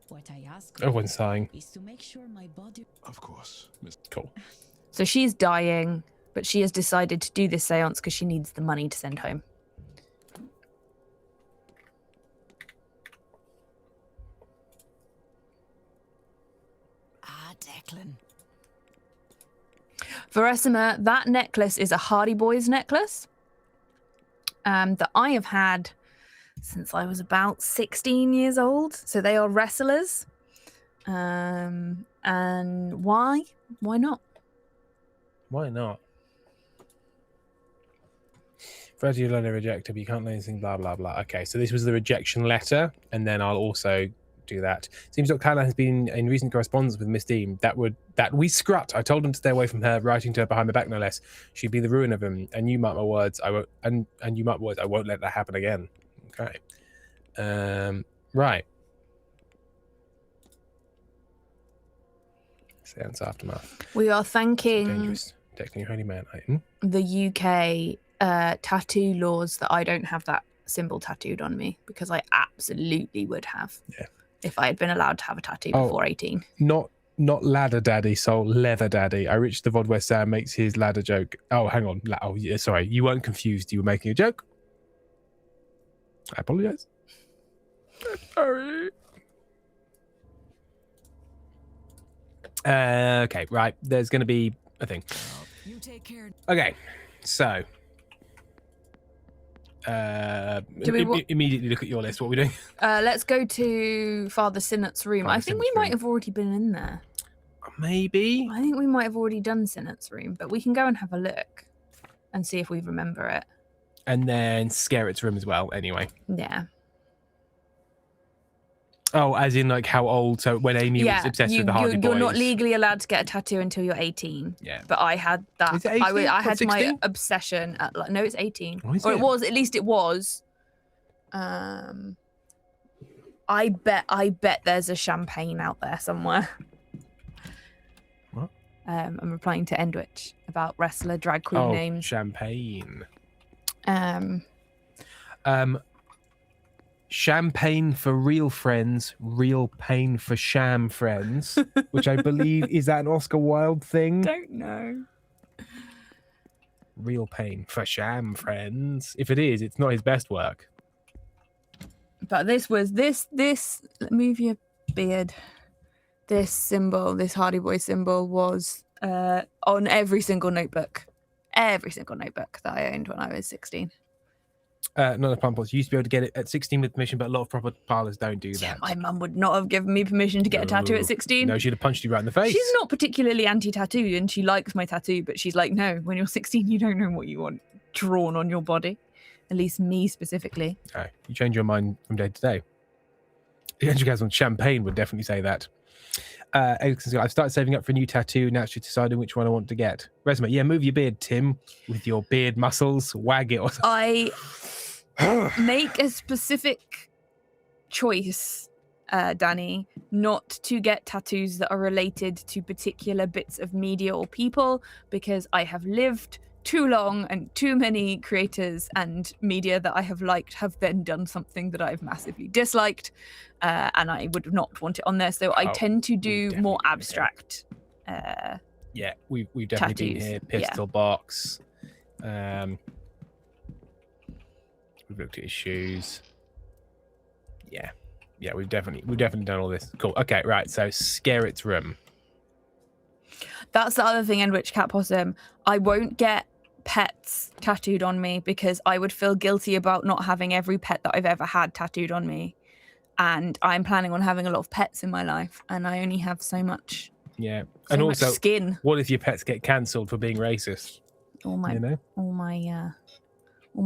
what I ask Everyone's sighing. is to make sure my body. Of course, Miss. Cool. So she's dying, but she has decided to do this seance because she needs the money to send home. Ah, Declan. Verissima, that necklace is a Hardy Boys necklace that I have had since I was about 16 years old. So they are wrestlers. And why? Why not? Why not? Fred, you let a rejector, but you can't let anything, blah, blah, blah. Okay, so this was the rejection letter, and then I'll also do that. Seems Dr. Callahan has been in recent correspondence with Miss Dean. That we scrut. I told him to stay away from her, writing to her behind my back, no less. She'd be the ruin of him. And you mark my words, I won't. And you mark my words, I won't let that happen again. Okay. Right. Seance aftermath. We are thanking Dangerous. Texting your holy man item. the UK tattoo laws that I don't have that symbol tattooed on me, because I absolutely would have. Yeah. If I had been allowed to have a tattoo before 18. Not ladder daddy, so leather daddy. I reached the VOD where Sam makes his ladder joke. Oh, hang on. Oh, yeah, sorry. You weren't confused. You were making a joke. I apologize. Sorry. Okay, right. There's going to be a thing. You take care. Okay, so immediately look at your list. What are we doing? Let's go to Father Sinet's room. Father I think we Sinet's might room. have already been in there. Maybe. I think we might have already done Sinet's room, but we can go and have a look and see if we remember it. And then Scarrett's room as well, anyway. Yeah. Oh, as in like how old? So when Amy was obsessed with the Hardy Boys. You're not legally allowed to get a tattoo until you're 18. Yeah. But I had that. Is it 18? I had Not my 16? obsession at like, no, it's 18. Oh, is or it? it was, at least it was. I bet there's a champagne out there somewhere. What? I'm replying to Endwich about wrestler drag queen names. Champagne. Um, Champagne for real friends, real pain for sham friends, which I believe is that an Oscar Wilde thing. Don't know. Real pain for sham friends. If it is, it's not his best work. But this was this. Move your beard. This symbol, this Hardy Boy symbol, was on every single notebook that I owned when I was 16. Not a pump. You used to be able to get it at 16 with permission, but a lot of proper parlors don't do Yeah, that. my mum would not have given me permission to get a tattoo at 16. No, she'd have punched you right in the face. She's not particularly anti-tattoo, and she likes my tattoo, but she's like, no, when you're 16, you don't know what you want drawn on your body. At least me specifically. No, you change your mind from day to day. The enthusiasm on champagne would definitely say that. I've started saving up for a new tattoo. Now it's just deciding which one I want to get. Resume. Yeah, move your beard, Tim, with your beard muscles. Wag it. Or I make a specific choice, Danny, not to get tattoos that are related to particular bits of media or people, because I have lived too long and too many creators and media that I have liked have then done something that I've massively disliked, and I would not want it on there. So I tend to do more abstract. Yeah, we've definitely been here. Pistol box. We've looked at his shoes. Yeah, we've definitely done all this. Cool. Okay, right. So Skerritt's room. That's the other thing in Witch Cat Possum. I won't get pets tattooed on me because I would feel guilty about not having every pet that I've ever had tattooed on me. And I'm planning on having a lot of pets in my life, and I only have so much. Yeah, so and much also, skin. What if your pets get cancelled for being racist? All my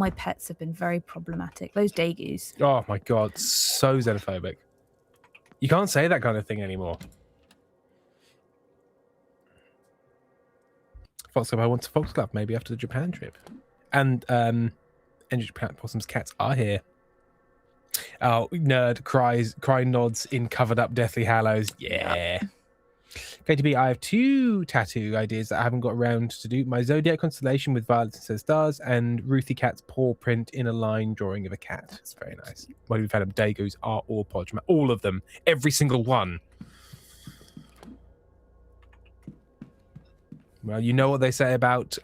pets have been very problematic. Those Dagoos. Oh my god, so xenophobic. You can't say that kind of thing anymore. Fox Club, I want to Fox Club maybe after the Japan trip. And Japan Possum's cats are here. Oh, nerd crying nods in covered up Deathly Hallows. Yeah. KTB, I have 2 tattoo ideas that I haven't got around to do. My Zodiac constellation with violets and says stars, and Ruthie Cat's paw print in a line drawing of a cat. That's very nice. Well, we've had them. Dagos are all Podge. All of them. Every single one. Well, you know what they say about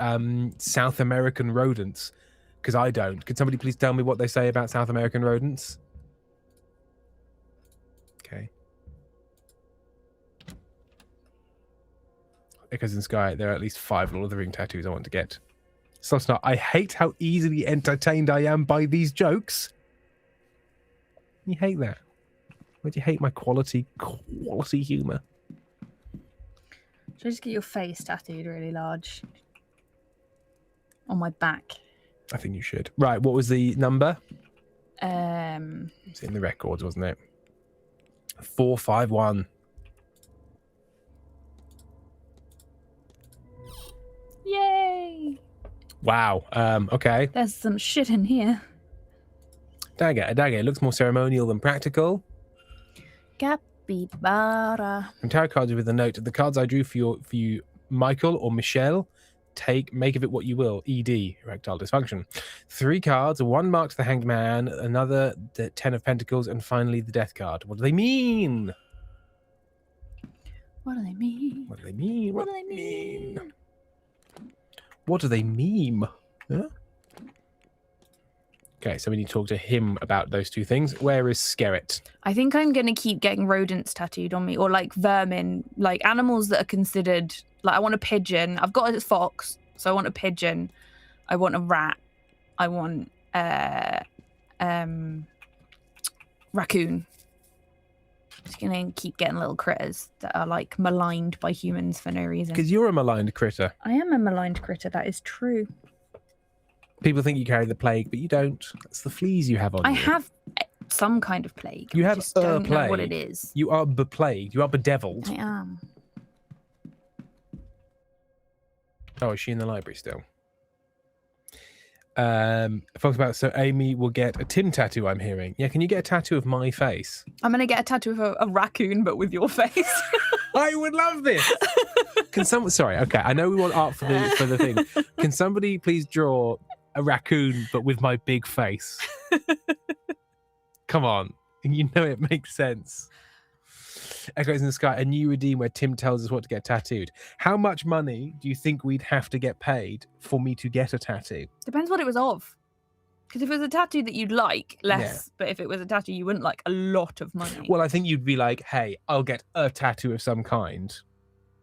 South American rodents? Because I don't. Could somebody please tell me what they say about South American rodents? Okay. Echoes in the Sky, there are at least 5 Lord of the Ring tattoos I want to get. Slosnar, I hate how easily entertained I am by these jokes. You hate that. Why do you hate my quality humour? Should I just get your face tattooed really large? On my back. I think you should. Right, what was the number? It's in the records, wasn't it? 451. Yay! Wow. Okay. There's some shit in here. Dagger. A dagger. It looks more ceremonial than practical. Capybara. From tarot cards with a note. The cards I drew for you, Michael or Michelle, make of it what you will. ED, erectile dysfunction. 3 cards. 1 marks the Hanged Man, another the 10 of Pentacles, and finally the Death card. What do they mean? What do they mean? What do they mean? What do they mean? What do they meme? Huh? Okay, so we need to talk to him about those 2 things. Where is Skerritt? I think I'm going to keep getting rodents tattooed on me, or like vermin, like animals that are considered, like I want a pigeon. I've got a fox, so I want a pigeon. I want a rat. I want raccoon. Just going to keep getting little critters that are like maligned by humans for no reason. Because you're a maligned critter. I am a maligned critter, that is true. People think you carry the plague, but you don't. That's the fleas you have on you. I have some kind of plague. You have just don't plague. know what it is. You are beplagued. You are bedeviled. I am. Oh, is she in the library still? Folks about so Amy will get a Tim tattoo, I'm hearing. Yeah, can you get a tattoo of my face? I'm going to get a tattoo of a raccoon, but with your face. I would love this. Can someone... Sorry, okay. I know we want art for the thing. Can somebody please draw a raccoon, but with my big face? Come on. You know it makes sense. Echoes in the Sky, a new redeem where Tim tells us what to get tattooed. How much money do you think we'd have to get paid for me to get a tattoo? Depends what it was of. Because if it was a tattoo that you'd like, less. Yeah. But if it was a tattoo you wouldn't like, a lot of money. Well, I think you'd be like, hey, I'll get a tattoo of some kind.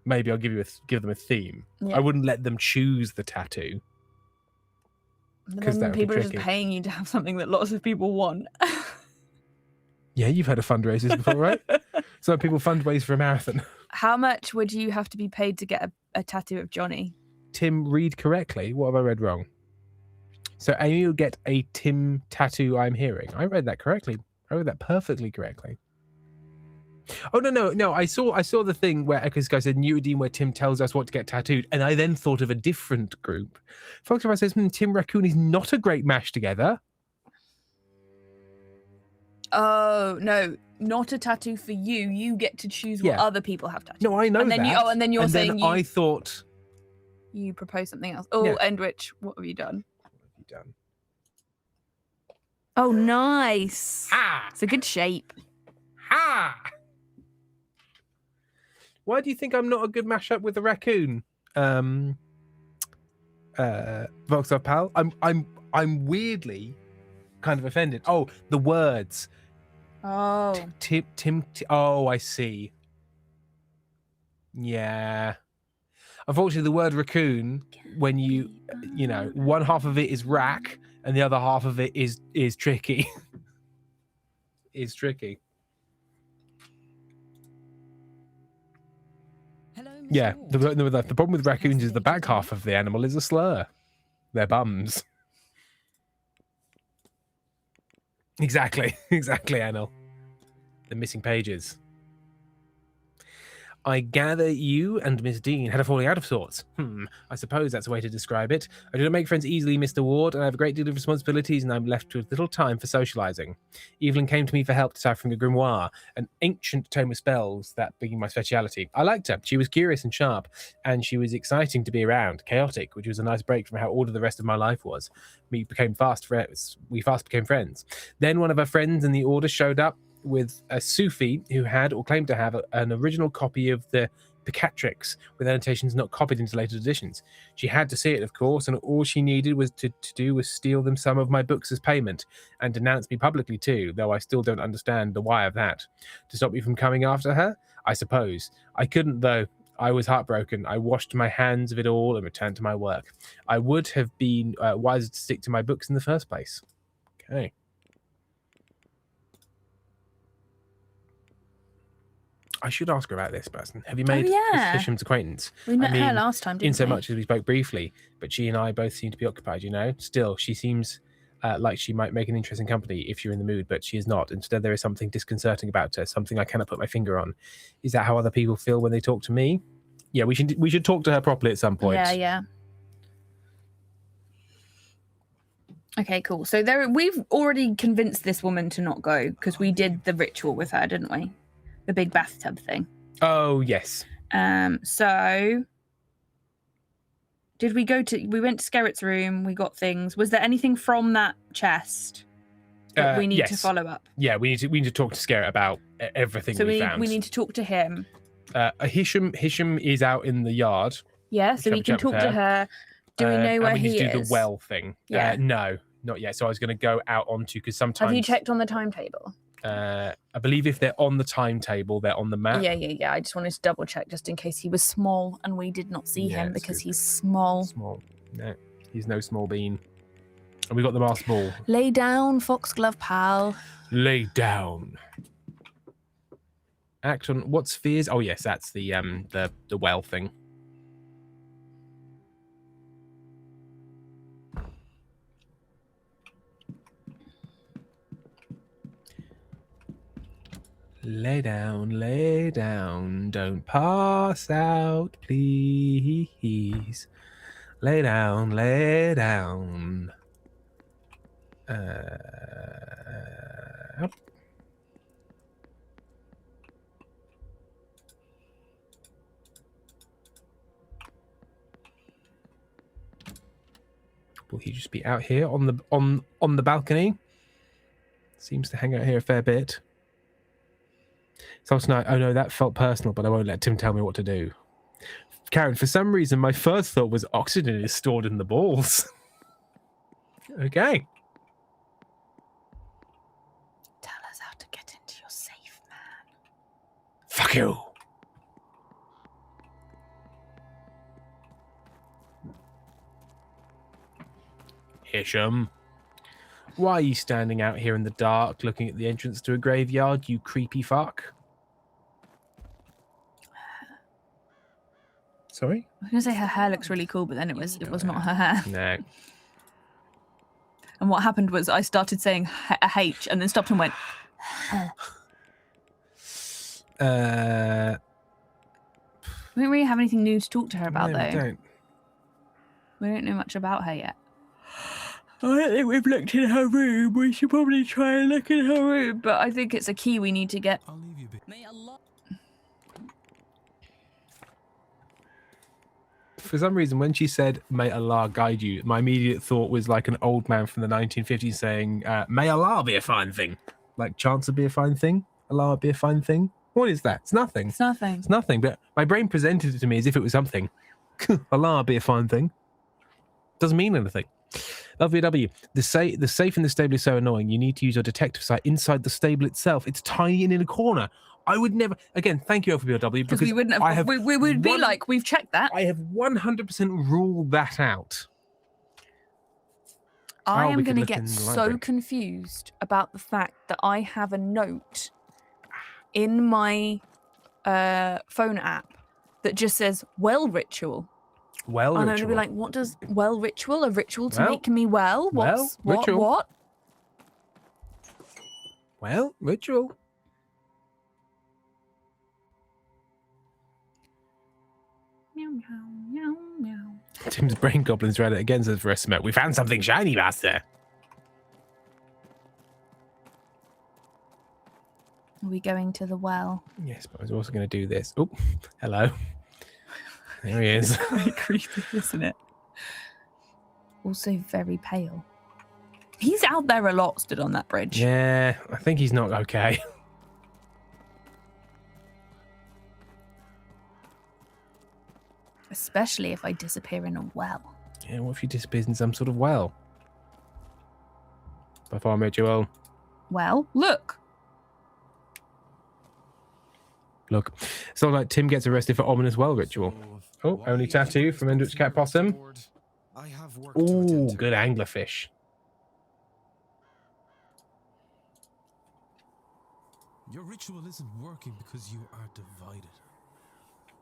Maybe I'll give them a theme. Yeah. I wouldn't let them choose the tattoo. Because Then that would be people are just tricky. paying you to have something that lots of people want. Yeah, you've heard of fundraisers before, right? Some people fundraise for a marathon. How much would you have to be paid to get a tattoo of Johnny? Tim, read correctly. What have I read wrong? So Amy will get a Tim tattoo. I'm hearing. I read that correctly. I read that perfectly correctly. Oh no! I saw the thing where Echoes guy said New Redeem, where Tim tells us what to get tattooed, and I then thought of a different group. Foxtrot says Tim Raccoon is not a great mash together. Oh no, not a tattoo for you. You get to choose what other people have tattoos. No, I know and then that. And then you're saying you. I thought you propose something else. Oh, Yeah. Endwich, what have you done? done. Oh, nice. Ha! It's a good shape. Ha! Why do you think I'm not a good mashup with the raccoon? Voxel pal. I'm weirdly kind of offended. Oh, the words. Oh. Tim. Oh, I see. Yeah. Unfortunately, the word raccoon, when you know, one half of it is rack and the other half of it is tricky. Is tricky. Hello, Mr. Yeah, Ward. the problem with raccoons is the back half of the animal is a slur. Their bums. Exactly, Anil. The missing pages. I gather you and Miss Dean had a falling out of sorts. I suppose that's a way to describe it. I do not make friends easily, Mr. Ward, and I have a great deal of responsibilities, and I'm left with little time for socializing. Evelyn came to me for help deciphering the grimoire, an ancient tome of spells, that being my speciality. I liked her. She was curious and sharp, and she was exciting to be around, chaotic, which was a nice break from how ordered the rest of my life was. We fast became friends. Then one of her friends in the order showed up with a Sufi who had or claimed to have an original copy of the Picatrix with annotations not copied into later editions. She had to see it, of course, and all she needed was to do was steal them some of my books as payment and denounce me publicly too, though I still don't understand the why of that. To stop me from coming after her? I suppose. I couldn't, though. I was heartbroken. I washed my hands of it all and returned to my work. I would have been wiser to stick to my books in the first place. Okay. I should ask her about this person. Have you made Fisham's acquaintance? We met her last time, didn't we? In so much as we spoke briefly, but she and I both seem to be occupied, you know? Still, she seems like she might make an interesting company if you're in the mood, but she is not. Instead, there is something disconcerting about her, something I cannot put my finger on. Is that how other people feel when they talk to me? Yeah, we should talk to her properly at some point. Yeah. Okay, cool. So we've already convinced this woman to not go because we did the ritual with her, didn't we? The big bathtub thing. Oh, yes. So we went to Skerritt's room, we got things. Was there anything from that chest that we need to follow up? Yeah, we need to talk to Skerritt about everything we found. So we need to talk to him. Hisham is out in the yard. Yeah, so we can talk to her. Do we know where he is? We need to do the well thing. Yeah. No, not yet. So I was going to go out onto, because sometimes... Have you checked on the timetable? I believe if they're on the timetable, they're on the map. Yeah. I just wanted to double check just in case he was small and we did not see him because he's small. Small. No, he's no small bean. And we got the masked ball. Lay down, foxglove pal. Lay down. Act on what spheres? Oh yes, that's the well thing. Lay down, don't pass out, please. Lay down. Up. Will he just be out here on the balcony? Seems to hang out here a fair bit. So tonight, oh no, that felt personal, but I won't let Tim tell me what to do. Karen, for some reason, my first thought was oxygen is stored in the balls. Okay. Tell us how to get into your safe, man. Fuck you. Hisham. Why are you standing out here in the dark looking at the entrance to a graveyard, you creepy fuck? Sorry? I was going to say her hair looks really cool, but then it was not her hair. No. And what happened was I started saying a H and then stopped and went, We don't really have anything new to talk to her about, no, though. we don't. We don't know much about her yet. I don't think we've looked in her room. We should probably try and look in her room. But I think it's a key we need to get. I'll leave you be. May Allah. For some reason, when she said, may Allah guide you, my immediate thought was like an old man from the 1950s saying, may Allah be a fine thing. Like, chance would be a fine thing? Allah would be a fine thing? What is that? It's nothing. It's nothing. It's nothing, but my brain presented it to me as if it was something. Allah would be a fine thing. Doesn't mean anything. LVW, the safe in the stable is so annoying. You need to use your detective sight inside the stable itself. It's tiny and in a corner. I would never. Again, thank you, LVW, because we wouldn't have. We would be like, we've checked that. I have 100% ruled that out. I Oh, am we could going to look get in the so library. confused about the fact that I have a note in my phone app that just says "well ritual." Well, And I'm ritual. going to be like, what does well ritual? A ritual to Well, make me well? What's ritual. what? Well, ritual. Meow meow meow meow. Tim's brain goblins read it again, says for a smoke. We found something shiny, master. Are we going to the well? Yes, but I was also going to do this. Oh, hello. There he is. It's quite creepy, isn't it? Also very pale. He's out there a lot, stood on that bridge. Yeah, I think he's not okay. Especially if I disappear in a well. Yeah, what if he disappears in some sort of well? By far, ritual. Well, look. Look, it's not like Tim gets arrested for ominous well ritual. Oh, only tattoo from Endritch Cat Possum. I have work to Ooh, attend to. good anglerfish. Your ritual isn't working because you are divided.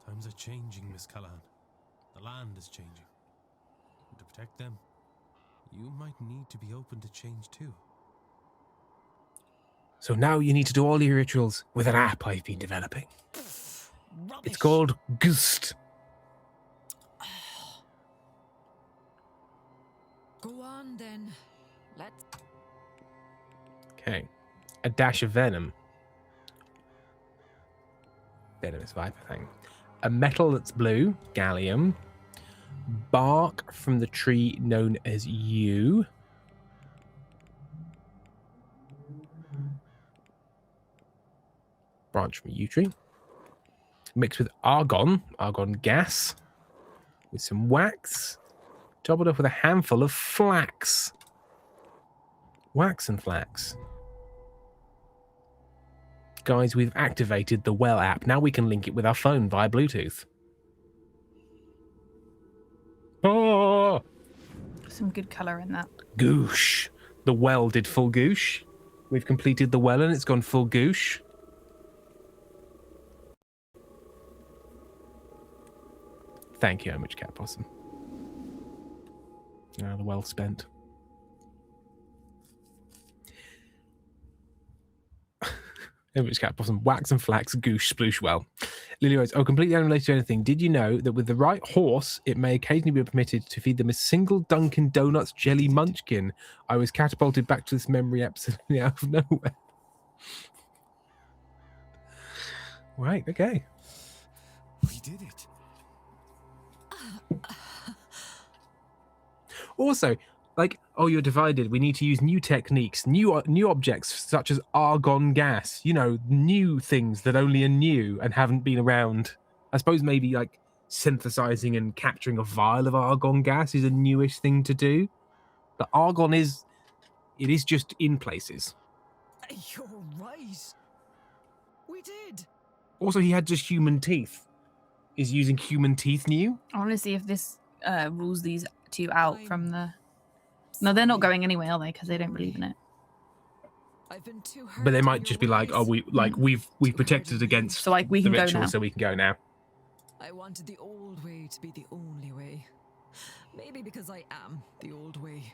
Times are changing, Miss Callahan. The land is changing. And to protect them, you might need to be open to change too. So now you need to do all your rituals with an app I've been developing. Rubbish. It's called Gust. Go on then. Let's. Okay. A dash of venom. Venomous viper thing. A metal that's blue, gallium. Bark from the tree known as yew. Branch from a yew tree. Mixed with argon gas. With some wax. Doubled up with a handful of flax. Wax and flax. Guys, we've activated the Well app. Now we can link it with our phone via Bluetooth. Oh! Some good colour in that. Goosh. The Well did full goosh. We've completed the Well and it's gone full goosh. Thank you, Homage Cat Possum. Now the well spent. Homage Cat Possum, wax and flax, goosh, sploosh, well. Lily writes, oh, completely unrelated to anything. Did you know that with the right horse, it may occasionally be permitted to feed them a single Dunkin' Donuts jelly munchkin? I was catapulted back to this memory absolutely out of nowhere. Right, okay. We did it. Also, like, oh, you're divided. We need to use new techniques, new objects such as argon gas. You know, new things that only are new and haven't been around. I suppose maybe like synthesizing and capturing a vial of argon gas is a newish thing to do. But argon is just in places. You're right. We did. Also, he had just human teeth. Is using human teeth new? I want to see if this rules these two out from the No, they're not going anywhere, are they? Because they don't believe in it. I've been too But they hurt might on just your be like, "Oh, ways. we've protected against So, like, we the can go ritual, now. so we can go now." I wanted the old way to be the only way. Maybe because I am the old way.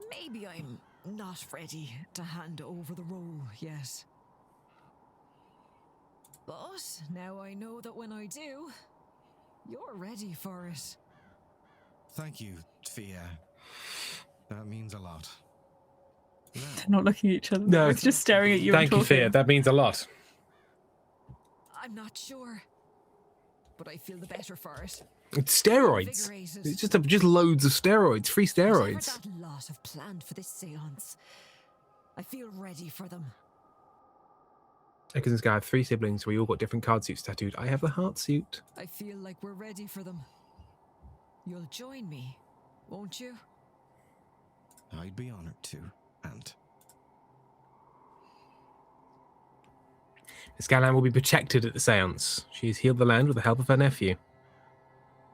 Maybe I'm not ready to hand over the role yet. But now I know that when I do, you're ready for it. Thank you, Fia. That means a lot. They're not looking at each other. No, It's just staring at you. Thank and you, Fia. talking. That means a lot. I'm not sure, but I feel the better for it. It's steroids. Invigorated. It's just loads of steroids, free Whatever steroids. that lot have planned for this seance, I feel ready for them. Eccles and Sky have 3 siblings. We all got different card suits tattooed. I have the heart suit. I feel like we're ready for them. You'll join me, won't you? I'd be honored to, Aunt. Miss Callahan will be protected at the seance. She has healed the land with the help of her nephew.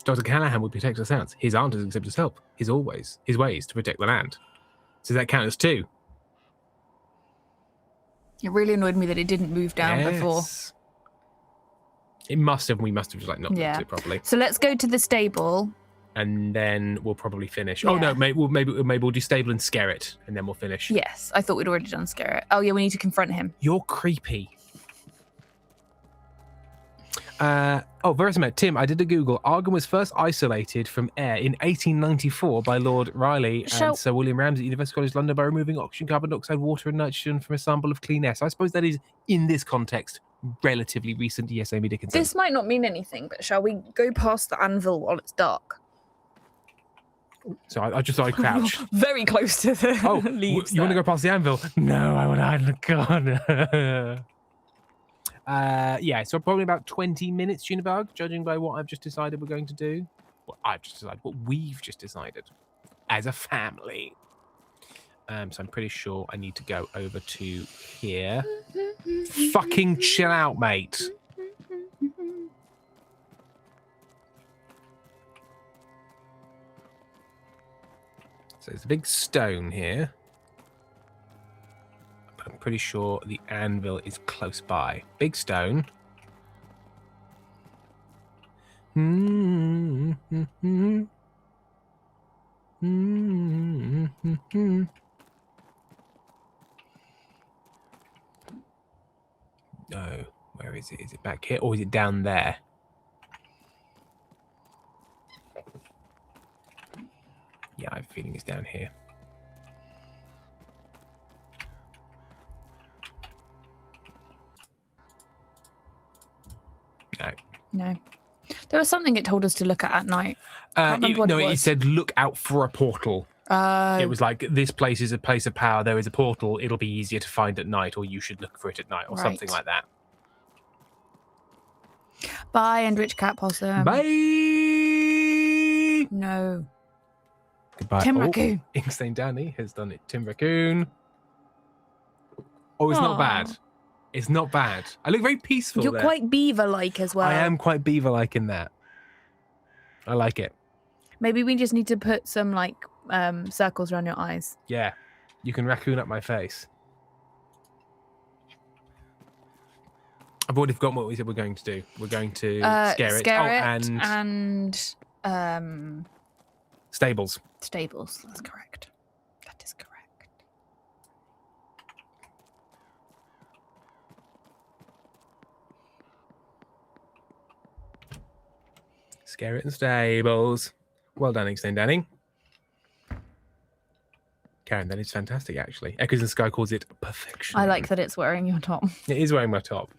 Dr. Callahan will protect the seance. His aunt has accepted his help. His ways to protect the land. So does that count as 2? It really annoyed me that it didn't move down before. It must have. We must have just like not looked at it properly. So let's go to the stable. And then we'll probably finish. Yeah. Oh no, maybe we'll do stable and scare it, and then we'll finish. Yes, I thought we'd already done scare it. Oh yeah, we need to confront him. You're creepy. Verissimet, Tim, I did a Google. Argon was first isolated from air in 1894 by Lord Riley and Sir William Ramsay at University College London by removing oxygen, carbon dioxide, water, and nitrogen from a sample of clean air. So I suppose that is, in this context, relatively recent. Yes, Amy Dickinson. This might not mean anything, but shall we go past the anvil while it's dark? So I just thought I'd crouch. Very close to the leaves. You want to go past the anvil? No, I want to hide in the corner. Yeah, so probably about 20 minutes, Junibug, judging by what I've just decided we're going to do. What we've just decided as a family. So I'm pretty sure I need to go over to here. Fucking chill out, mate. So there's a big stone here. But I'm pretty sure the anvil is close by. Big stone. No. Where is it? Is it back here or is it down there? Yeah, I have a feeling it's down here. No. No. There was something it told us to look at night. It said look out for a portal. It was like, this place is a place of power. There is a portal. It'll be easier to find at night, or you should look for it at night, or something like that. Bye, and rich cat possum. Bye. No. Goodbye. Tim Raccoon. Inkstein Danny has done it. Tim Raccoon. Oh, it's not bad. It's not bad. I look very peaceful. You're quite beaver-like as well. I am quite beaver-like in that. I like it. Maybe we just need to put some like circles around your eyes. Yeah, you can raccoon up my face. I've already forgotten what we said we're going to do. We're going to scare it. And stables. Stables. That's correct. That is correct. Scare it in stables. Well done, Inkstein Danny. Karen, that is fantastic, actually. Echoes and Sky calls it perfection. I like that it's wearing your top. It is wearing my top.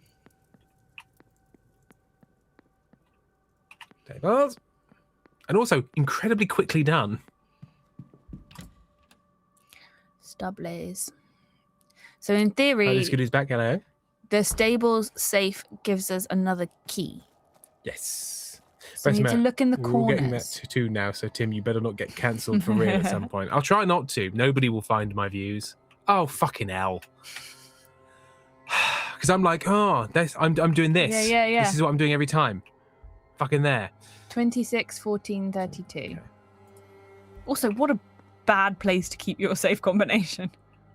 Tables. And also, incredibly quickly done. Stubblies. So in theory, This good is back, hello. the stables safe gives us another key. Yes. So we need to look in the We're getting that corners. too now, so Tim, you better not get cancelled for real at some point. I'll try not to. Nobody will find my views. Oh, fucking hell. Because I'm like, I'm doing this. Yeah. This is what I'm doing every time. Fucking there. 26, 14, 32. Also, what a bad place to keep your safe combination.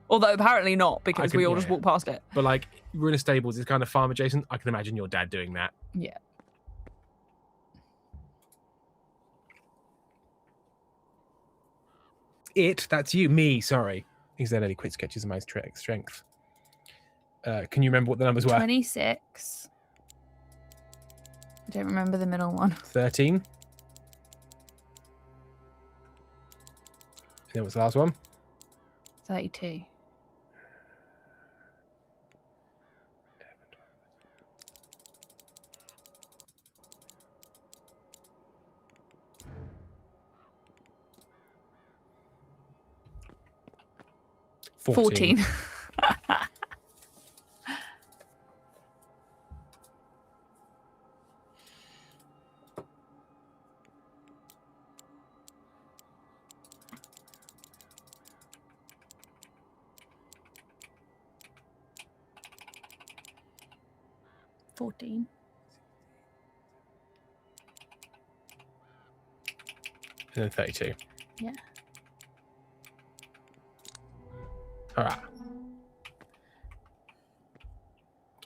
Although apparently not, because we all just walk past it. But like, we're in a stables, it's kind of farm adjacent. I can imagine your dad doing that. Yeah. That's you. Me, sorry. He said any quick sketches of my strength. Can you remember what the numbers were? 26. I don't remember the middle one. 13. And then what's the last one? 32. Fourteen. 14. And then 32. Yeah. All right.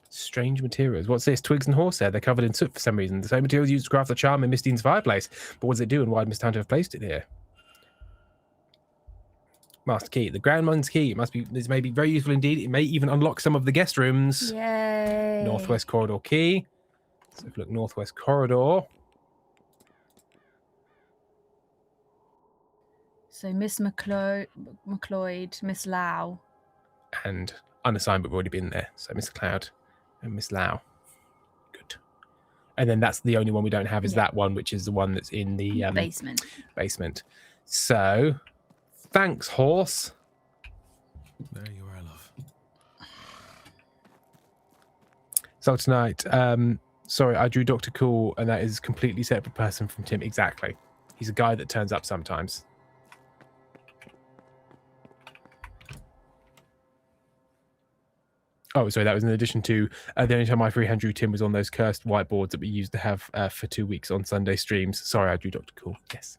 Strange materials. What's this? Twigs and horsehair. They're covered in soot for some reason. The same materials used to craft the charm in Miss Dean's fireplace. But what does it do, and why did Mr. Hunter have placed it here? Master key. The Grandman's key. This may be very useful indeed. It may even unlock some of the guest rooms. Yay. Northwest corridor key. So if you look northwest corridor. So Miss McLeod, Miss Lau. And unassigned, but we've already been there. So Miss Cloud and Miss Lau. Good. And then that's the only one we don't have is that one, which is the one that's in the basement. So thanks, horse. There you are, love. So tonight, sorry, I drew Dr. Cool, and that is a completely separate person from Tim. Exactly. He's a guy that turns up sometimes. Oh, sorry, that was in addition to the only time I freehand drew Tim was on those cursed whiteboards that we used to have for 2 weeks on Sunday streams. Sorry, I drew Dr. Cool. Yes.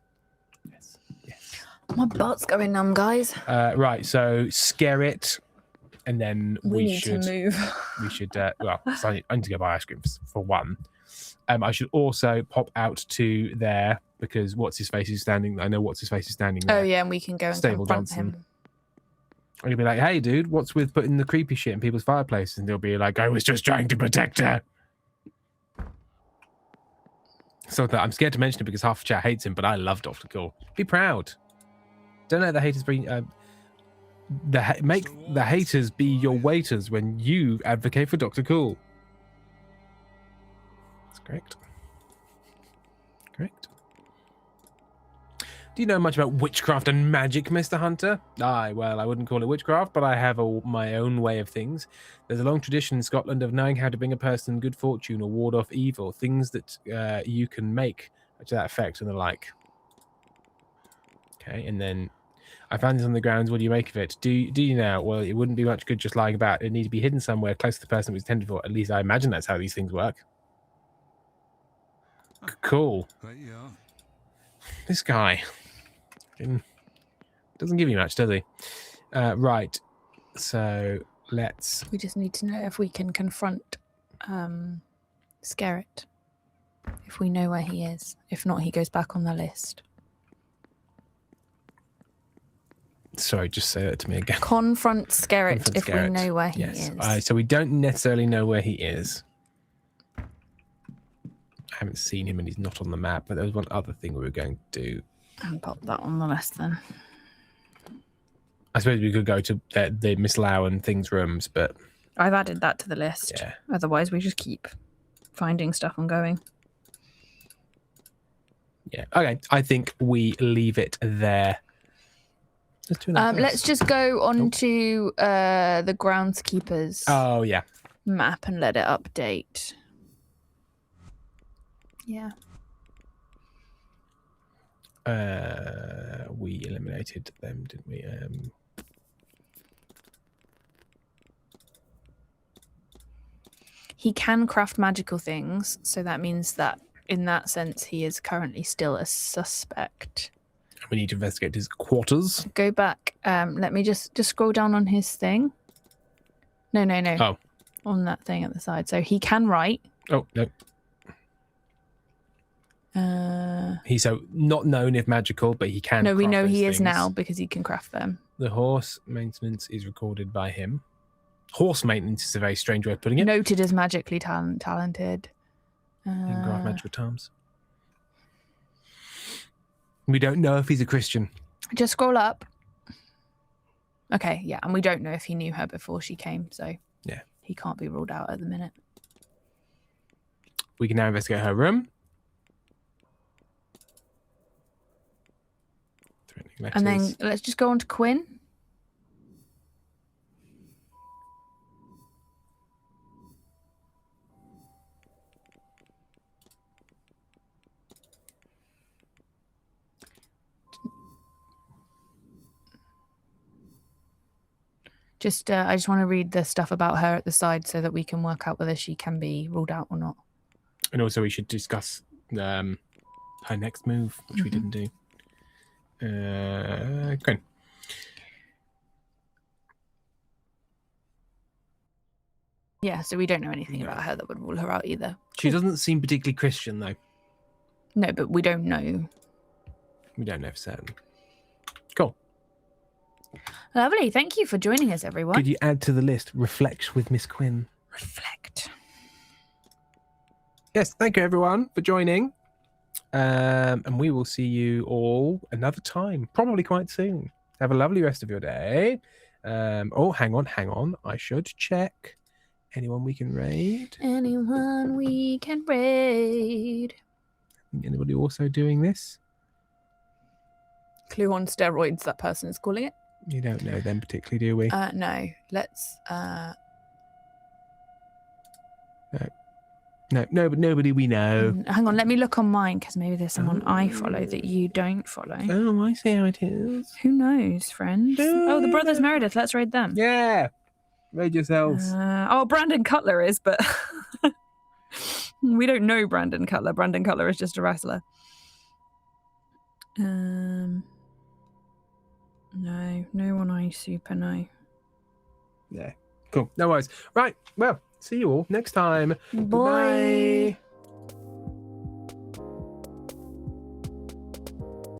My butt's going numb, guys. Right, so scare it, and then we need to move. We should, well, so I need to go buy ice cream for one. I should also pop out to there because What's-His-Face is standing. I know What's-His-Face is standing there. Oh, yeah, and we can go and Stable confront Johnson. him. And you'll be like, hey, dude, what's with putting the creepy shit in people's fireplaces? And they'll be like, I was just trying to protect her. So that I'm scared to mention it because half the chat hates him, but I love Dr. Cool. Be proud. Don't let the haters bring... make the haters be your waiters when you advocate for Dr. Cool. That's correct. Correct. Do you know much about witchcraft and magic, Mr. Hunter? Aye, well, I wouldn't call it witchcraft, but I have my own way of things. There's a long tradition in Scotland of knowing how to bring a person good fortune or ward off evil, things that you can make to that effect and the like. Okay, and then I found this on the grounds. What do you make of it? Do you now? Well, it wouldn't be much good just lying about. It need to be hidden somewhere close to the person it was intended for. At least I imagine that's how these things work. Cool. Yeah. This guy doesn't give you much, does he? Right. So let's... We just need to know if we can confront Skerrit. If we know where he is. If not, he goes back on the list. Sorry, just say that to me again. Confront Skerrit Confront if Skerrit. we know where he Yes. is. So we don't necessarily know where he is. I haven't seen him and he's not on the map, but there was one other thing we were going to do. I'll pop that on the list then. I suppose we could go to the Miss Lau and things rooms, but... I've added that to the list. Yeah. Otherwise, we just keep finding stuff and going. Yeah. Okay. I think we leave it there. Let's just go on to the groundskeeper's map and let it update. Yeah. We eliminated them, didn't we? He can craft magical things, so that means that in that sense he is currently still a suspect. We need to investigate his quarters. Go back. Let me just scroll down on his thing. No. Oh. On that thing at the side. So he can write. Oh, no. He's so not known if magical, but he can. No, we craft know those he is things. now because he can craft them. The horse maintenance is recorded by him. Horse maintenance is a very strange way of putting it. Noted as magically talented. He can craft magical charms. We don't know if he's a Christian. Just scroll up. Okay, yeah, and we don't know if he knew her before she came, so yeah, he can't be ruled out at the minute. We can now investigate her room. And then let's just go on to Quinn. I just want to read the stuff about her at the side so that we can work out whether she can be ruled out or not. And also we should discuss her next move, which we didn't do. Quinn. Yeah, so we don't know anything about her that would rule her out either. She doesn't seem particularly Christian, though. No, but we don't know. We don't know for certain. Cool. Lovely. Thank you for joining us, everyone. Could you add to the list, reflect with Miss Quinn? Reflect. Yes, thank you, everyone, for joining. And we will see you all another time, probably quite soon. Have a lovely rest of your day. Oh, hang on. I should check. Anyone we can raid? Anyone we can raid. Anybody also doing this? Clue on steroids, that person is calling it. You don't know them particularly, do we? No. Let's... No, but nobody we know. Hang on, let me look on mine, because maybe there's someone I follow that you don't follow. Oh, I see how it is. Who knows, friends? Oh, the Brothers Meredith. Let's raid them. Yeah. Raid yourselves. Brandon Cutler is, but we don't know Brandon Cutler. Brandon Cutler is just a wrestler. No one I super know. Yeah. Cool. No worries. Right. Well, see you all next time. Bye. Bye.